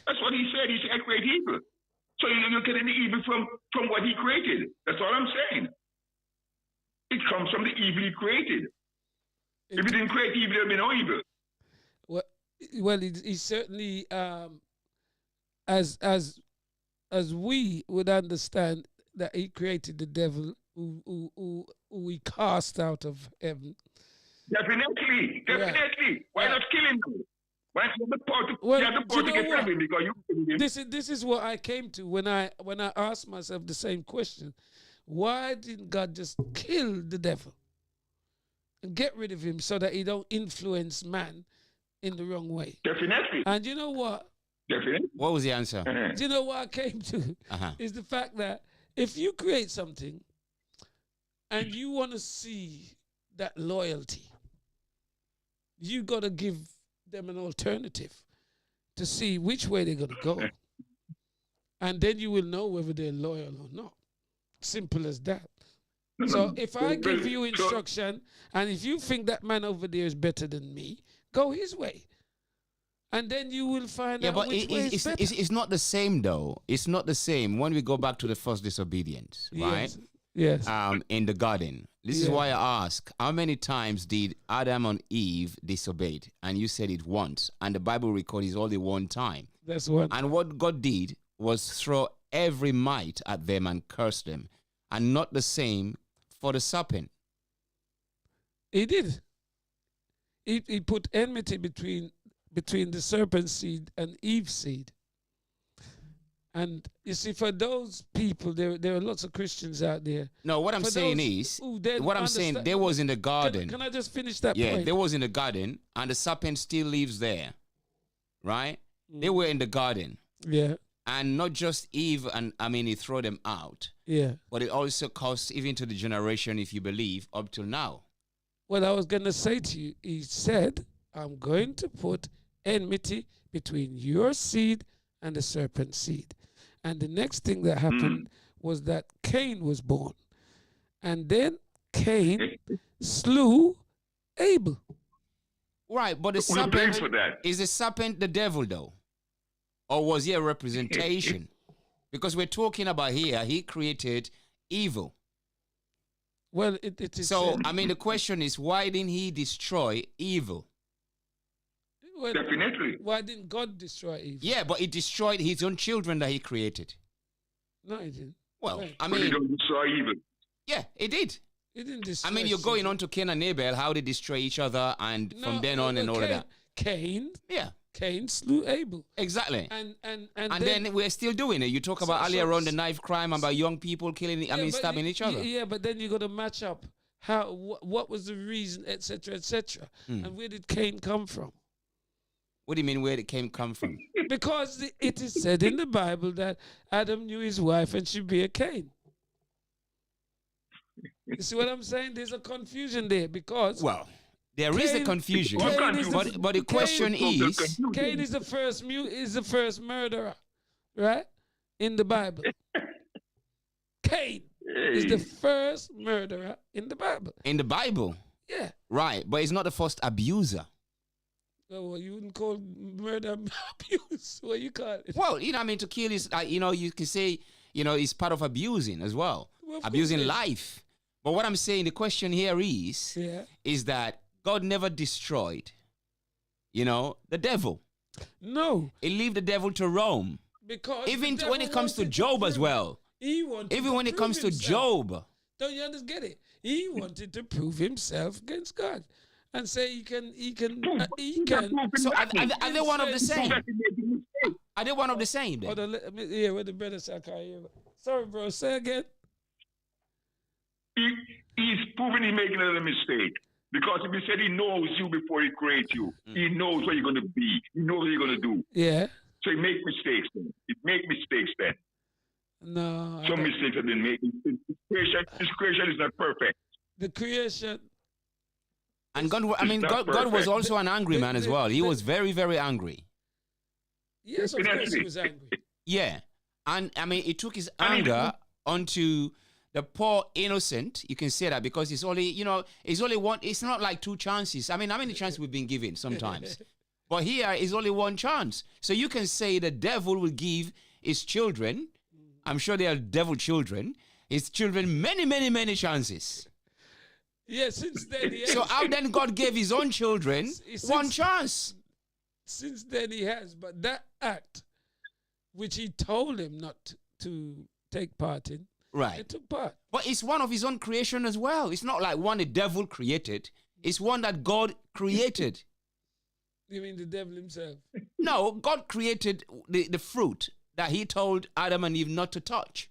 That's what he said. He said, I create evil. So you're getting the evil from what he created. That's all I'm saying. It comes from the evil he created. If he didn't create evil, there'd be no evil. Well, he certainly, as we would understand that he created the devil, who we cast out of heaven. Definitely. Yeah. Why not kill him? Why not the part to get heaven because you killed him? This is what I came to when I asked myself the same question. Why didn't God just kill the devil and get rid of him so that he don't influence man in the wrong way? Definitely. And you know what? Definitely. What was the answer? Do you know what I came to? Is the fact that if you create something and you want to see that loyalty, you got to give them an alternative to see which way they're going to go. And then you will know whether they're loyal or not. Simple as that. So if I give you instruction and if you think that man over there is better than me, go his way. And then you will find out which way is better. It's not the same, though. It's not the same when we go back to the first disobedience, right? Yes. In the garden. This is why I ask, how many times did Adam and Eve disobeyed? And you said it once. And the Bible records it's only one time. That's one. And what God did was throw every might at them and curse them. And not the same for the serpent. He did. He put enmity between between the serpent seed and Eve's seed. And you see, for those people, there are lots of Christians out there. No, what I'm saying is, they was in the garden. Can I just finish that point? Yeah, they was in the garden, and the serpent still lives there, right? They were in the garden. Yeah. And not just Eve, he threw them out. Yeah. But it also caused even to the generation, if you believe, up till now. Well, I was going to say to you, he said, I'm going to put enmity between your seed and the serpent's seed. And the next thing that happened was that Cain was born. And then Cain slew Abel. Right, but the serpent, is the serpent the devil though? Or was he a representation? Because we're talking about here, he created evil. Well, it is. So, the question is, why didn't he destroy evil? Well, definitely. Why didn't God destroy evil? Yeah, but he destroyed his own children that he created. No, he didn't. Well, right. But he don't destroy evil. Yeah, he did. He didn't destroy. You're going on to Cain and Abel, how they destroy each other, and from then on and all of that. Cain. Yeah. Cain slew Abel. Exactly. And then we're still doing it. You talk about earlier on the knife crime, about young people killing, stabbing each other. Yeah, but then you got to match up what was the reason, etc., etc. And where did Cain come from? What do you mean, where did Cain come from? Because it is said in the Bible that Adam knew his wife and she bare Cain. You see what I'm saying? There's a confusion there because... Well, there is a confusion. But the question is... Cain is the first murderer, right? In the Bible. Cain is the first murderer in the Bible. In the Bible? Yeah. Right, but he's not the first abuser. Oh, well, you wouldn't call murder abuse. What you call it? Well, to kill is, you can say, it's part of abusing as well. Abusing life. But what I'm saying, the question here is that God never destroyed, the devil. No. He left the devil to roam. Because even when it comes to Job as well. Even when it comes to Job. Don't you understand it? He wanted to prove himself against God. And say he can. So are they one of the same? Are they one of the same then? Hold on, let me hear what the brother said. Sorry, bro. Say again. He's proven he's making another mistake. Because if he said he knows you before he creates you, he knows what you're going to be. He knows what you're going to do. Yeah. So he make mistakes then. No. Some mistakes have been made. His creation is not perfect. The creation... And God was also an angry man as well. He was very, very angry. Yes, of course he was angry. Yeah. And, he took his anger onto the poor innocent. You can say that because it's only, it's only one. It's not like two chances. How many chances we've been given sometimes? But here is only one chance. So you can say the devil will give his children, I'm sure they are devil children, his children many, many, many chances. Yes, since then he has. So how then God gave his own children one chance? Since then he has. But that act, which he told him not to take part in, right, he took part. But it's one of his own creation as well. It's not like one the devil created. It's one that God created. You mean the devil himself? No, God created the fruit that he told Adam and Eve not to touch.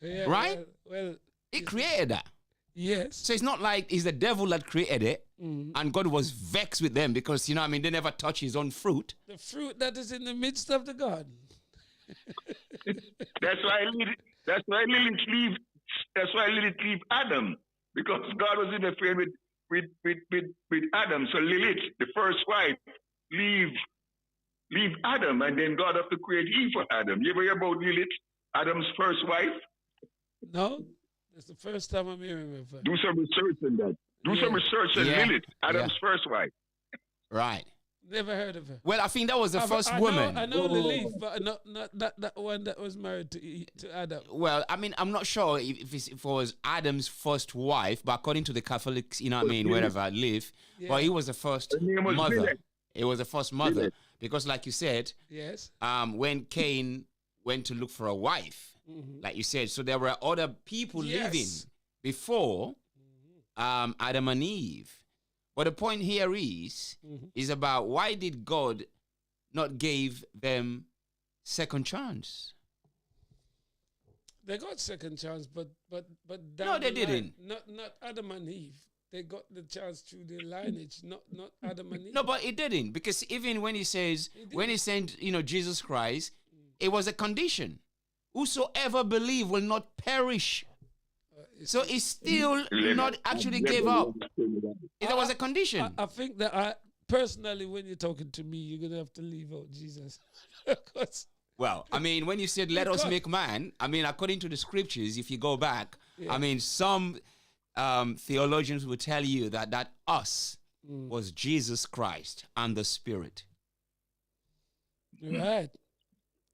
Yeah, right? Well, he created that. Yes. So it's not like it's the devil that created it and God was vexed with them because, they never touch his own fruit. The fruit that is in the midst of the garden. That's why Lilith leave Adam, because God was interfering with Adam. So Lilith, the first wife, leave Adam, and then God have to create Eve for Adam. You ever hear about Lilith, Adam's first wife? No. That's the first time I'm hearing of it. Do some research on that. Some research on Lilith, Adam's first wife. Right. Never heard of her. Well, I think that was the first woman. I know Lilith, but not that one that was married to Adam. Well, I'm not sure if it was Adam's first wife, but according to the Catholics, wherever I live, but he was the first mother. It was the first mother. Because like you said, yes. When Cain went to look for a wife, like you said, so there were other people living before Adam and Eve. But the point here is about why did God not give them second chance? They got second chance, but No, they didn't. Not Adam and Eve. They got the chance through their lineage, not Adam and Eve. No, but it didn't, because even when he says, when he sent, Jesus Christ, it was a condition. Whosoever believe will not perish. So he still not actually gave up. It was a condition. I think that personally, when you're talking to me, you're gonna have to leave out Jesus. Well, I mean, when you said, let us make man, I mean, according to the scriptures, if you go back, I mean, some theologians will tell you that us was Jesus Christ and the Spirit. Right.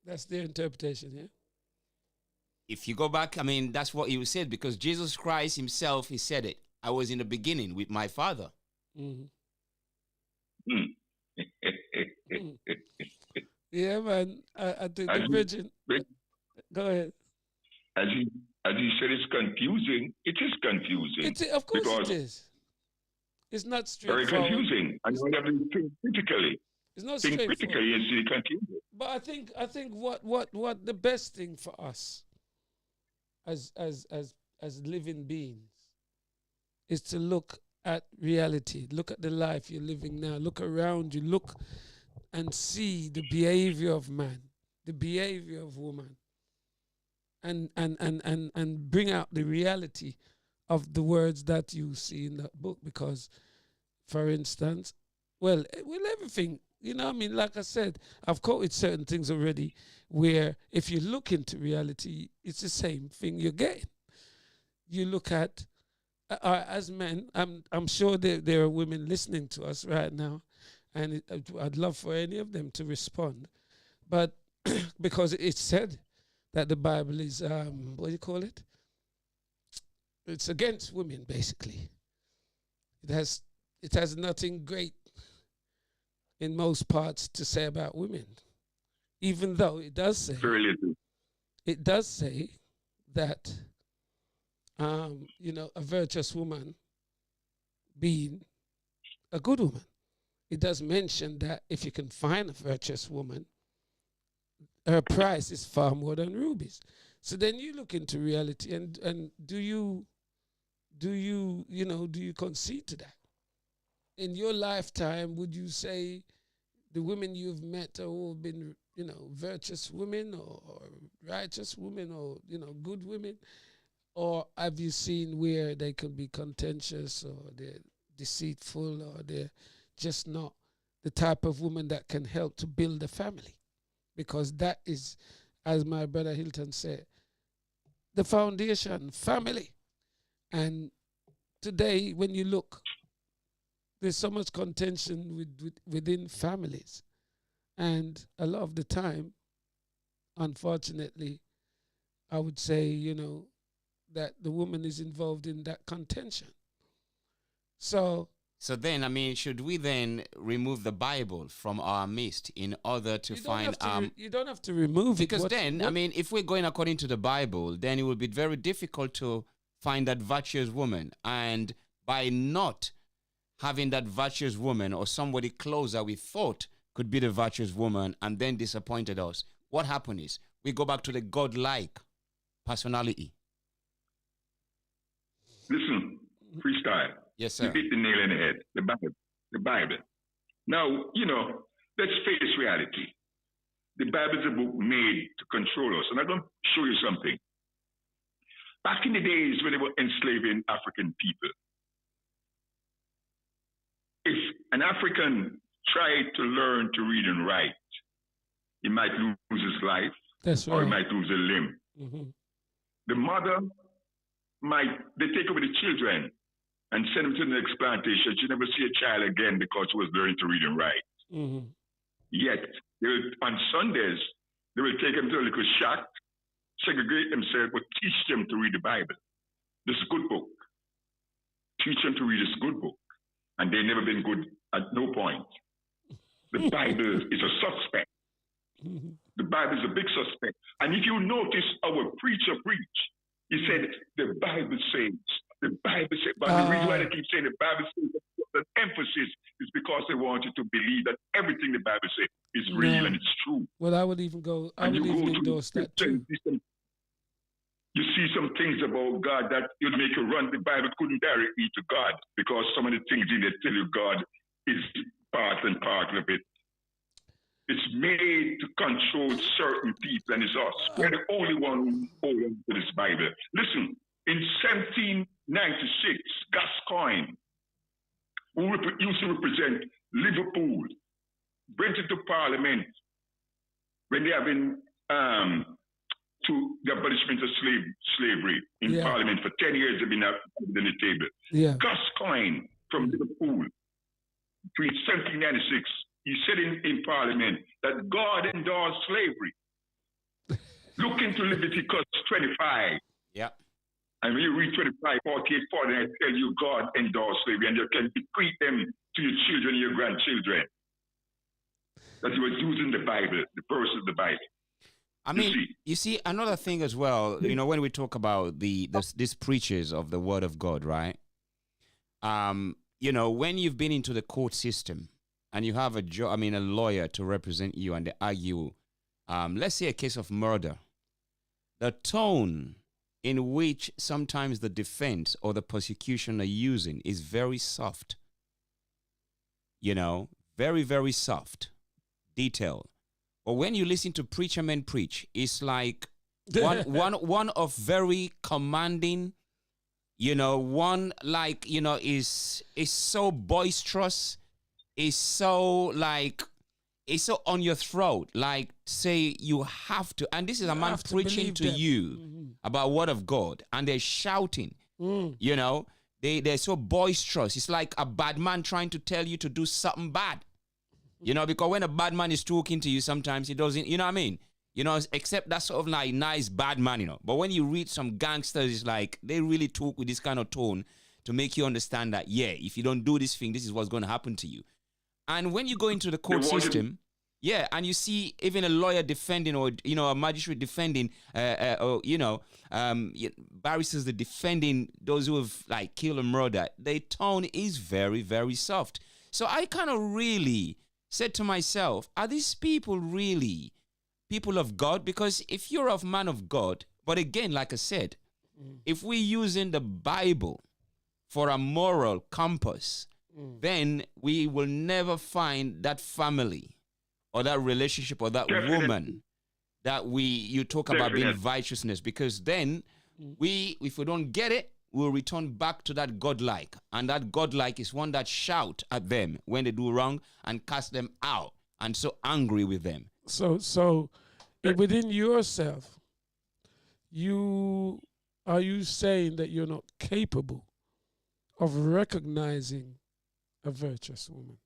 That's their interpretation, yeah? If you go back, I mean, that's what he said, because Jesus Christ himself, he said it. I was in the beginning with my Father. Yeah, man. I think the Virgin. Go ahead. As you said, it's confusing. It is confusing. Of course it is. It's not straightforward. Very confusing. And you have to think critically. It's not think straightforward. critically and see confusing. But I think what the best thing for us as living beings is to look at reality, look at the life you're living now, look around you, look and see the behavior of man, the behavior of woman, and bring out the reality of the words that you see in that book. Because, for instance, well, everything, I mean, like I said, I've quoted certain things already where if you look into reality, it's the same thing you're getting. You look at, as men, I'm sure there are women listening to us right now, and I'd love for any of them to respond. But because it's said that the Bible is, what do you call it? It's against women, basically. It has nothing great in most parts to say about women, even though it does say that a virtuous woman being a good woman. It does mention that if you can find a virtuous woman, her price is far more than rubies. So then you look into reality, and do you concede to that? In your lifetime, would you say the women you've met have all been, virtuous women or righteous women or, good women? Or have you seen where they can be contentious or they're deceitful or they're just not the type of woman that can help to build a family? Because that is, as my brother Hilton said, the foundation, family. And today, when you look, there's so much contention within families. And a lot of the time, unfortunately, I would say, that the woman is involved in that contention. So then, I mean, should we then remove the Bible from our midst in order to find... you don't have to remove it. Because I mean, if we're going according to the Bible, then it will be very difficult to find that virtuous woman. And by not having that virtuous woman or somebody closer we thought could be the virtuous woman and then disappointed us, what happened is we go back to the godlike personality. Listen, Freestyle. Yes, sir. You hit the nail on the head. The Bible. Now, let's face reality. The Bible is a book made to control us. And I'm going to show you something. Back in the days when they were enslaving African people, if an African tried to learn to read and write, he might lose his life. That's right. Or he might lose a limb. Mm-hmm. The mother they take over the children and send them to the next plantation. She never see a child again because she was learning to read and write. Mm-hmm. Yet, on Sundays, they will take them to a little shack, segregate themselves, but teach them to read the Bible. This is a good book. Teach them to read this good book. And they've never been good at no point. The Bible is a suspect. Mm-hmm. The Bible is a big suspect. And if you notice our preacher preach, he said, the Bible says. The Bible says. But the reason why they keep saying the Bible says, that emphasis is because they want you to believe that everything the Bible says is real and it's true. Well, I would even go. I would even endorse that too. You see some things about God that would make you run. The Bible couldn't direct you to God because some of the things in there tell you God is part and part of it. It's made to control certain people, and it's us. We're the only one who hold on to this Bible. Listen, in 1796, Gascoigne, who used to represent Liverpool, went into Parliament when they have been to the abolishment of slavery in Parliament for 10 years. They've been at the table. Gascoigne from Liverpool, between 1796, he said in Parliament that God endorsed slavery. Look into Leviticus 25. Yeah. And when you read 25, 48, 40, I tell you God endorsed slavery, and you can bequeath them to your children and your grandchildren. That you was using the Bible, the verse of the Bible. I mean, you see, another thing as well, you know, when we talk about these preachers of the word of God, right? You know, when you've been into the court system and you have a lawyer to represent you, and they argue, let's say a case of murder, the tone in which sometimes the defense or the prosecution are using is very soft. You know, very, very soft, detailed. But when you listen to preacher men preach, it's like one of very commanding, you know, one like, you know, is so boisterous, is so like, it's so on your throat, like say you have to, and this is a man preaching to you about word of God, and they're shouting, you know, they're so boisterous. It's like a bad man trying to tell you to do something bad. You know, because when a bad man is talking to you, sometimes he doesn't, you know what I mean? You know, except that sort of like nice bad man, you know. But when you read some gangsters, it's like they really talk with this kind of tone to make you understand that, yeah, if you don't do this thing, this is what's going to happen to you. And when you go into the court system, yeah, and you see even a lawyer defending, or, you know, a magistrate defending, or, you know, barristers that defending those who have like killed or murdered, their tone is very, very soft. So I kind of really said to myself, are these people really people of God? Because if you're a man of God, but again, like I said, if we're using the Bible for a moral compass, then we will never find that family or that relationship or that woman that you talk about being righteousness, because then if we don't get it, we'll return back to that godlike. And that godlike is one that shout at them when they do wrong and cast them out and so angry with them. So within yourself, are you saying that you're not capable of recognizing a virtuous woman?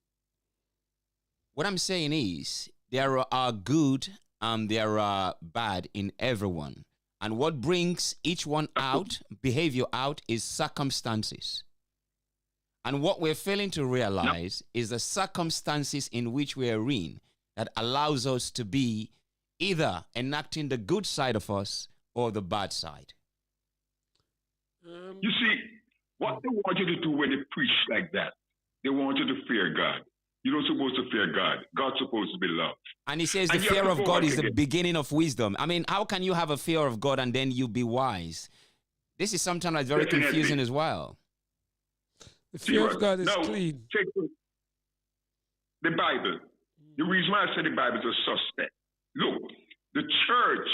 What I'm saying is there are good and there are bad in everyone. And what brings each one out, behavior out, is circumstances. And what we're failing to realize is the circumstances in which we are in that allows us to be either enacting the good side of us or the bad side. You see, what they want you to do when they preach like that, they want you to fear God. You're not supposed to fear God. God's supposed to be loved. And he says the fear of God is the beginning of wisdom. I mean, how can you have a fear of God and then you be wise? This is sometimes very confusing as well. The fear of God is clean. Take the Bible. The reason why I say the Bible is a suspect. Look, the church,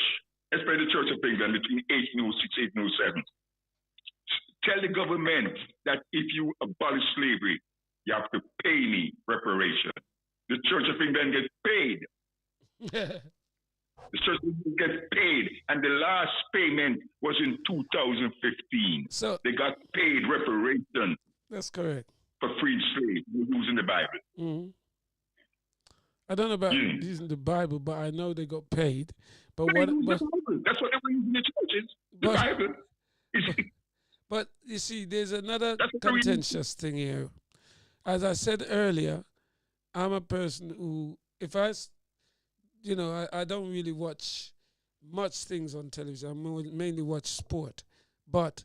especially the Church of England between 1806 and 1807, tell the government that if you abolish slavery, you have to pay me reparation. The Church of England gets paid. The Church of England gets paid, and the last payment was in 2015. So they got paid reparation. That's correct. For freed slaves using the Bible. Mm-hmm. I don't know about using the Bible, but I know they got paid. But what? That's what they were using the churches. The Bible. But you see, there's another contentious thing here. As I said earlier, I'm a person who, if I don't really watch much things on television. I mainly watch sport. But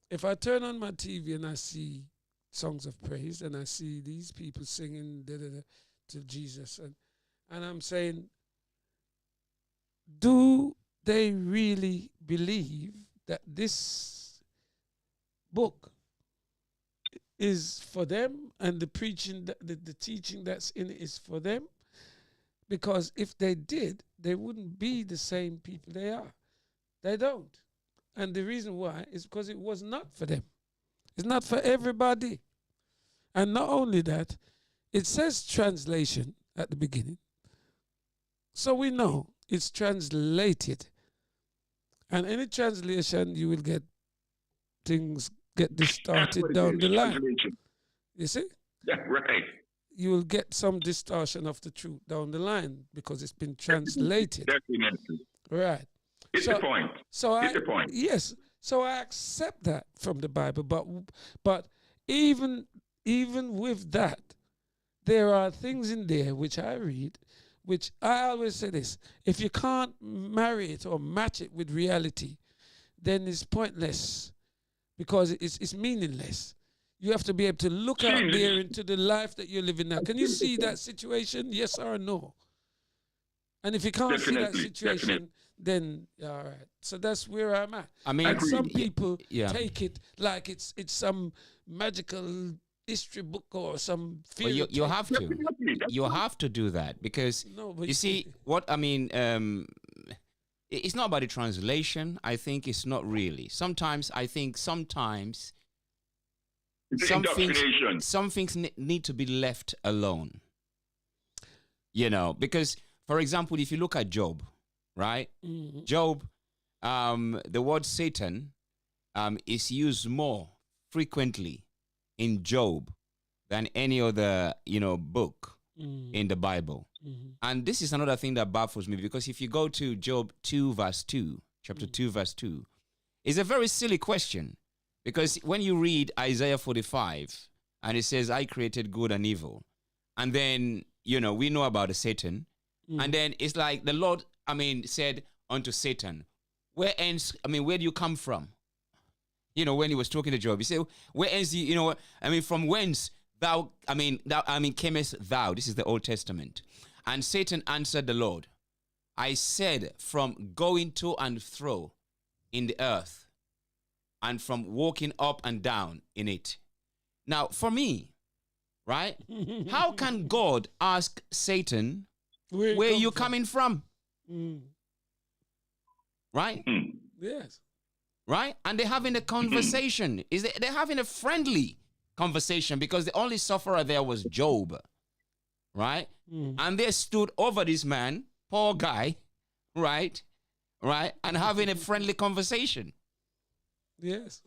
if I turn on my TV and I see songs of praise, and I see these people singing to Jesus, and I'm saying, do they really believe that this book is for them, and the preaching, the teaching that's in it is for them? Because if they did, they wouldn't be the same people they are. They don't. And the reason why is because it was not for them. It's not for everybody. And not only that, it says translation at the beginning. So we know it's translated. And any translation, you will get things get distorted down the line. You see? Yeah, right. You will get some distortion of the truth down the line because it's been translated. Definitely. Right. It's the point. It's the point. Yes. So I accept that from the Bible, but even with that, there are things in there which I read, which I always say this: if you can't marry it or match it with reality, then it's pointless because it's meaningless. You have to be able to look out there into the life that you're living now. Can you see that situation? Yes or no? And if you can't see that situation, then all right. So that's where I'm at. I mean, and some people take it like it's some magical history book or some fairy tale. You have to. You have to do that because you see what I mean. It's not about the translation. I think it's not really. Sometimes some things need to be left alone. You know, because for example, if you look at Job, right? Mm-hmm. Job, the word Satan is used more frequently in Job than any other, book in the Bible. Mm-hmm. And this is another thing that baffles me, because if you go to Job 2 verse 2, chapter 2 verse 2, it's a very silly question, because when you read Isaiah 45 and it says, I created good and evil, and then, we know about the Satan, and then it's like the Lord, said unto Satan, where do you come from? When he was talking to Job, he said, where ends from whence thou camest thou? This is the Old Testament. And Satan answered the Lord, I said, from going to and fro in the earth, and from walking up and down in it. Now, for me, right, how can God ask Satan, where you coming from? Right? Yes. Right? And they're having a conversation. They're having a friendly conversation, because the only sufferer there was Job. Right? And they stood over this man, poor guy, right? Right? And having a friendly conversation. Yes.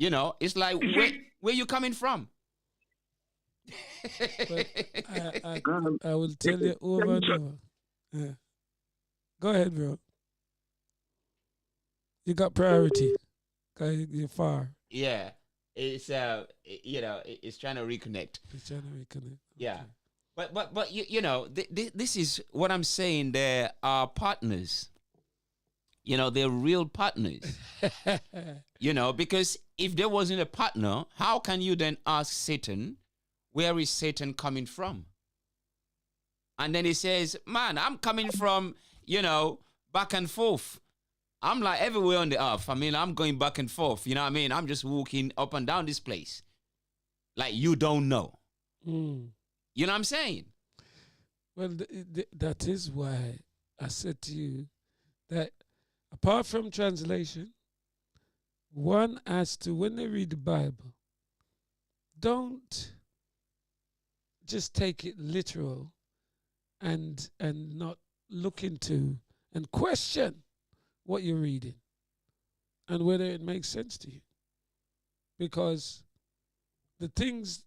It's like, where you coming from? But I will tell you over and over. Yeah. Go ahead, bro. You got priority. You're far. Yeah. It's it's trying to reconnect. It's trying to reconnect. Okay. Yeah. But this is what I'm saying. There are partners. They're real partners. Because if there wasn't a partner, how can you then ask Satan, where is Satan coming from? And then he says, man, I'm coming from, back and forth. I'm like everywhere on the earth. I'm going back and forth. You know what I mean? I'm just walking up and down this place. Like, you don't know. You know what I'm saying? Well, that is why I said to you that apart from translation, one has to, when they read the Bible, don't just take it literal and not look into and question what you're reading and whether it makes sense to you. Because the things,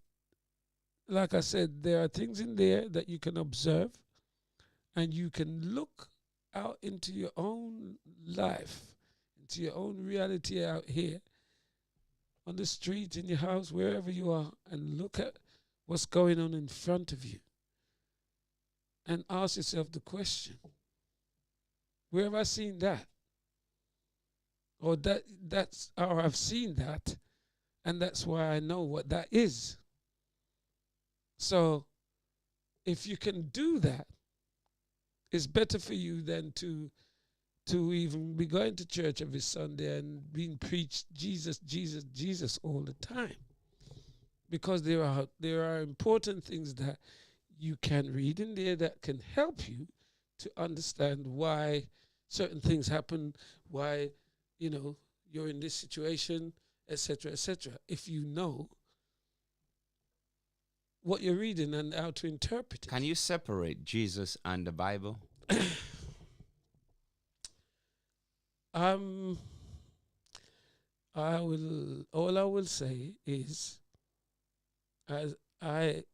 like I said, there are things in there that you can observe, and you can look out into your own life, into your own reality out here, on the street, in your house, wherever you are, and look at what's going on in front of you. And ask yourself the question, where have I seen that? Or I've seen that, And that's why I know what that is. So if you can do that, it's better for you than to even be going to church every Sunday and being preached Jesus, Jesus, Jesus all the time. Because there are important things that you can read in there that can help you to understand why certain things happen, why, you're in this situation, etc., etc. If you know what you're reading and how to interpret it. Can you separate Jesus and the Bible? All I will say is, as I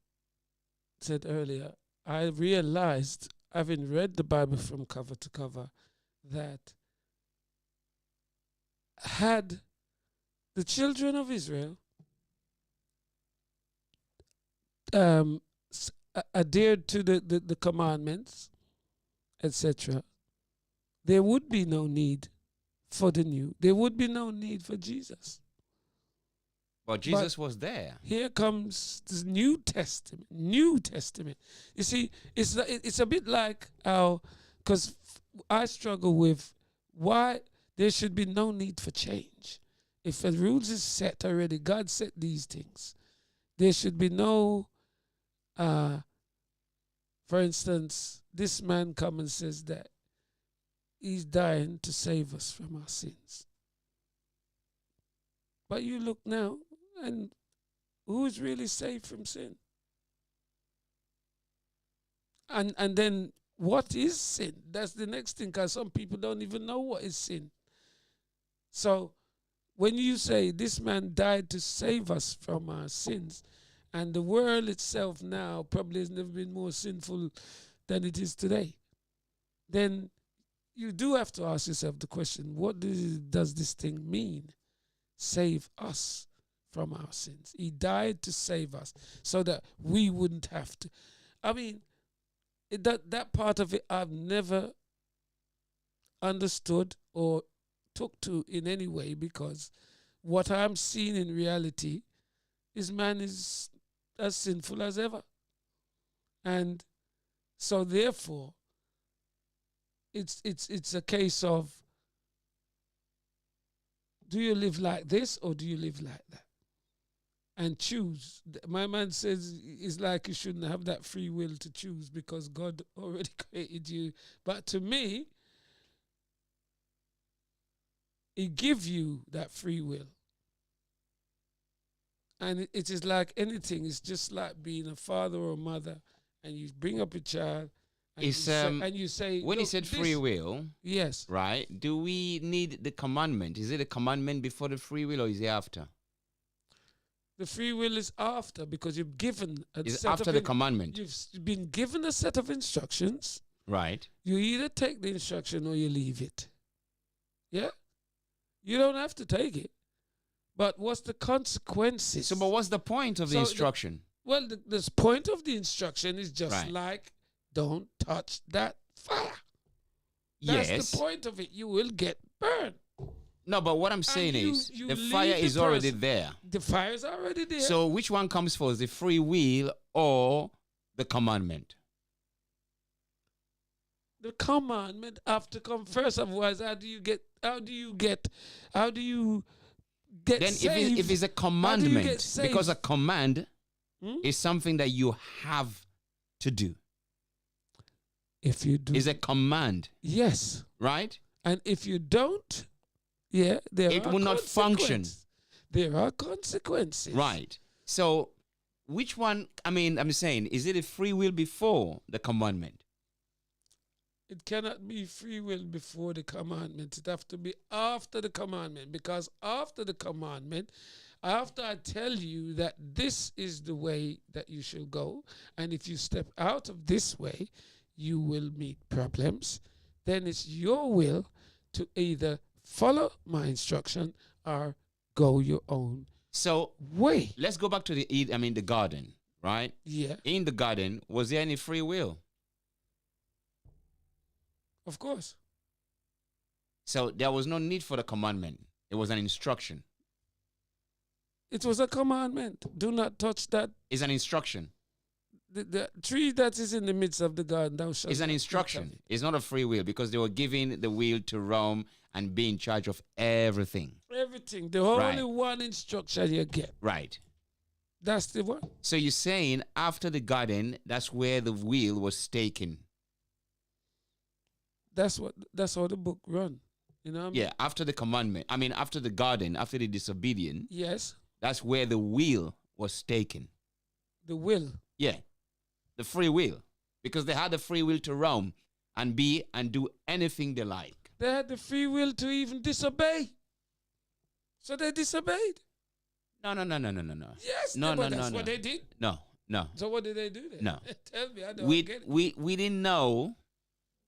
said earlier, I realized, having read the Bible from cover to cover, that had the children of Israel adhered to the commandments, etc., there would be no need for the new. There would be no need for Jesus. But Jesus was there. Here comes this New Testament. New Testament. You see, it's a bit like how, because I struggle with why there should be no need for change. If the rules is set already, God set these things. There should be no, for instance, this man comes and says that he's dying to save us from our sins. But you look now, and who's really saved from sin? And then what is sin? That's the next thing, because some people don't even know what is sin. So when you say this man died to save us from our sins, and the world itself now probably has never been more sinful than it is today, then you do have to ask yourself the question, what does this thing mean? Save us from our sins. He died to save us so that we wouldn't have to. I mean, that part of it I've never understood or took to in any way, because what I'm seeing in reality is man is as sinful as ever. And so therefore, it's a case of, do you live like this or do you live like that? And choose. My man says it's like you shouldn't have that free will to choose because God already created you. But to me, He give you that free will. And it is like anything. It's just like being a father or a mother, and you bring up a child, and you say, when he said free will, yes, right? Do we need the commandment? Is it a commandment before the free will, or is it after? The free will is after, because you've given a is set after of the commandment. You've been given a set of instructions. Right. You either take the instruction or you leave it. Yeah? You don't have to take it. But what's the consequences? So, but what's the point of the instruction? The point of the instruction is just like, don't touch that fire. That's the point of it. You will get burned. No, but what I'm saying is the fire is already there. The fire is already there. So which one comes first, the free will or the commandment? The commandment have to come first. Otherwise, how do you get then saved? If it's a commandment, because a command is something that you have to do. If you do, is a command. Yes. Right? And if you don't, it will not function. There are consequences. Right. So which one, I'm saying, is it a free will before the commandment? It cannot be free will before the commandment. It have to be after the commandment, because after the commandment, after I tell you that this is the way that you should go, and if you step out of this way, you will meet problems, then it's your will to either follow my instruction or go your own way. Let's go back to the garden, right? Yeah. In the garden, was there any free will? Of course. So there was no need for the commandment. It was an instruction. It was a commandment. Do not touch that. It's an instruction. The tree that is in the midst of the garden, thou shalt It's an not eat of instruction. it. It's not a free will because they were given the will to roam and be in charge of everything. Everything. The only one instruction you get. Right. That's the one. So you're saying after the garden, that's where the will was taken. That's how the book run. You know what I mean? Yeah, after the commandment. I mean, after the garden, after the disobedience. Yes. That's where the will was taken. The will. Yeah. The free will. Because they had the free will to roam and be and do anything they like. They had the free will to even disobey. So they disobeyed. No. Yes, No. that's what they did. No. So what did they do then? No. Tell me, I don't get it. We didn't know.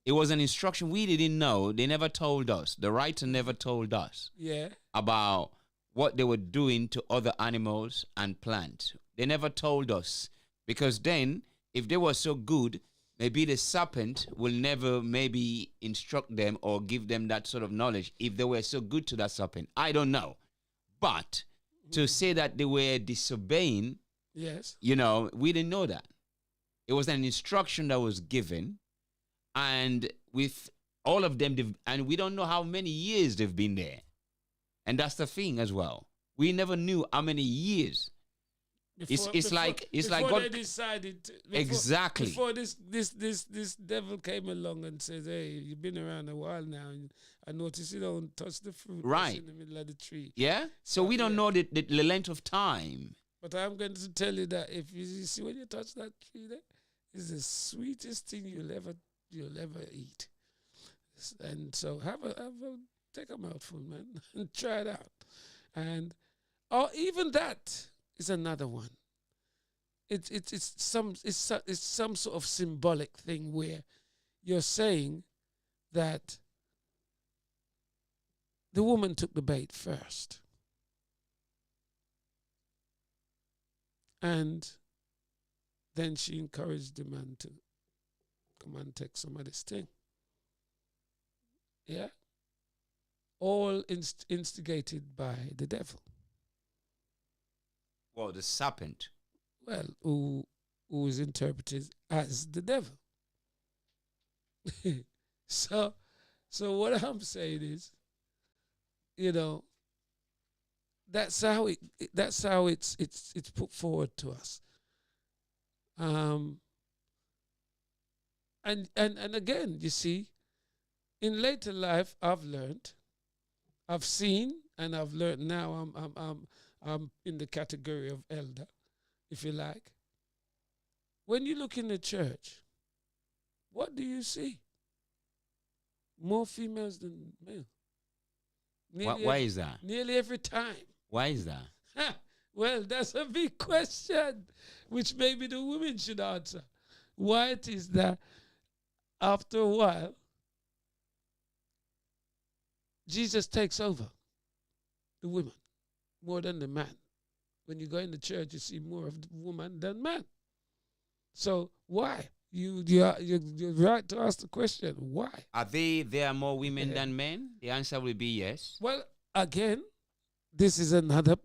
It was an instruction we didn't know. They never told us. The writer never told us about what they were doing to other animals and plants. They never told us. Because then, if they were so good, maybe the serpent will never maybe instruct them or give them that sort of knowledge if they were so good to that serpent. I don't know. But to say that they were disobeying, yes, we didn't know that. It was an instruction that was given. And with all of them, and we don't know how many years they've been there. And that's the thing as well. We never knew how many years. It's like God they decided exactly before this devil came along and says, "Hey, you've been around a while now, and I notice you don't touch the fruit that's in the middle of the tree." Yeah. So we don't know the length of time. But I'm going to tell you that if you see when you touch that tree, there, it's the sweetest thing you'll ever eat. And so take a mouthful, man, and try it out. And even that is another one. It's some sort of symbolic thing where you're saying that the woman took the bait first. And then she encouraged the man to come and take some of this thing. Yeah? All instigated by the devil. Well, the serpent. Well, who is interpreted as the devil. So what I'm saying is, that's how it's put forward to us. And again, you see, in later life, I've seen, and I've learned now. I'm in the category of elder, if you like. When you look in the church, what do you see? More females than male. Why is that? Nearly every time. Why is that? Well, that's a big question, which maybe the women should answer. Why it is that after a while, Jesus takes over the women more than the man. When you go in the church, you see more of the woman than man. So why? You're right to ask the question. Why? Are there more women than men? The answer will be yes. Well, again, this is another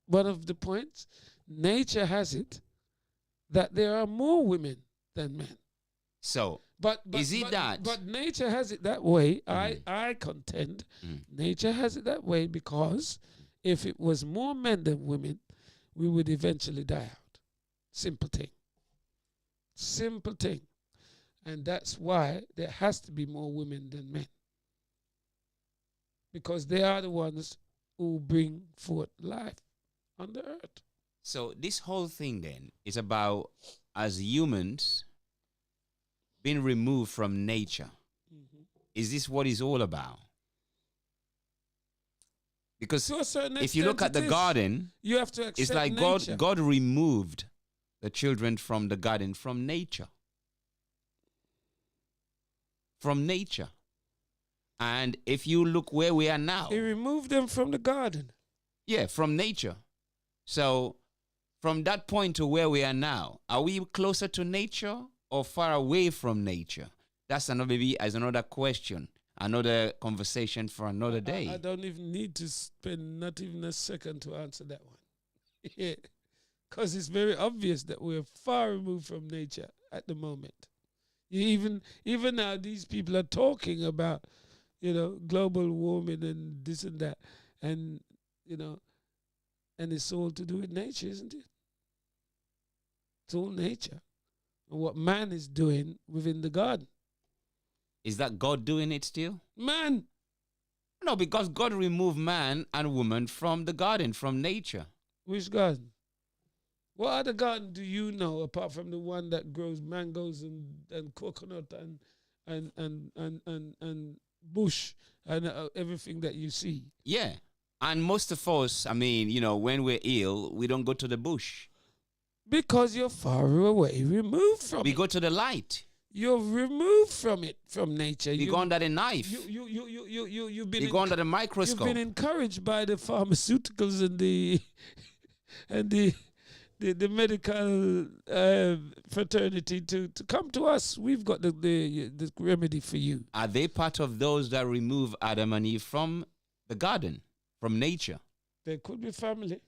one of the points. Nature has it that there are more women than men. So, but nature has it that way. I contend nature has it that way because if it was more men than women, we would eventually die out. Simple thing. And that's why there has to be more women than men. Because they are the ones who bring forth life on the earth. So this whole thing then is about, as humans, being removed from nature. Mm-hmm. Is this what it's all about? Because if you look at the garden, you have to accept it's like nature. God removed the children from the garden, from nature. From nature. And if you look where we are now, He removed them from the garden. Yeah, from nature. So from that point to where we are now, are we closer to nature or far away from nature? That's another question, another conversation for another day. I don't even need to spend not even a second to answer that one. Yeah, because it's very obvious that we're far removed from nature at the moment. Even now, these people are talking about, global warming and this and that, and you know, and it's all to do with nature, isn't it? It's all nature and what man is doing within the garden. Is that God doing it still? Man, No, because God removed man and woman from the garden, from nature. which garden? What other garden do you know apart from the one that grows mangoes and coconut and bush and everything that you see? Yeah. And most of us, I mean, when we're ill, we don't go to the bush. Because you're far away, removed from We it. go to the light. You're removed from it, from nature. We go under the knife. You've been We go under the microscope. You've been encouraged by the pharmaceuticals and the and the medical fraternity to come to us. We've got the remedy for you. Are they part of those that remove Adam and Eve from the garden, from nature? There could be family.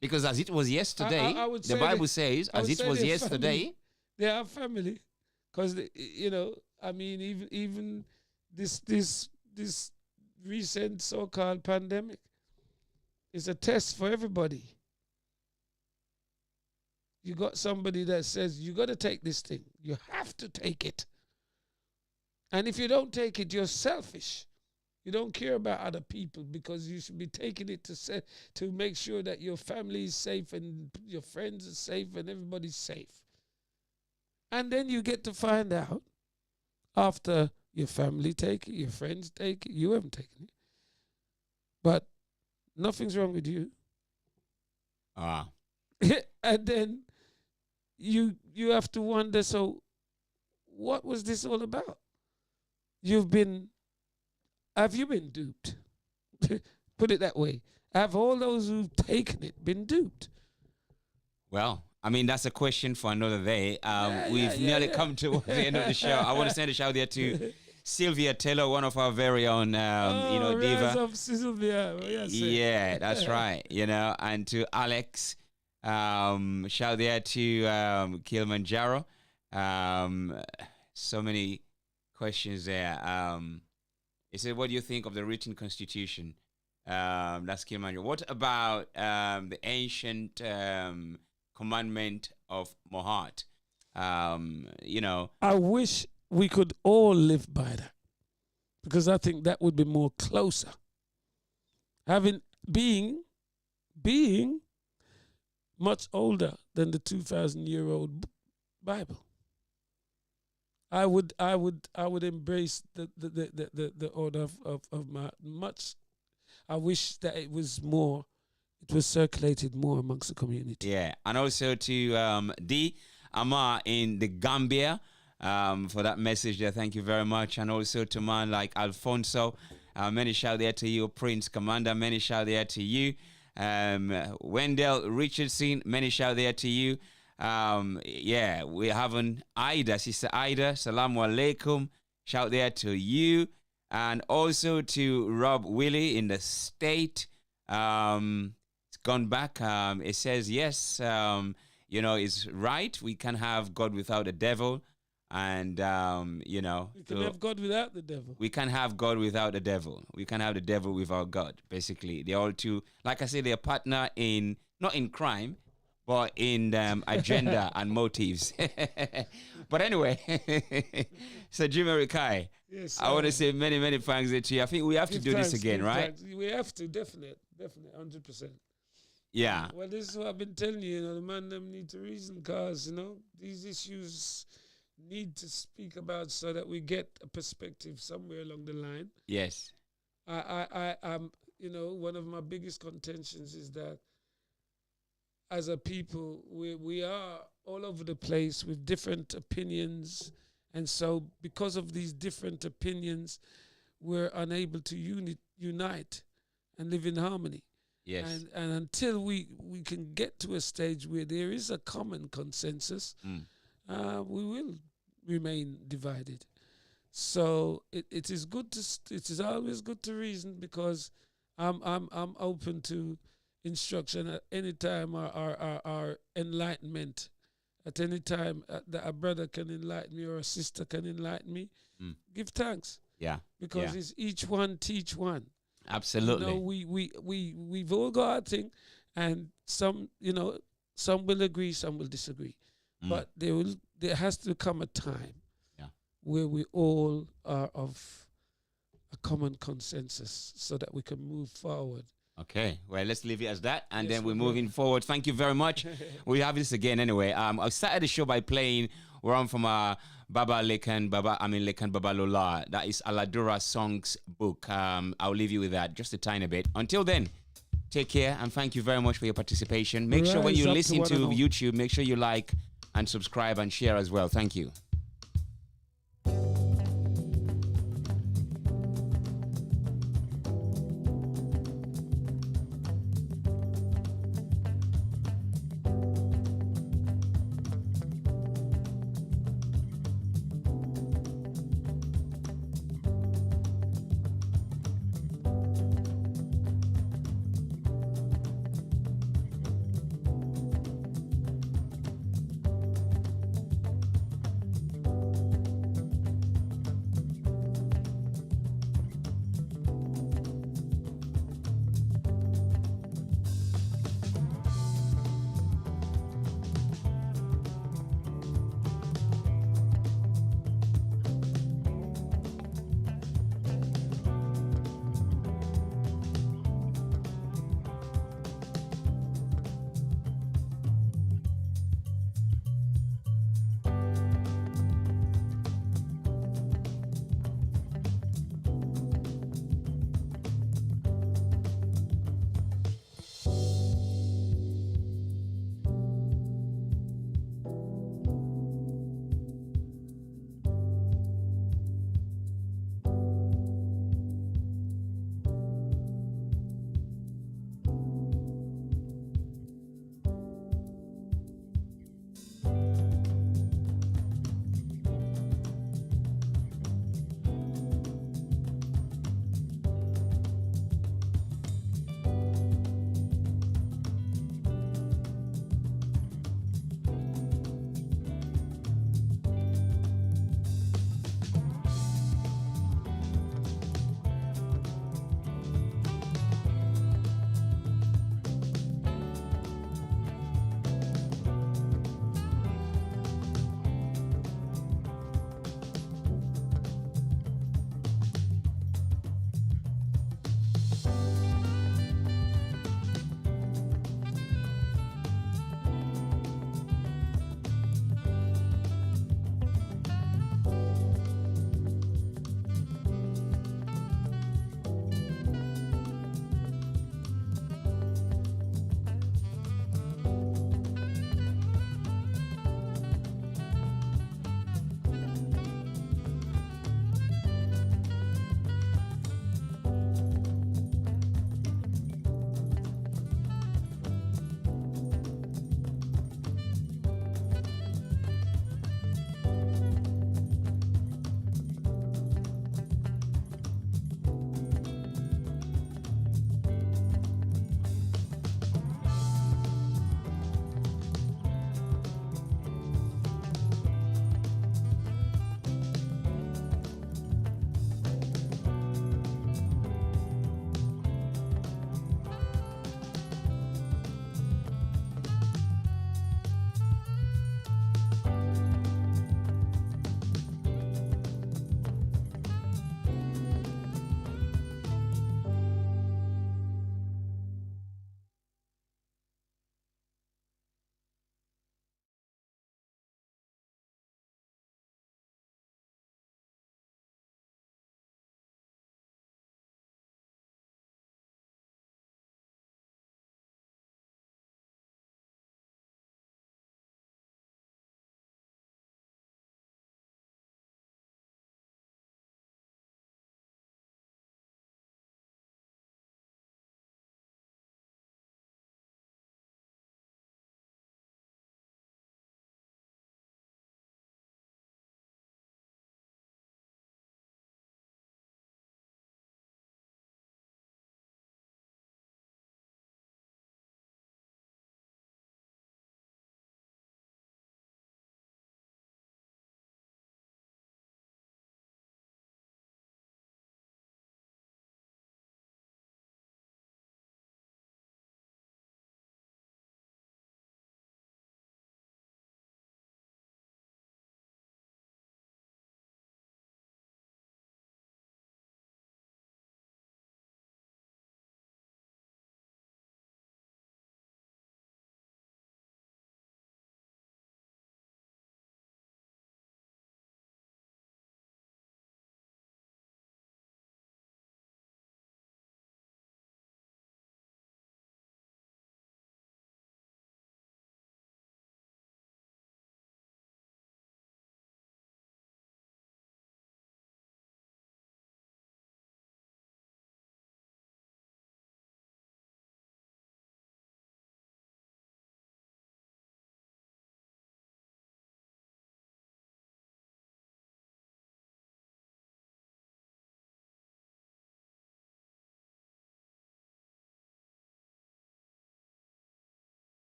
Because as it was yesterday, I would the say Bible says, as it was yesterday. They are family. Because, I mean, even this recent so-called pandemic is a test for everybody. You got somebody that says, you got to take this thing. You have to take it. And if you don't take it, you're selfish. You don't care about other people because you should be taking it to make sure that your family is safe and your friends are safe and everybody's safe. And then you get to find out after your family take it, your friends take it, you haven't taken it. But nothing's wrong with you. And then you have to wonder, so what was this all about? Have you been duped? Put it that way. Have all those who've taken it been duped? Well, I mean, that's a question for another day. We've nearly come to the end of the show. I want to send a shout there to Sylvia Taylor, one of our very own, diva. Of Sylvia. Yeah, that's right. And to Alex, shout there to Kilimanjaro. So many questions there. He said, what do you think of the written constitution? That's Kilimanjaro. What about the ancient commandment of Mohat? I wish we could all live by that, because I think that would be more closer. Being much older than the 2,000-year-old Bible. I would embrace the order of my much. I wish that it was circulated more amongst the community. Yeah, and also to D. Amar in the Gambia for that message there. Thank you very much. And also to man like Alfonso. Many shout there to you, Prince Commander. Many shout there to you. Wendell Richardson. Many shout there to you. We haven't Ida, Sister Ida, Salamu Alaikum, shout there to you, and also to Rob Willie in the state. It's gone back. It says yes, it's right. We can have God without the devil, and we can have God without the devil. We can have God without the devil. We can have the devil without God. Basically, they're all two. Like I say, they're partner in not in crime, but in agenda and motives. But anyway, so Jimmy Rikai, yes, I want to say many, many thanks to you. I think we have to do this again, right? Thanks. We have to, definitely, 100%. Yeah. Well, this is what I've been telling you, the man them need to reason, because, these issues need to speak about so that we get a perspective somewhere along the line. Yes. I'm one of my biggest contentions is that as a people, we are all over the place with different opinions. And so because of these different opinions, we're unable to unite and live in harmony. Yes. And until we can get to a stage where there is a common consensus, we will remain divided. So it is good it is always good to reason, because I'm open to instruction at any time, or enlightenment at any time, that a brother can enlighten me or a sister can enlighten me, give thanks. Yeah. Because it's each one teach one. Absolutely. We've all got our thing, and some will agree, some will disagree. But there has to come a time where we all are of a common consensus so that we can move forward. Okay, well, let's leave it as that, and then we're moving forward. Thank you very much. We have this again anyway. I started the show by playing one from Baba Lola. That is Aladura Songs book. I'll leave you with that just a tiny bit. Until then, take care, and thank you very much for your participation. Make sure when you listen to YouTube, make sure you like and subscribe and share as well. Thank you.